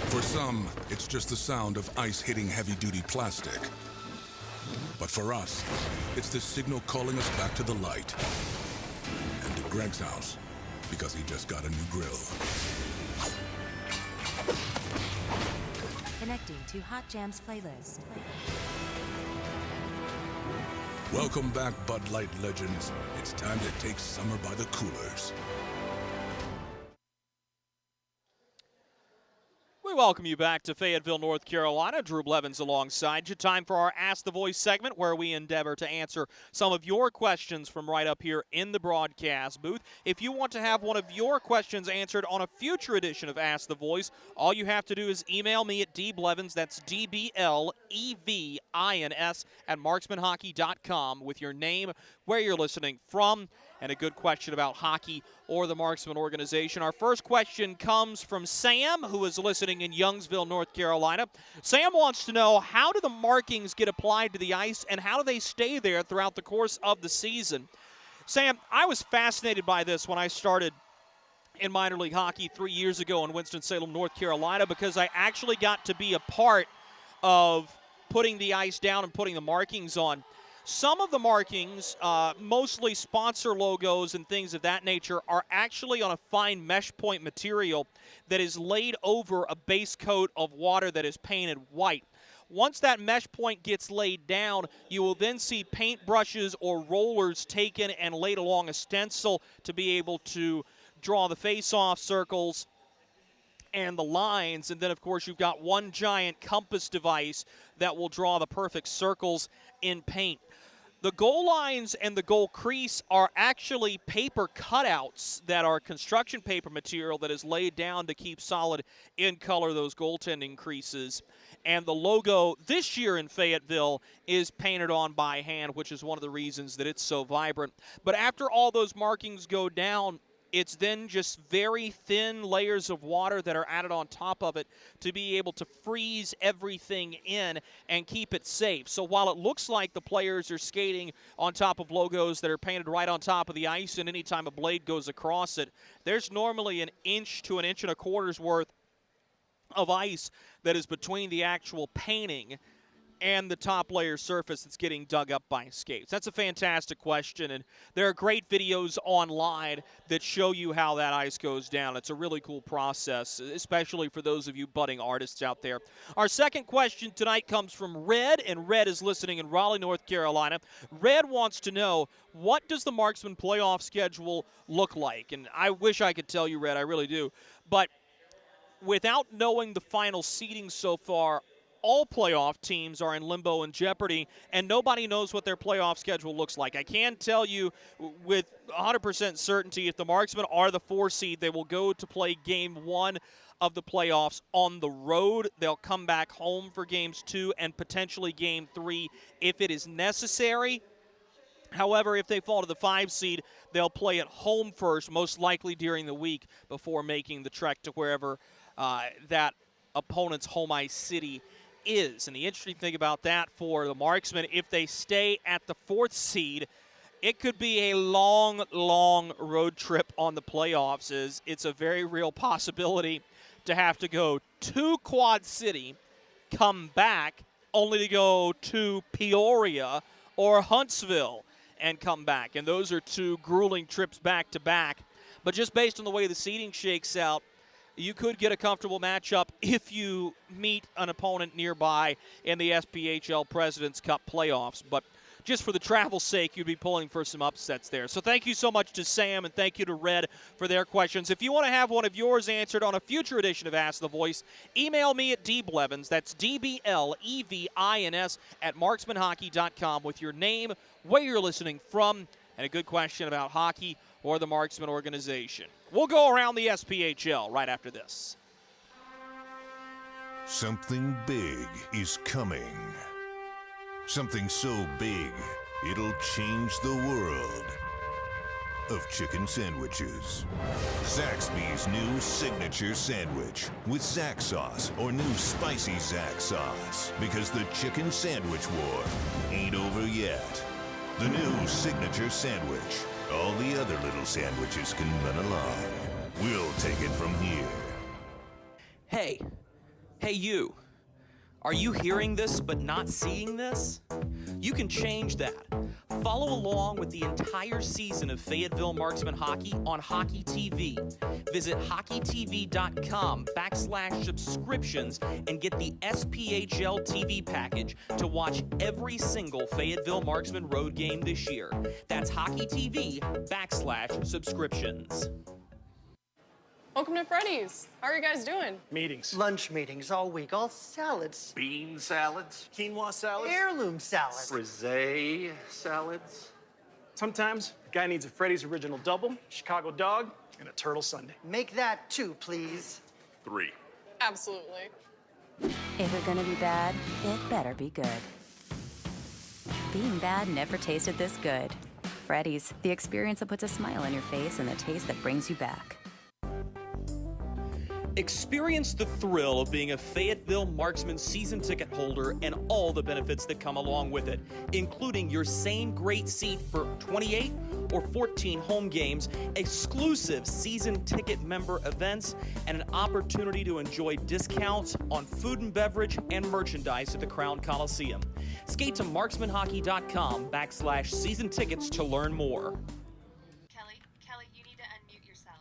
For some, it's just the sound of ice hitting heavy-duty plastic. But for us, it's the signal calling us back to the light. And to Greg's house, because he just got a new grill. Connecting to Hot Jams playlist. Welcome back, Bud Light legends. It's time to take summer by the coolers. We welcome you back to Fayetteville, North Carolina. Drew Blevins alongside you. Time for our Ask the Voice segment where we endeavor to answer some of your questions from right up here in the broadcast booth. If you want to have one of your questions answered on a future edition of Ask the Voice, all you have to do is email me at dblevins, that's DBLEVINS, at marksmanhockey.com with your name, where you're listening from, and a good question about hockey or the Marksman organization. Our first question comes from Sam, who is listening in Youngsville, North Carolina. Sam wants to know, how do the markings get applied to the ice, and how do they stay there throughout the course of the season? Sam, I was fascinated by this when I started in minor league hockey 3 years ago in Winston-Salem, North Carolina, because I actually got to be a part of putting the ice down and putting the markings on. Some of the markings, mostly sponsor logos and things of that nature, are actually on a fine mesh point material that is laid over a base coat of water that is painted white. Once that mesh point gets laid down, you will then see paint brushes or rollers taken and laid along a stencil to be able to draw the face-off circles and the lines. And then, of course, you've got one giant compass device that will draw the perfect circles in paint. The goal lines and the goal crease are actually paper cutouts that are construction paper material that is laid down to keep solid in color those goaltending creases. And the logo this year in Fayetteville is painted on by hand, which is one of the reasons that it's so vibrant. But after all those markings go down, it's then just very thin layers of water that are added on top of it to be able to freeze everything in and keep it safe. So while it looks like the players are skating on top of logos that are painted right on top of the ice, and anytime a blade goes across it, there's normally an inch to an inch and a quarter's worth of ice that is between the actual painting and the top layer surface that's getting dug up by skates? That's a fantastic question, and there are great videos online that show you how that ice goes down. It's a really cool process, especially for those of you budding artists out there. Our second question tonight comes from Red, and Red is listening in Raleigh, North Carolina. Red wants to know, what does the Marksmen playoff schedule look like? And I wish I could tell you, Red, I really do. But without knowing the final seeding so far, all playoff teams are in limbo and jeopardy, and nobody knows what their playoff schedule looks like. I can tell you with 100% certainty, if the Marksmen are the 4 seed, they will go to play Game 1 of the playoffs on the road. They'll come back home for Games 2 and potentially Game 3 if it is necessary. However, if they fall to the 5 seed, they'll play at home first, most likely during the week, before making the trek to wherever that opponent's home ice city is. And the interesting thing about that for the Marksmen, if they stay at the 4th seed, it could be a long, long road trip on the playoffs. It's a very real possibility to have to go to Quad City, come back, only to go to Peoria or Huntsville and come back. And those are 2 grueling trips back to back. But just based on the way the seeding shakes out, you could get a comfortable matchup if you meet an opponent nearby in the SPHL President's Cup playoffs. But just for the travel's sake, you'd be pulling for some upsets there. So thank you so much to Sam, and thank you to Red for their questions. If you want to have one of yours answered on a future edition of Ask the Voice, email me at dblevins, that's DBLEVINS, at marksmanhockey.com with your name, where you're listening from, and a good question about hockey or the Marksmen organization. We'll go around the SPHL right after this. Something big is coming. Something so big, it'll change the world of chicken sandwiches. Zaxby's new signature sandwich with Zax sauce or new spicy Zax sauce, because the chicken sandwich war ain't over yet. The new signature sandwich. All the other little sandwiches can run along. We'll take it from here. Hey you. Are you hearing this but not seeing this? You can change that. Follow along with the entire season of Fayetteville Marksmen hockey on Hockey TV. Visit hockeytv.com/subscriptions and get the SPHL TV package to watch every single Fayetteville Marksmen road game this year. That's hockeytv.com/subscriptions. Welcome to Freddy's. How are you guys doing? Meetings. Lunch meetings all week, all salads. Bean salads. Quinoa salads. Heirloom salads. Frisee salads. Sometimes a guy needs a Freddy's Original Double, Chicago Dog, and a Turtle Sundae. Make that 2, please. 3. Absolutely. If it's gonna be bad, it better be good. Being bad never tasted this good. Freddy's, the experience that puts a smile on your face and the taste that brings you back. Experience the thrill of being a Fayetteville Marksmen season ticket holder and all the benefits that come along with it, including your same great seat for 28 or 14 home games, exclusive season ticket member events, and an opportunity to enjoy discounts on food and beverage and merchandise at the Crown Coliseum. Skate to marksmanhockey.com/season tickets to learn more. Kelly, you need to unmute yourself.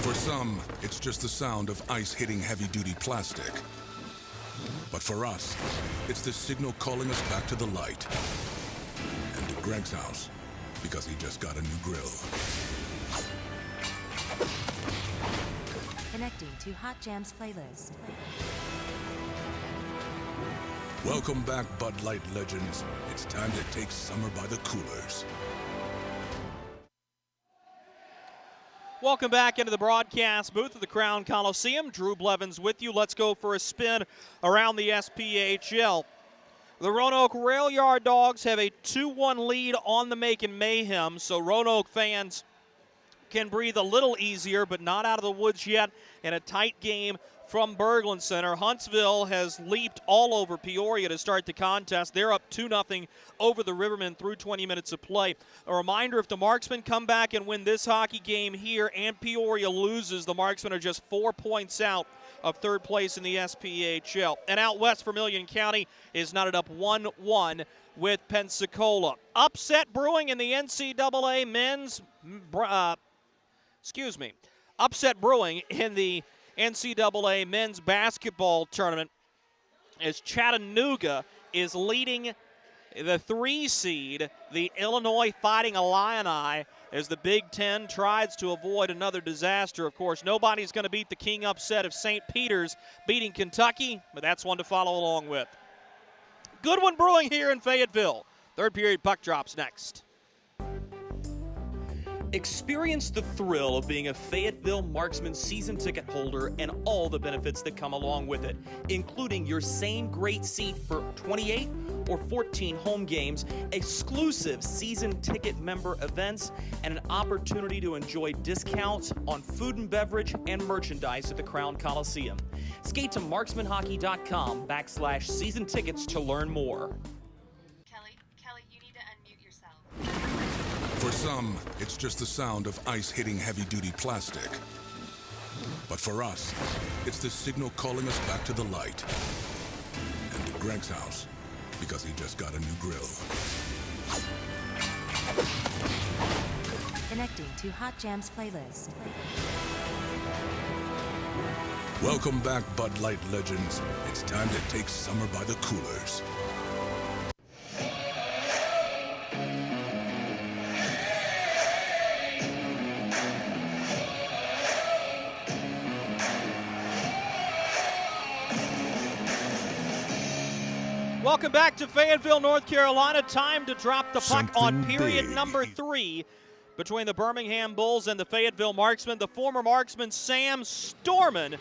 For some, it's just the sound of ice hitting heavy-duty plastic. But for us, it's the signal calling us back to the light. And to Greg's house, because he just got a new grill. Connecting to Hot Jams playlist. Welcome back, Bud Light legends. It's time to take summer by the coolers. Welcome back into the broadcast booth of the Crown Coliseum. Drew Blevins with you. Let's go for a spin around the SPHL. The Roanoke Rail Yard Dogs have a 2-1 lead on the Macon Mayhem, so Roanoke fans can breathe a little easier, but not out of the woods yet in a tight game from Berglund Center. Huntsville has leaped all over Peoria to start the contest. They're up 2-0 over the Rivermen through 20 minutes of play. A reminder, if the Marksmen come back and win this hockey game here and Peoria loses, the Marksmen are just 4 points out of third place in the SPHL. And out west, Vermilion County is knotted up 1-1 with Pensacola. Upset brewing in the NCAA men's, upset brewing in the NCAA men's basketball tournament as Chattanooga is leading the 3 seed, the Illinois Fighting Illini, as the Big Ten tries to avoid another disaster. Of course, nobody's going to beat the King upset of St. Peter's beating Kentucky, but that's one to follow along with. Good one brewing here in Fayetteville. Third period puck drops next. Experience the thrill of being a Fayetteville Marksmen season ticket holder and all the benefits that come along with it, including your same great seat for 28 or 14 home games, exclusive season ticket member events, and an opportunity to enjoy discounts on food and beverage and merchandise at the Crown Coliseum. Skate to marksmanhockey.com/season tickets to learn more. Kelly, you need to unmute yourself. For some, it's just the sound of ice hitting heavy-duty plastic. But for us, it's the signal calling us back to the light. And to Greg's house, because he just got a new grill. Connecting to Hot Jams playlist. Welcome back, Bud Light legends. It's time to take summer by the coolers. Welcome back to Fayetteville, North Carolina. Time to drop the puck on period big. number 3 between the Birmingham Bulls and the Fayetteville Marksmen. The former Marksman, Sam Storman,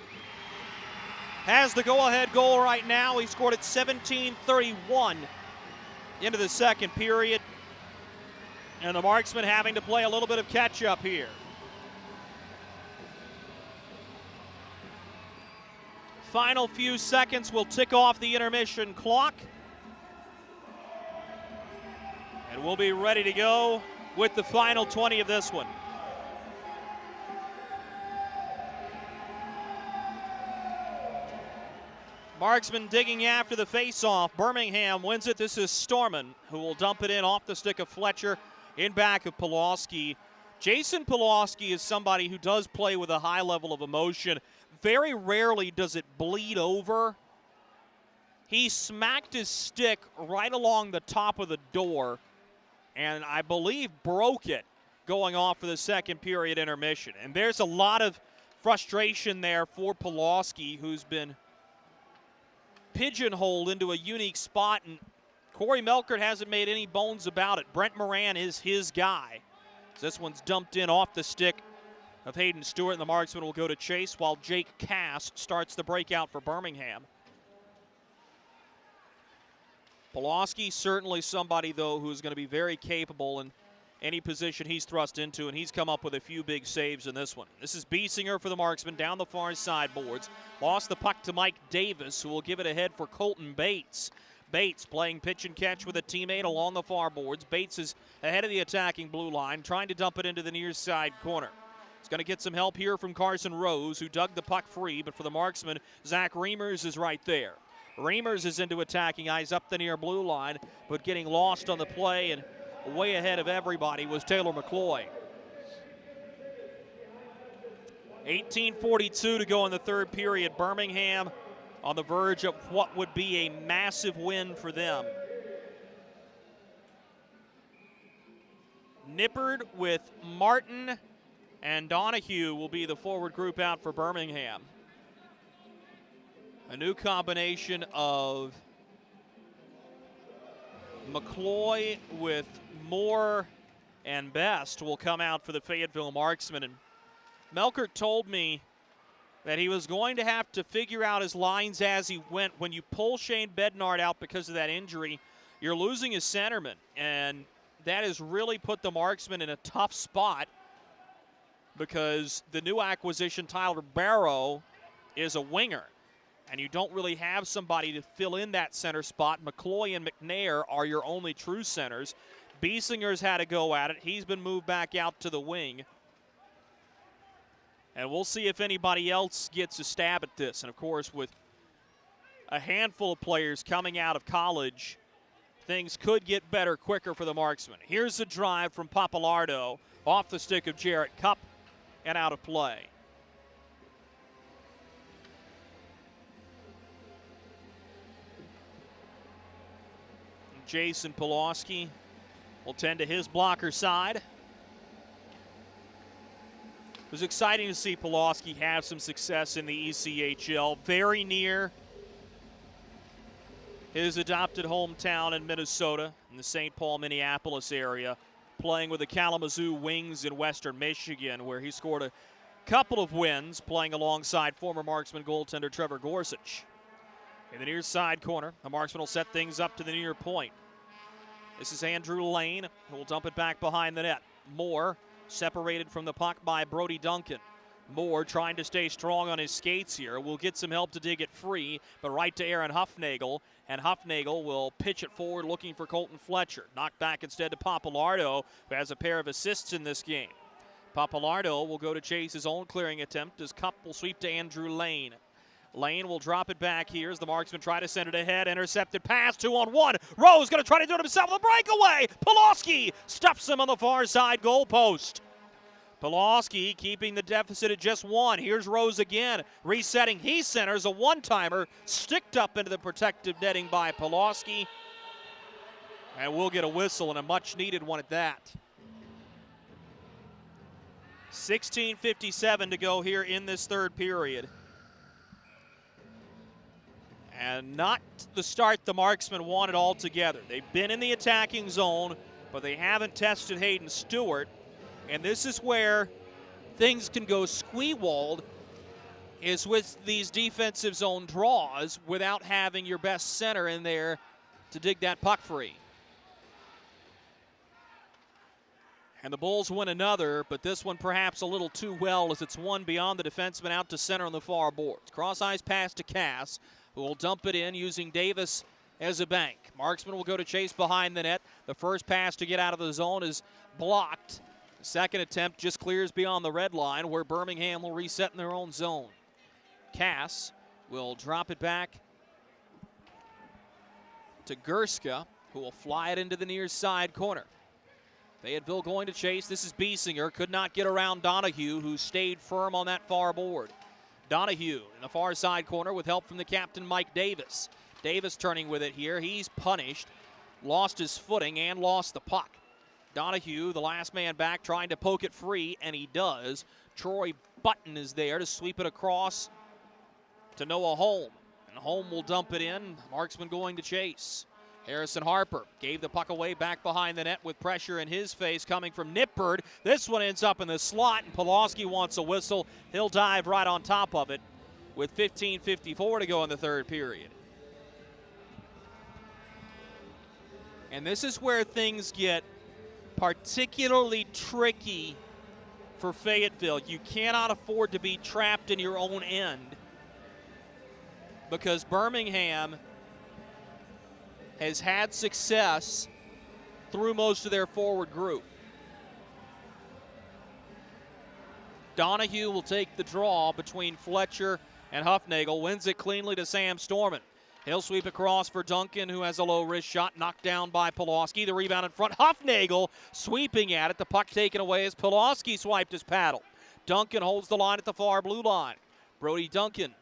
has the go-ahead goal right now. He scored at 17:31 into the second period. And the Marksmen having to play a little bit of catch-up here. Final few seconds will tick off the intermission clock. And we'll be ready to go with the final 20 of this one. Marksman digging after the face-off. Birmingham wins it. This is Storman who will dump it in off the stick of Fletcher in back of Polowski. Jason Polowski is somebody who does play with a high level of emotion. Very rarely does it bleed over. He smacked his stick right along the top of the door and I believe broke it going off for the second period intermission. And there's a lot of frustration there for Polowski, who's been pigeonholed into a unique spot, and Corey Melkert hasn't made any bones about it. Brent Moran is his guy. So this one's dumped in off the stick of Hayden Stewart, and the Marksman will go to chase while Jake Cass starts the breakout for Birmingham. Polowski certainly somebody, though, who's going to be very capable in any position he's thrust into, and he's come up with a few big saves in this one. This is Biesinger for the Marksman down the far sideboards. Lost the puck to Mike Davis, who will give it ahead for Colton Bates. Bates playing pitch and catch with a teammate along the far boards. Bates is ahead of the attacking blue line, trying to dump it into the near side corner. He's going to get some help here from Carson Rose, who dug the puck free, but for the Marksman, Zach Reimers is right there. Reimers is into attacking eyes up the near blue line, but getting lost on the play, and way ahead of everybody was Taylor McCloy. 18:42 to go in the third period. Birmingham on the verge of what would be a massive win for them. Nippard with Martin and Donahue will be the forward group out for Birmingham. A new combination of McCloy with Moore and Best will come out for the Fayetteville Marksmen. And Melkert told me that he was going to have to figure out his lines as he went. When you pull Shane Bednard out because of that injury, you're losing his centerman. And that has really put the Marksmen in a tough spot because the new acquisition, Tyler Barrow, is a winger. And you don't really have somebody to fill in that center spot. McCloy and McNair are your only true centers. Biesinger's had to go at it. He's been moved back out to the wing. And we'll see if anybody else gets a stab at this. And, of course, with a handful of players coming out of college, things could get better quicker for the Marksmen. Here's the drive from Papalardo off the stick of Jarrett Cupp and out of play. Jason Polowski will tend to his blocker side. It was exciting to see Polowski have some success in the ECHL. Very near his adopted hometown in Minnesota, in the St. Paul, Minneapolis area, playing with the Kalamazoo Wings in Western Michigan, where he scored a couple of wins, playing alongside former Marksman goaltender Trevor Gorsuch. In the near side corner, the Marksmen will set things up to the near point. This is Andrew Lane, who will dump it back behind the net. Moore separated from the puck by Brody Duncan. Moore trying to stay strong on his skates here. Will get some help to dig it free, but right to Aaron Huffnagel, and Huffnagel will pitch it forward looking for Colton Fletcher. Knocked back instead to Papalardo, who has a pair of assists in this game. Papalardo will go to chase his own clearing attempt as Cupp will sweep to Andrew Lane. Lane will drop it back here as the Marksmen try to send it ahead. Intercepted pass, 2-on-1. Rose going to try to do it himself with a breakaway. Polowski stuffs him on the far side goal post. Polowski keeping the deficit at just one. Here's Rose again. Resetting, he centers a one-timer. Sticked up into the protective netting by Polowski. And we'll get a whistle, and a much-needed one at that. 16:57 to go here in this third period. And not the start the Marksmen wanted altogether. They've been in the attacking zone, but they haven't tested Hayden Stewart. And this is where things can go squee-walled, is with these defensive zone draws without having your best center in there to dig that puck free. And the Bulls win another, but this one perhaps a little too well as it's one beyond the defenseman out to center on the far boards. Cross-ice pass to Cass, who will dump it in using Davis as a bank. Marksman will go to chase behind the net. The first pass to get out of the zone is blocked. The second attempt just clears beyond the red line, where Birmingham will reset in their own zone. Cass will drop it back to Gerska, who will fly it into the near side corner. Fayetteville going to chase. This is Biesinger. Could not get around Donahue, who stayed firm on that far board. Donahue in the far side corner with help from the captain, Mike Davis. Davis turning with it here. He's punished. Lost his footing and lost the puck. Donahue, the last man back, trying to poke it free, and he does. Troy Button is there to sweep it across to Noah Holm. And Holm will dump it in. Marksman going to chase. Harrison Harper gave the puck away back behind the net with pressure in his face coming from Nippard. This one ends up in the slot, and Polowski wants a whistle. He'll dive right on top of it with 15:54 to go in the third period. And this is where things get particularly tricky for Fayetteville. You cannot afford to be trapped in your own end because Birmingham has had success through most of their forward group. Donahue will take the draw between Fletcher and Huffnagel, wins it cleanly to Sam Storman. He'll sweep across for Duncan, who has a low wrist shot, knocked down by Polowski. The rebound in front, Huffnagel sweeping at it. The puck taken away as Polowski swiped his paddle. Duncan holds the line at the far blue line. Brody Duncan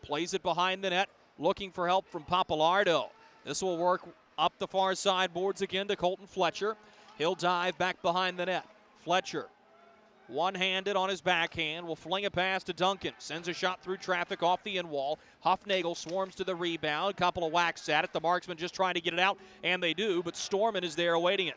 plays it behind the net, looking for help from Papalardo. This will work up the far side boards again to Colton Fletcher. He'll dive back behind the net. Fletcher One-handed on his backhand, will fling a pass to Duncan. Sends a shot through traffic off the end wall. Huffnagel swarms to the rebound. Couple of whacks at it. The Marksmen just trying to get it out, and they do, but Storman is there awaiting it.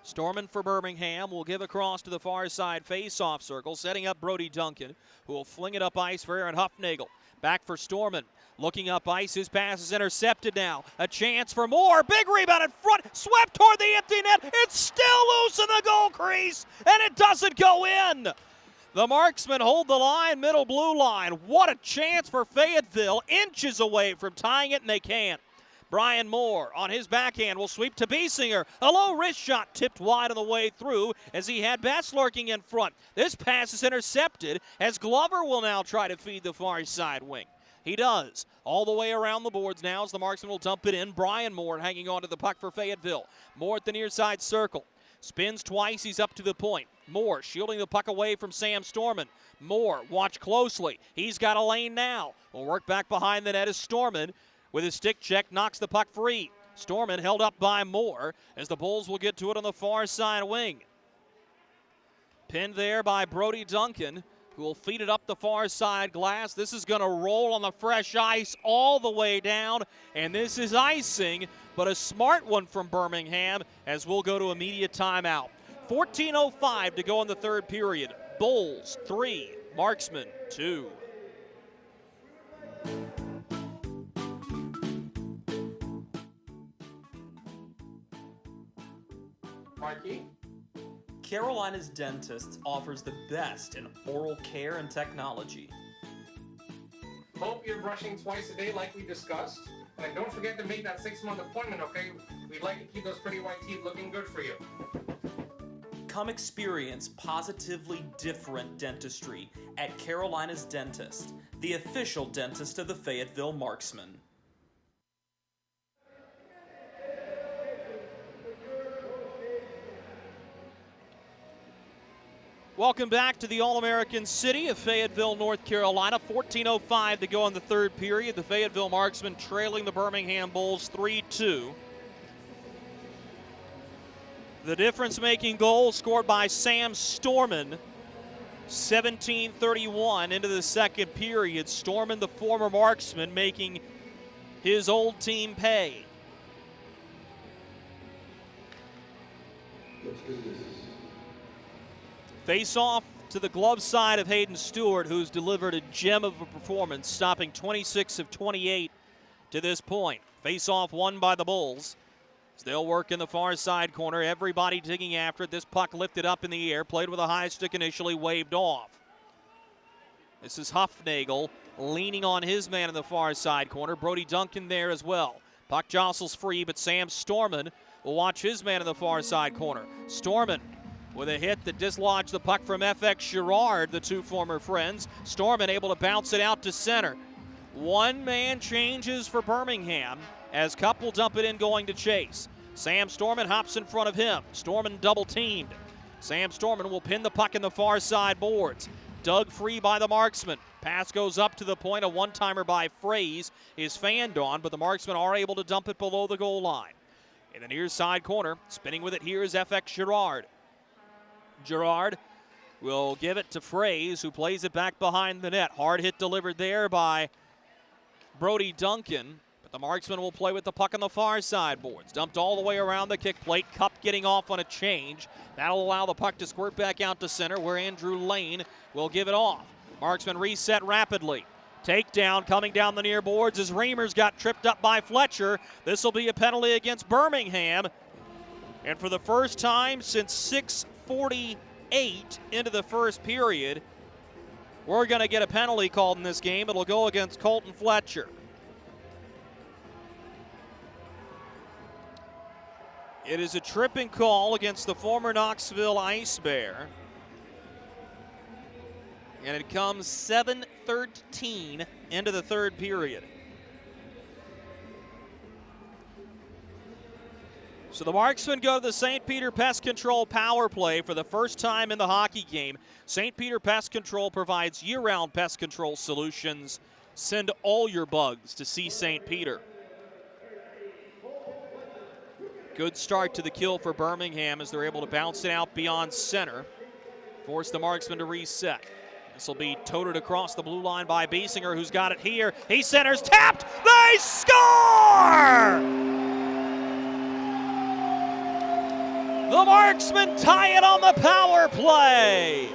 Storman for Birmingham will give across to the far side face-off circle, setting up Brody Duncan, who will fling it up ice for Aaron Huffnagel. Back for Storman. Looking up ice, his pass is intercepted now. A chance for more. Big rebound in front. Swept toward the empty net. It's still loose in the goal crease, and it doesn't go in. The Marksmen hold the line, middle blue line. What a chance for Fayetteville. Inches away from tying it, and they can't. Brian Moore on his backhand will sweep to Biesinger. A low wrist shot tipped wide on the way through as he had Bass lurking in front. This pass is intercepted as Glover will now try to feed the far side wing. He does. All the way around the boards now as the Marksman will dump it in. Brian Moore hanging on to the puck for Fayetteville. Moore at the near side circle. Spins twice, he's up to the point. Moore shielding the puck away from Sam Storman. Moore, watch closely. He's got a lane now. Will work back behind the net as Storman, with his stick check, knocks the puck free. Storman held up by Moore as the Bulls will get to it on the far side wing. Pinned there by Brody Duncan, who will feed it up the far side glass. This is going to roll on the fresh ice all the way down, and this is icing, but a smart one from Birmingham as we'll go to immediate timeout. 14:05 to go in the third period. Bulls 3, Marksmen 2. Mikey? Carolina's Dentist offers the best in oral care and technology. Hope you're brushing twice a day like we discussed. And don't forget to make that 6-month appointment, okay? We'd like to keep those pretty white teeth looking good for you. Come experience positively different dentistry at Carolina's Dentist, the official dentist of the Fayetteville Marksmen. Welcome back to the All-American city of Fayetteville, North Carolina. 14:05 to go in the third period. The Fayetteville Marksmen trailing the Birmingham Bulls 3-2. The difference-making goal scored by Sam Storman, 17:31 into the second period. Storman, the former Marksman, making his old team pay. Face off to the glove side of Hayden Stewart, who's delivered a gem of a performance, stopping 26 of 28 to this point. Face off won by the Bulls. They'll work in the far side corner. Everybody digging after it. This puck lifted up in the air, played with a high stick initially, waved off. This is Huffnagel leaning on his man in the far side corner. Brody Duncan there as well. Puck jostles free, but Sam Storman will watch his man in the far side corner. Storman with a hit that dislodged the puck from FX Girard, the two former friends. Storman able to bounce it out to center. One-man changes for Birmingham as Cup will dump it in going to chase. Sam Storman hops in front of him. Storman double-teamed. Sam Storman will pin the puck in the far side boards. Dug free by the Marksman. Pass goes up to the point. A one-timer by Fraze is fanned on, but the Marksmen are able to dump it below the goal line. In the near side corner, spinning with it here is FX Girard. Girard will give it to Fraze, who plays it back behind the net. Hard hit delivered there by Brody Duncan, but the Marksman will play with the puck on the far side boards. Dumped all the way around the kick plate. Cup getting off on a change. That'll allow the puck to squirt back out to center, where Andrew Lane will give it off. Marksman reset rapidly. Takedown coming down the near boards as Reimers got tripped up by Fletcher. This will be a penalty against Birmingham. And for the first time since 6:48 into the first period, we're going to get a penalty called in this game. It'll go against Colton Fletcher. It is a tripping call against the former Knoxville Ice Bear. And it comes 7:13 into the third period. So the Marksmen go to the St. Peter Pest Control power play for the first time in the hockey game. St. Peter Pest Control provides year-round pest control solutions. Send all your bugs to see St. Peter. Good start to the kill for Birmingham as they're able to bounce it out beyond center. Force the Marksmen to reset. This will be toted across the blue line by Biesinger, who's got it here. He centers, tapped, they score! The Marksmen tie it on the power play.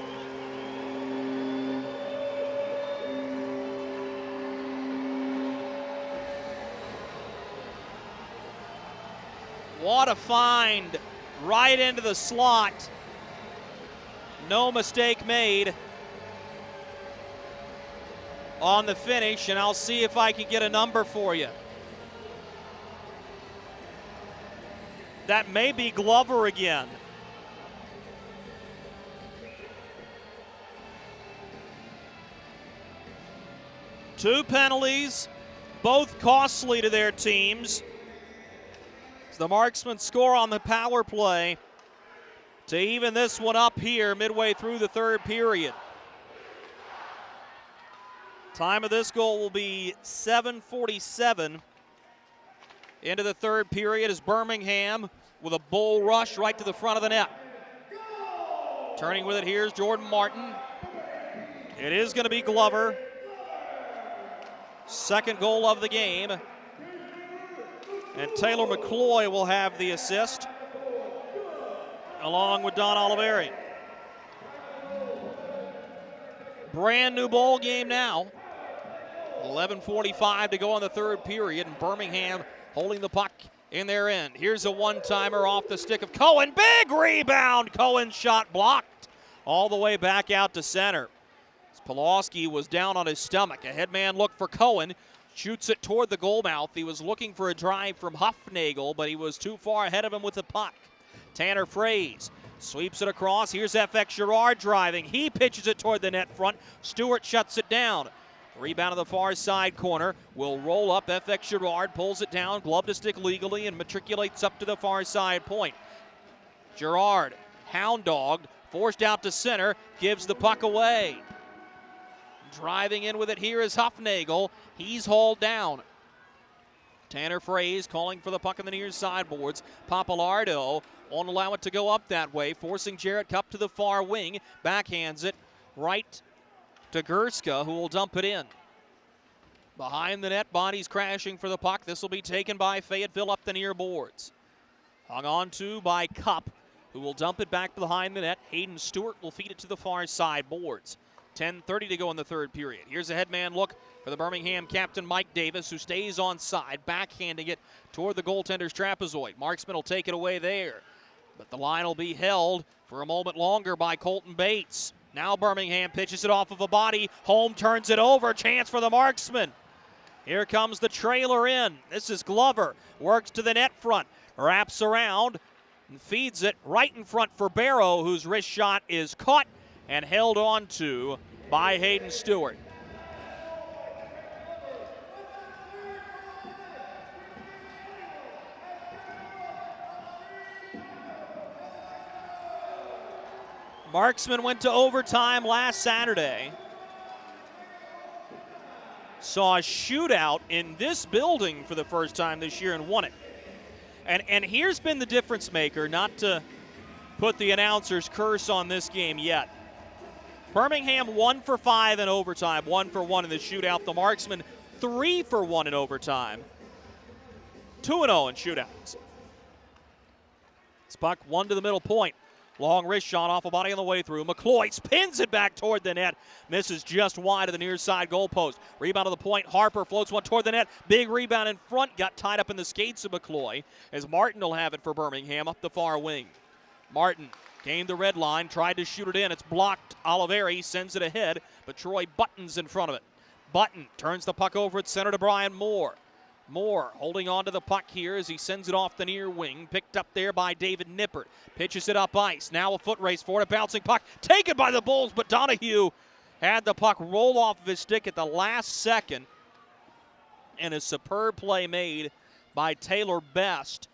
What a find, right into the slot. No mistake made on the finish, and I'll see if I can get a number for you. That may be Glover again. Two penalties, both costly to their teams. The Marksmen score on the power play to even this one up here midway through the third period. Time of this goal will be 7:47 into the third period as Birmingham with a bull rush right to the front of the net. Turning with it, here's Jordan Martin. It is going to be Glover. Second goal of the game. And Taylor McCloy will have the assist, along with Don Oliveri. Brand new ball game now. 11:45 to go in the third period, and Birmingham holding the puck in their end. Here's a one-timer off the stick of Cohen. Big rebound. Cohen's shot blocked all the way back out to center. Polowski was down on his stomach. A headman look for Cohen. Shoots it toward the goal mouth. He was looking for a drive from Huffnagel, but he was too far ahead of him with the puck. Tanner Fraze sweeps it across. Here's FX Girard driving. He pitches it toward the net front. Stewart shuts it down. Rebound to the far side corner. Will roll up. FX Girard pulls it down. Glove to stick legally and matriculates up to the far side point. Girard, hound dogged, forced out to center, gives the puck away. Driving in with it here is Huffnagel. He's hauled down. Tanner Fraze calling for the puck on the near sideboards. Papalardo won't allow it to go up that way, forcing Jarrett Cup to the far wing. Backhands it right to Gerska, who will dump it in. Behind the net, bodies crashing for the puck. This will be taken by Fayetteville up the near boards. Hung on to by Cup, who will dump it back behind the net. Hayden Stewart will feed it to the far side boards. 10:30 to go in the third period. Here's a headman look for the Birmingham captain, Mike Davis, who stays on side, backhanding it toward the goaltender's trapezoid. Marksman will take it away there, but the line will be held for a moment longer by Colton Bates. Now Birmingham pitches it off of a body. Holm turns it over. Chance for the Marksman. Here comes the trailer in. This is Glover. Works to the net front. Wraps around and feeds it right in front for Barrow, whose wrist shot is caught and held on to by Hayden Stewart. Marksmen went to overtime last Saturday. Saw a shootout in this building for the first time this year and won it. And here's been the difference maker, not to put the announcer's curse on this game yet. Birmingham 1 for 5 in overtime, 1 for 1 in the shootout. The Marksmen 3 for 1 in overtime, 2-0 in shootouts. This puck one to the middle point. Long wrist shot off a body on the way through. McCloy spins it back toward the net. Misses just wide of the near side goalpost. Rebound to the point. Harper floats one toward the net. Big rebound in front. Got tied up in the skates of McCloy as Martin will have it for Birmingham up the far wing. Martin gained the red line. Tried to shoot it in. It's blocked. Oliveri sends it ahead, but Troy Button's in front of it. Button turns the puck over at center to Brian Moore. Moore holding on to the puck here as he sends it off the near wing. Picked up there by David Nippert. Pitches it up ice. Now a foot race for it. A bouncing puck taken by the Bulls, but Donahue had the puck roll off of his stick at the last second. And a superb play made by Taylor Best,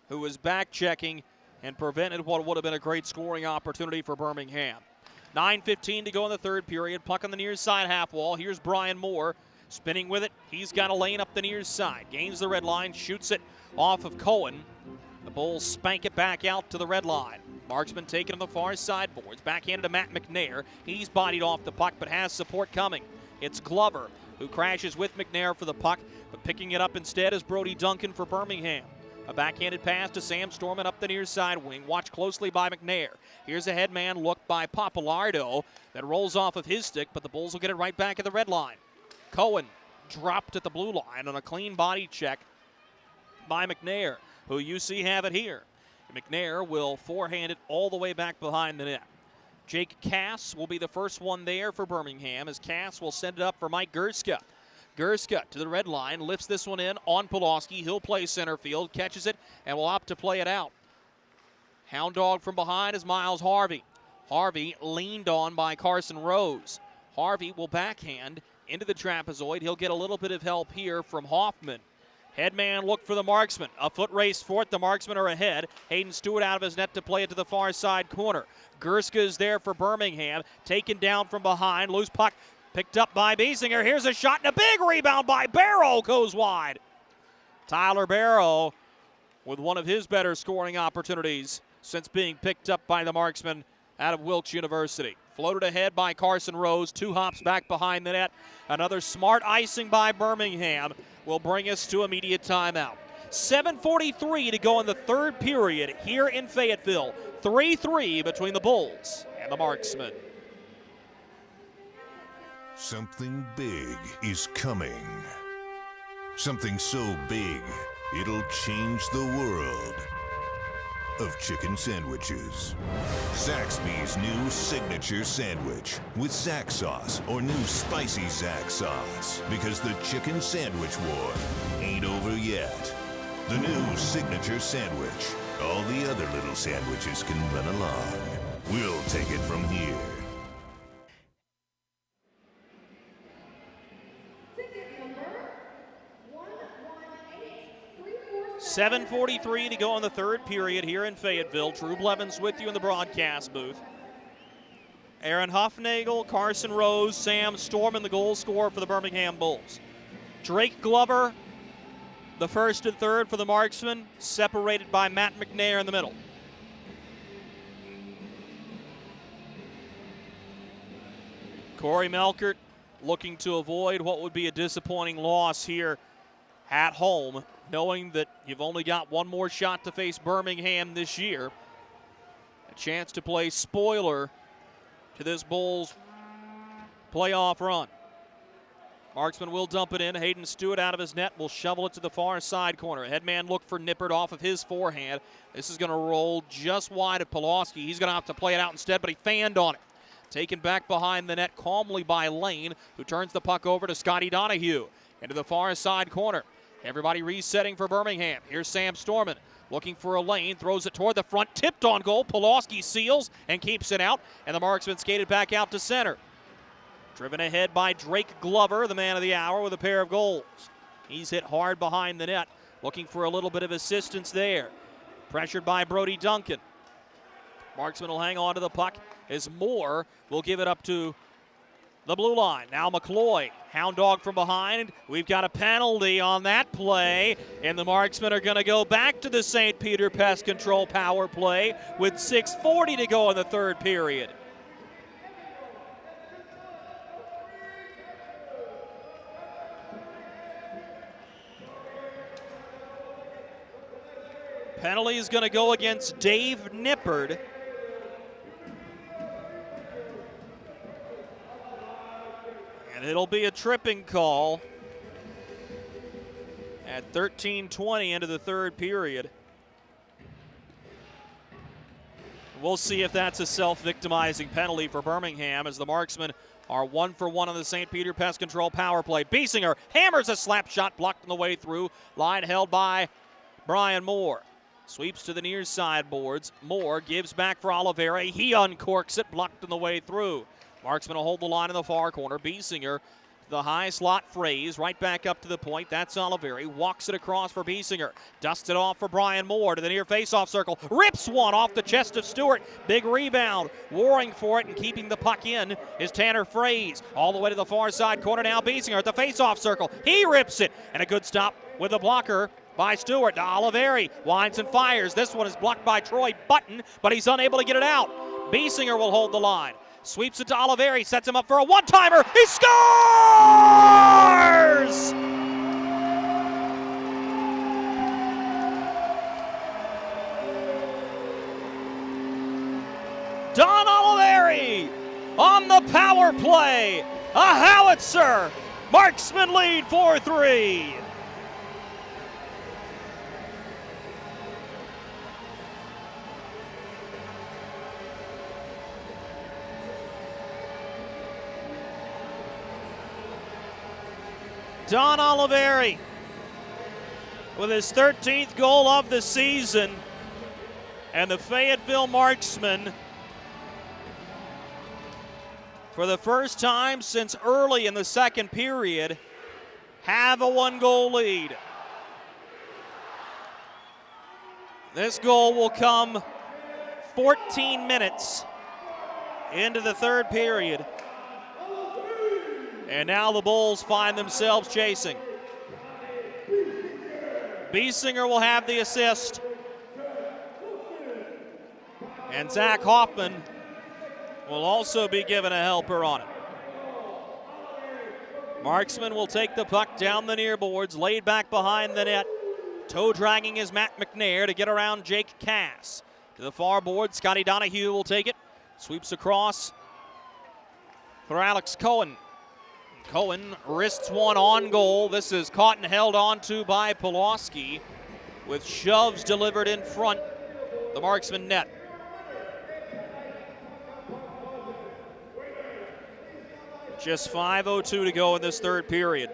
who was back checking and prevented what would have been a great scoring opportunity for Birmingham. 9:15 to go in the third period. Puck on the near side half wall. Here's Brian Moore. Spinning with it, he's got a lane up the near side. Gains the red line, shoots it off of Cohen. The Bulls spank it back out to the red line. Marksman taken on the far side boards. Backhanded to Matt McNair. He's bodied off the puck but has support coming. It's Glover who crashes with McNair for the puck, but picking it up instead is Brody Duncan for Birmingham. A backhanded pass to Sam Storman up the near side wing, watched closely by McNair. Here's a headman look by Papalardo that rolls off of his stick, but the Bulls will get it right back at the red line. Cohen dropped at the blue line on a clean body check by McNair, who you see have it here. McNair will forehand it all the way back behind the net. Jake Cass will be the first one there for Birmingham, as Cass will send it up for Mike Gerska. Gerska to the red line, lifts this one in on Polowski. He'll play center field, catches it, and will opt to play it out. Hound dog from behind is Miles Harvey. Harvey leaned on by Carson Rose. Harvey will backhand into the trapezoid. He'll get a little bit of help here from Hoffman. Headman look for the Marksmen. A foot race for it. The Marksmen are ahead. Hayden Stewart out of his net to play it to the far side corner. Gerska is there for Birmingham. Taken down from behind. Loose puck picked up by Biesinger. Here's a shot and a big rebound by Barrow. Goes wide. Tyler Barrow with one of his better scoring opportunities since being picked up by the Marksmen out of Wilkes University. Floated ahead by Carson Rose. 2 hops back behind the net. Another smart icing by Birmingham will bring us to immediate timeout. 7:43 to go in the third period here in Fayetteville. 3-3 between the Bulls and the Marksmen. Something big is coming. Something so big, it'll change the world of chicken sandwiches. Zaxby's new signature sandwich with Zax sauce or new spicy Zax sauce, because the chicken sandwich war ain't over yet. The new signature sandwich. All the other little sandwiches can run along. We'll take it from here. .743 to go in the third period here in Fayetteville. Drew Blevins with you in the broadcast booth. Aaron Huffnagel, Carson Rose, Sam Storman, the goal scorer for the Birmingham Bulls. Drake Glover, the first and third for the Marksmen, separated by Matt McNair in the middle. Corey Melkert looking to avoid what would be a disappointing loss here at home, knowing that you've only got one more shot to face Birmingham this year. A chance to play spoiler to this Bulls playoff run. Marksman will dump it in. Hayden Stewart out of his net will shovel it to the far side corner. Headman look for Nippert off of his forehand. This is going to roll just wide at Polowski. He's going to have to play it out instead, but he fanned on it. Taken back behind the net calmly by Lane, who turns the puck over to Scotty Donahue. Into the far side corner. Everybody resetting for Birmingham. Here's Sam Storman looking for a lane, throws it toward the front, tipped on goal. Polowski seals and keeps it out, and the Marksman skated back out to center. Driven ahead by Drake Glover, the man of the hour, with a pair of goals. He's hit hard behind the net, looking for a little bit of assistance there. Pressured by Brody Duncan. Marksman will hang on to the puck as Moore will give it up to the blue line. Now McCloy, hound dog from behind. We've got a penalty on that play, and the Marksmen are going to go back to the St. Peter Pest Control power play with 6:40 to go in the third period. Penalty is going to go against Dave Nippert. And it'll be a tripping call at 13:20 into the third period. We'll see if that's a self-victimizing penalty for Birmingham, as the Marksmen are 1 for 1 on the St. Peter Pest Control power play. Biesinger hammers a slap shot, blocked on the way through. Line held by Brian Moore. Sweeps to the near side boards. Moore gives back for Oliveira. He uncorks it, blocked on the way through. Marksman will hold the line in the far corner. Biesinger, the high slot phrase, right back up to the point. That's Oliveira. Walks it across for Biesinger. Dusts it off for Brian Moore to the near faceoff circle. Rips one off the chest of Stewart. Big rebound. Warring for it and keeping the puck in is Tanner Fraze. All the way to the far side corner now. Biesinger at the faceoff circle. He rips it. And a good stop with the blocker by Stewart to Oliveri. Winds and fires. This one is blocked by Troy Button, but he's unable to get it out. Biesinger will hold the line. Sweeps it to Oliveri, sets him up for a one-timer. He scores! Don Oliveri on the power play. A howitzer. Marksmen lead 4-3. Don Oliveri with his 13th goal of the season, and the Fayetteville Marksmen, for the first time since early in the second period, have a one-goal lead. This goal will come 14 minutes into the third period. And now the Bulls find themselves chasing. Biesinger will have the assist. And Zach Hoffman will also be given a helper on it. Marksman will take the puck down the near boards, laid back behind the net. Toe dragging is Matt McNair to get around Jake Cass. To the far board, Scotty Donahue will take it. Sweeps across for Alex Cohen. Cohen wrists one on goal. This is caught and held on to by Polowski, with shoves delivered in front the Marksman net. Just 5:02 to go in this third period.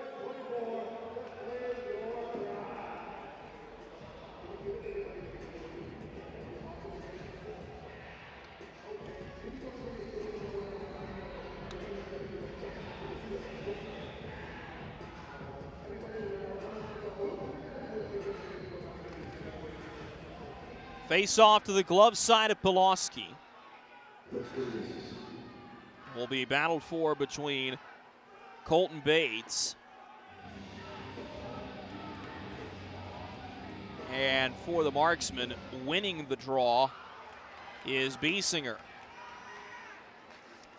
Face off to the glove side of Polowski. Will be battled for between Colton Bates and for the Marksman, winning the draw is Biesinger.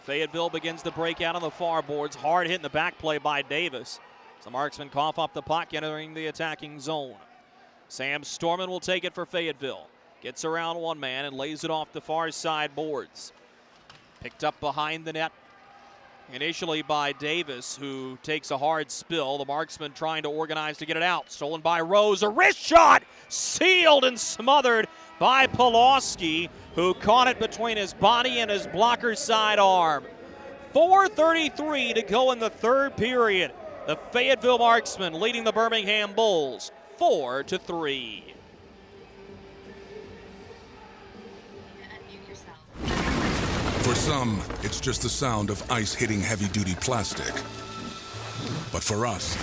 Fayetteville begins the breakout on the far boards. Hard hit in the back play by Davis. So Marksman cough up the puck, entering the attacking zone. Sam Storman will take it for Fayetteville. Gets around one man and lays it off the far side boards. Picked up behind the net initially by Davis, who takes a hard spill. The Marksman trying to organize to get it out. Stolen by Rose. A wrist shot! Sealed and smothered by Polowski, who caught it between his body and his blocker's side arm. 4:33 to go in the third period. The Fayetteville Marksmen leading the Birmingham Bulls 4-3. For some, it's just the sound of ice hitting heavy-duty plastic. But for us,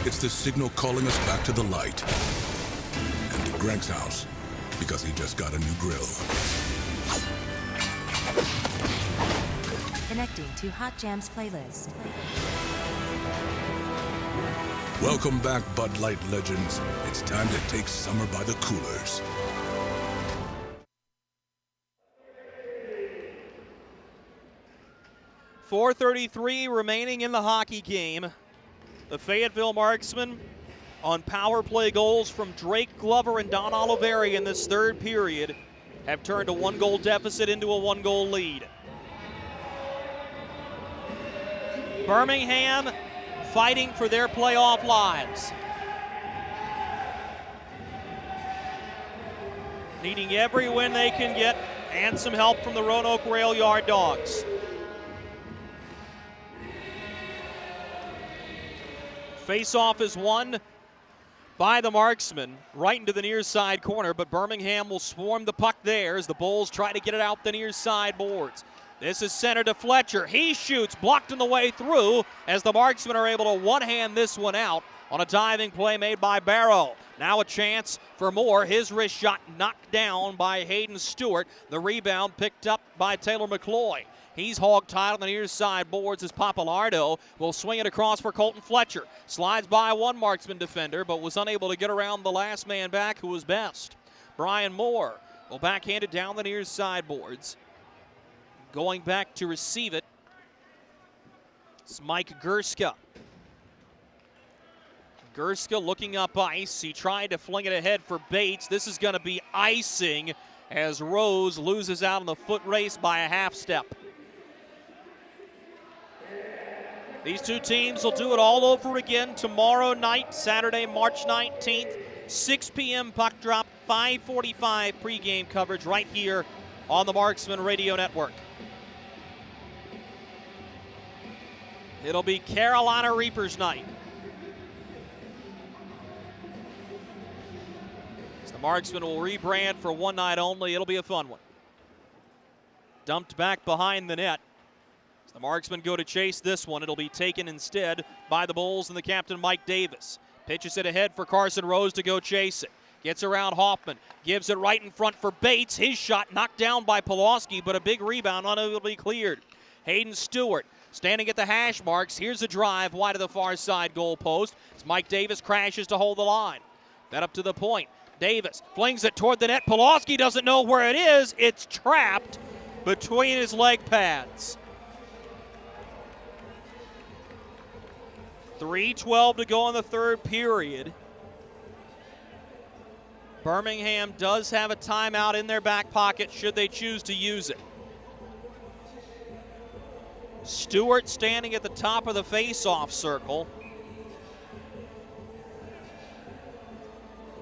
it's the signal calling us back to the light. And to Greg's house, because he just got a new grill. Connecting to Hot Jams playlist. Welcome back, Bud Light legends. It's time to take summer by the coolers. .433 remaining in the hockey game. The Fayetteville Marksmen on power play goals from Drake Glover and Don Oliveri in this third period have turned a one-goal deficit into a one-goal lead. Birmingham fighting for their playoff lives. Needing every win they can get and some help from the Roanoke Rail Yard Dogs. Face-off is won by the Marksmen right into the near side corner, but Birmingham will swarm the puck there as the Bulls try to get it out the near side boards. This is centered to Fletcher. He shoots, blocked on the way through as the Marksmen are able to one-hand this one out. on a diving play made by Barrow. Now a chance for more. His wrist shot knocked down by Hayden Stewart. The rebound picked up by Taylor McCloy. He's hog-tied on the near side boards as Papalardo will swing it across for Colton Fletcher. Slides by one marksman defender, but was unable to get around the last man back, who was best. Brian Moore will backhand it down the near side boards. Going back to receive it, it's Mike Gerska. Gerska looking up ice. He tried to fling it ahead for Bates. This is going to be icing as Rose loses out in the foot race by a half step. These two teams will do it all over again tomorrow night, Saturday, March 19th, 6 p.m. puck drop, 5:45 pregame coverage right here on the Marksmen Radio Network. It'll be Carolina Reapers night. The Marksmen will rebrand for one night only. It'll be a fun one. Dumped back behind the net. As the Marksmen go to chase this one, it'll be taken instead by the Bulls and the captain, Mike Davis. Pitches it ahead for Carson Rose to go chase it. Gets around Hoffman. Gives it right in front for Bates. His shot knocked down by Polowski, but a big rebound unable to be cleared. Hayden Stewart standing at the hash marks. Here's a drive wide of the far side goal post as Mike Davis crashes to hold the line. That up to the point. Davis flings it toward the net. Polowski doesn't know where it is. It's trapped between his leg pads. 3:12 to go in the third period. Birmingham does have a timeout in their back pocket should they choose to use it. Stewart standing at the top of the face-off circle.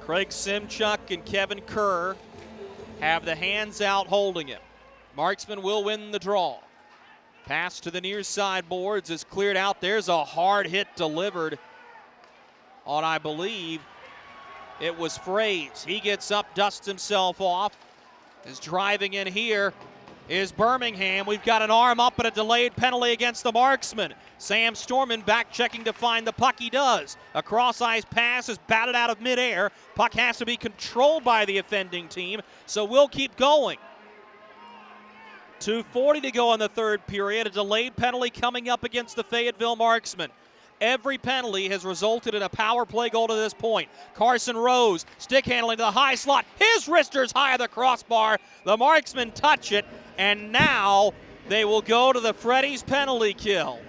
Craig Simchuk and Kevin Kerr have the hands out holding it. Marksman will win the draw. Pass to the near side boards is cleared out. There's a hard hit delivered on, I believe, it was Fraze. He gets up, dusts himself off. Is driving in here is Birmingham. We've got an arm up and a delayed penalty against the Marksmen. Sam Storman back checking to find the puck. He does. A cross-ice pass is batted out of midair. Puck has to be controlled by the offending team, so we'll keep going. 2:40 to go in the third period. A delayed penalty coming up against the Fayetteville Marksmen. Every penalty has resulted in a power play goal to this point. Carson Rose, stick handling to the high slot. His wrister's high of the crossbar. The Marksmen touch it, and now they will go to the Freddy's penalty kill.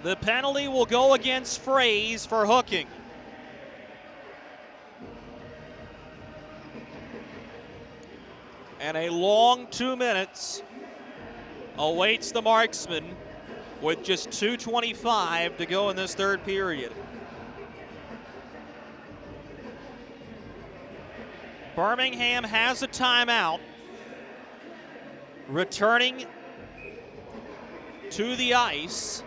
The penalty will go against Fraze for hooking. And a long 2 minutes awaits the Marksmen with just 2:25 to go in this third period. Birmingham has a timeout. Returning to the ice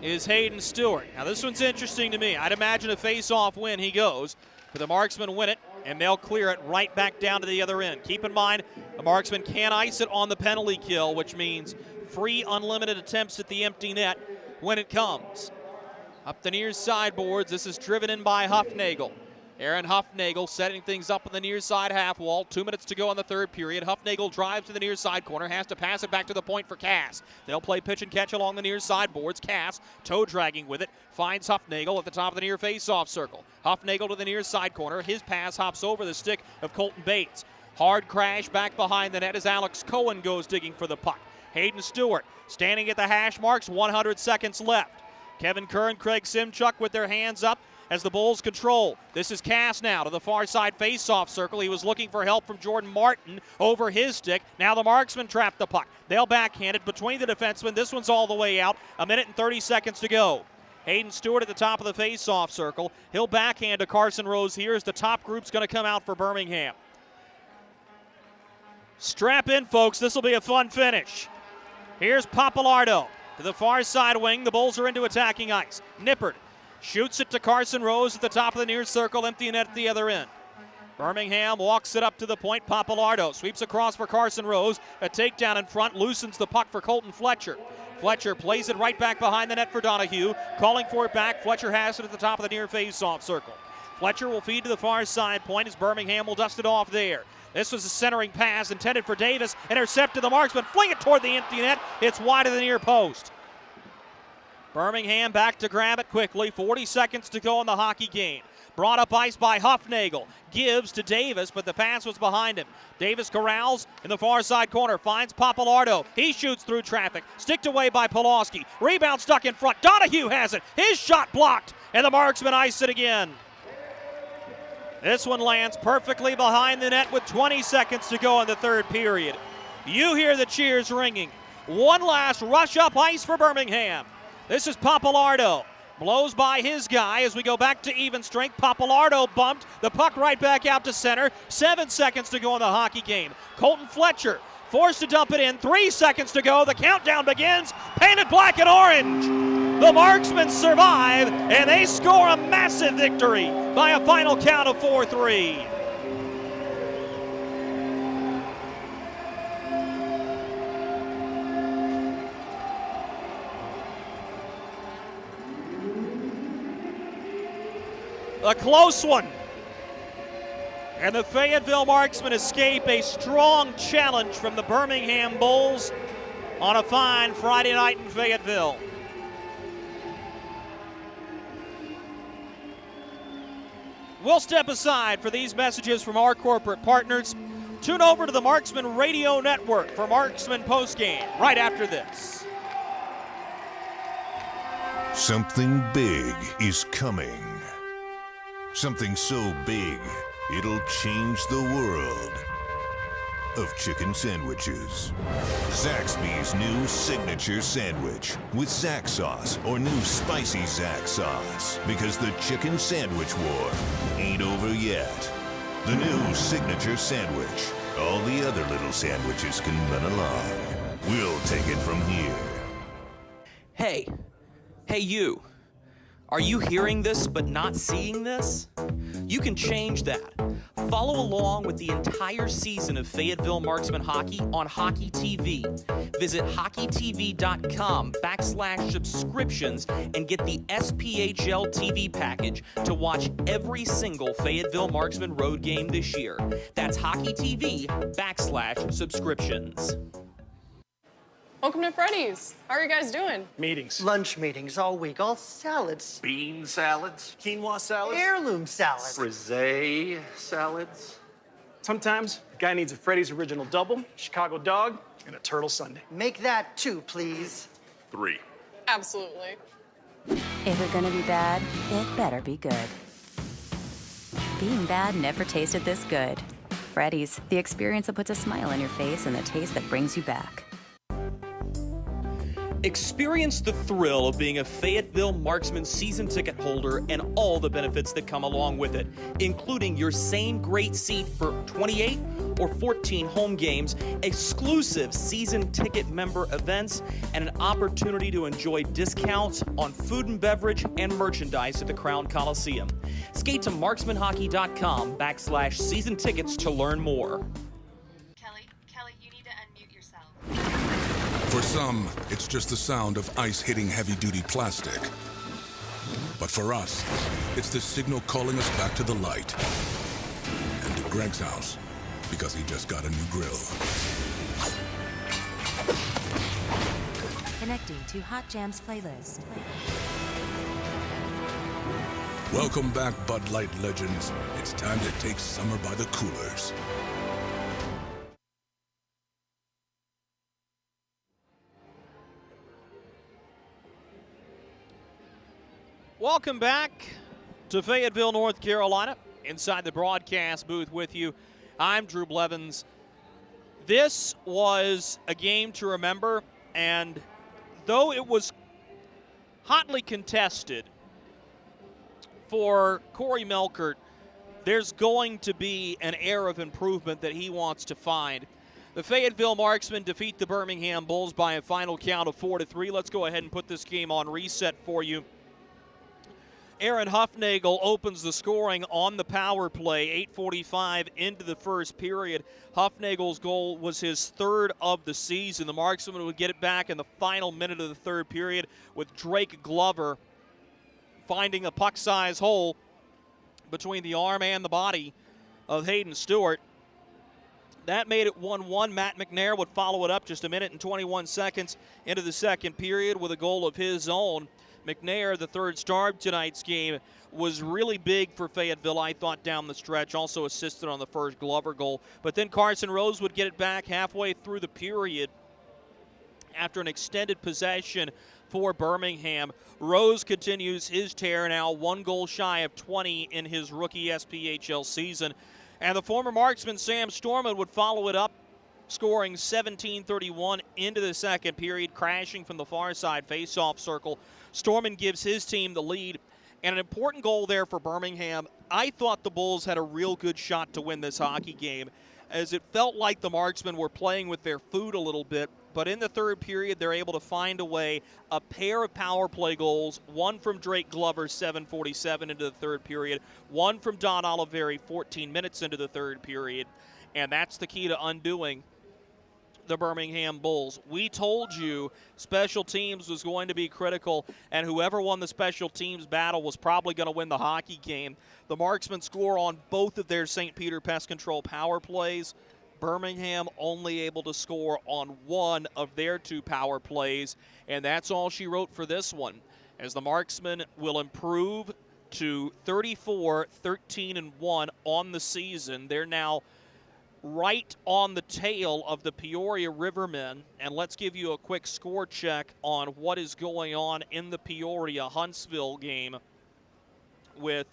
is Hayden Stewart. Now this one's interesting to me. I'd imagine a face-off win he goes, but the Marksmen win it, and they'll clear it right back down to the other end. Keep in mind, the Marksmen can't ice it on the penalty kill, which means free unlimited attempts at the empty net when it comes. Up the near side boards, this is driven in by Huffnagel. Aaron Huffnagel setting things up on the near side half wall. 2 minutes to go in the third period. Huffnagel drives to the near side corner, has to pass it back to the point for Cass. They'll play pitch and catch along the near side boards. Cass, toe dragging with it, finds Huffnagel at the top of the near face-off circle. Huffnagel to the near side corner. His pass hops over the stick of Colton Bates. Hard crash back behind the net as Alex Cohen goes digging for the puck. Hayden Stewart standing at the hash marks, 100 seconds left. Kevin Kerr and Craig Simchuk with their hands up as the Bulls control. This is Cass now to the far side face-off circle. He was looking for help from Jordan Martin over his stick. Now the Marksmen trap the puck. They'll backhand it between the defensemen. This one's all the way out. 1 minute and 30 seconds to go. Hayden Stewart at the top of the face-off circle. He'll backhand to Carson Rose here as the top group's going to come out for Birmingham. Strap in, folks. This will be a fun finish. Here's Papalardo to the far side wing. The Bulls are into attacking ice. Nippert shoots it to Carson Rose at the top of the near circle, empty net at the other end. Birmingham walks it up to the point. Papalardo sweeps across for Carson Rose. A takedown in front, loosens the puck for Colton Fletcher. Fletcher plays it right back behind the net for Donahue. Calling for it back. Fletcher has it at the top of the near face-off circle. Fletcher will feed to the far side point as Birmingham will dust it off there. This was a centering pass intended for Davis. Intercepted the Marksmen. Fling it toward the empty net. It's wide of the near post. Birmingham back to grab it quickly. 40 seconds to go in the hockey game. Brought up ice by Huffnagel. Gives to Davis, but the pass was behind him. Davis corrals in the far side corner. Finds Papalardo. He shoots through traffic. Sticked away by Polowski. Rebound stuck in front. Donahue has it. His shot blocked. And the Marksmen ice it again. This one lands perfectly behind the net with 20 seconds to go in the third period. You hear the cheers ringing. One last rush up ice for Birmingham. This is Papalardo. Blows by his guy as we go back to even strength. Papalardo bumped. The puck right back out to center. 7 seconds to go in the hockey game. Colton Fletcher forced to dump it in. 3 seconds to go. The countdown begins. Painted black and orange. The Marksmen survive, and they score a massive victory by a final count of 4-3. A close one. And the Fayetteville Marksmen escape a strong challenge from the Birmingham Bulls on a fine Friday night in Fayetteville. We'll step aside for these messages from our corporate partners. Tune over to the Marksman Radio Network for Marksman Postgame right after this. Something big is coming. Something so big, it'll change the world of chicken sandwiches. Zaxby's new signature sandwich with Zax sauce or new spicy Zax sauce. Because the chicken sandwich war ain't over yet. The new signature sandwich. All the other little sandwiches can run along. We'll take it from here. Hey you. Are you hearing this but not seeing this? You can change that. Follow along with the entire season of Fayetteville Marksmen hockey on Hockey TV. Visit hockeytv.com/subscriptions and get the SPHL TV package to watch every single Fayetteville Marksmen road game this year. That's hockeytv.com/subscriptions. Welcome to Freddy's. How are you guys doing? Meetings. Lunch meetings all week, all salads. Bean salads. Quinoa salads. Heirloom salads. Frisee salads. Sometimes a guy needs a Freddy's Original Double, Chicago Dog, and a Turtle Sundae. Make that 2, please. 3. Absolutely. If you're gonna be bad, it better be good. Being bad never tasted this good. Freddy's, the experience that puts a smile on your face and the taste that brings you back. Experience the thrill of being a Fayetteville Marksmen season ticket holder and all the benefits that come along with it, including your same great seat for 28 or 14 home games, exclusive season ticket member events, and an opportunity to enjoy discounts on food and beverage and merchandise at the Crown Coliseum. Skate to marksmanhockey.com/season tickets to learn more. Kelly, you need to unmute yourself. For some, it's just the sound of ice hitting heavy-duty plastic. But for us, it's the signal calling us back to the light. And to Greg's house, because he just got a new grill. Connecting to Hot Jams playlist. Welcome back, Bud Light legends. It's time to take summer by the coolers. Welcome back to Fayetteville, North Carolina. Inside the broadcast booth with you, I'm Drew Blevins. This was a game to remember, and though it was hotly contested for Corey Melkert, there's going to be an air of improvement that he wants to find. The Fayetteville Marksmen defeat the Birmingham Bulls by a final count of 4-3. Let's go ahead and put this game on reset for you. Aaron Huffnagel opens the scoring on the power play, 8:45 into the first period. Huffnagel's goal was his third of the season. The Marksmen would get it back in the final minute of the third period with Drake Glover finding a puck-sized hole between the arm and the body of Hayden Stewart. That made it 1-1. Matt McNair would follow it up just a minute and 21 seconds into the second period with a goal of his own. McNair, the third star of tonight's game, was really big for Fayetteville, I thought, down the stretch. Also assisted on the first Glover goal. But then Carson Rose would get it back halfway through the period after an extended possession for Birmingham. Rose continues his tear, now 1 goal shy of 20 in his rookie SPHL season. And the former marksman Sam Storman would follow it up, scoring 17:31 into the second period, crashing from the far side faceoff circle. Storman gives his team the lead, and an important goal there for Birmingham. I thought the Bulls had a real good shot to win this hockey game, as it felt like the Marksmen were playing with their food a little bit. But in the third period, they're able to find a way, a pair of power play goals, one from Drake Glover, 7:47 into the third period, one from Don Oliveri, 14 minutes into the third period, and that's the key to undoing the Birmingham Bulls. We told you special teams was going to be critical, and whoever won the special teams battle was probably going to win the hockey game. The Marksmen score on both of their St. Peter Pest Control power plays. Birmingham only able to score on one of their 2 power plays, and that's all she wrote for this one, as the Marksmen will improve to 34-13-1 on the season. They're now right on the tail of the Peoria Rivermen. And let's give you a quick score check on what is going on in the Peoria-Huntsville game with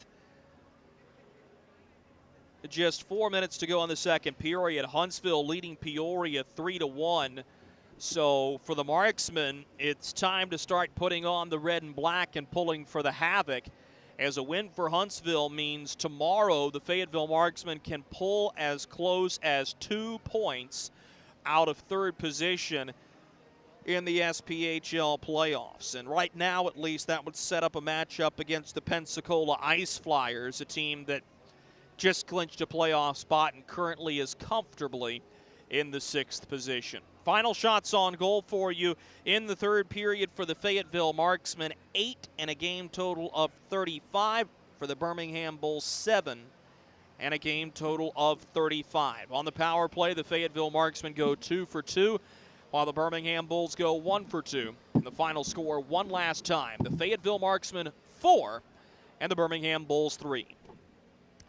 just 4 minutes to go in the second period. Huntsville leading Peoria 3-1. So for the Marksmen, it's time to start putting on the red and black and pulling for the havoc, as a win for Huntsville means tomorrow the Fayetteville Marksmen can pull as close as 2 points out of third position in the SPHL playoffs. And right now, at least, that would set up a matchup against the Pensacola Ice Flyers, a team that just clinched a playoff spot and currently is comfortably in the 6th position. Final shots on goal for you in the third period for the Fayetteville Marksmen, 8 and a game total of 35. For the Birmingham Bulls, 7 and a game total of 35. On the power play, the Fayetteville Marksmen go 2 for 2, while the Birmingham Bulls go 1 for 2. And the final score one last time, the Fayetteville Marksmen 4 and the Birmingham Bulls 3.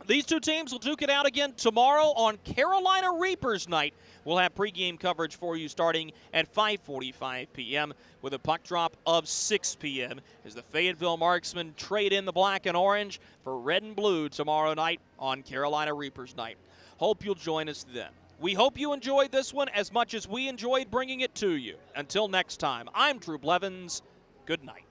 These 2 teams will duke it out again tomorrow on Carolina Reapers Night. We'll have pregame coverage for you starting at 5:45 p.m. with a puck drop of 6 p.m. as the Fayetteville Marksmen trade in the black and orange for red and blue tomorrow night on Carolina Reapers Night. Hope you'll join us then. We hope you enjoyed this one as much as we enjoyed bringing it to you. Until next time, I'm Drew Blevins. Good night.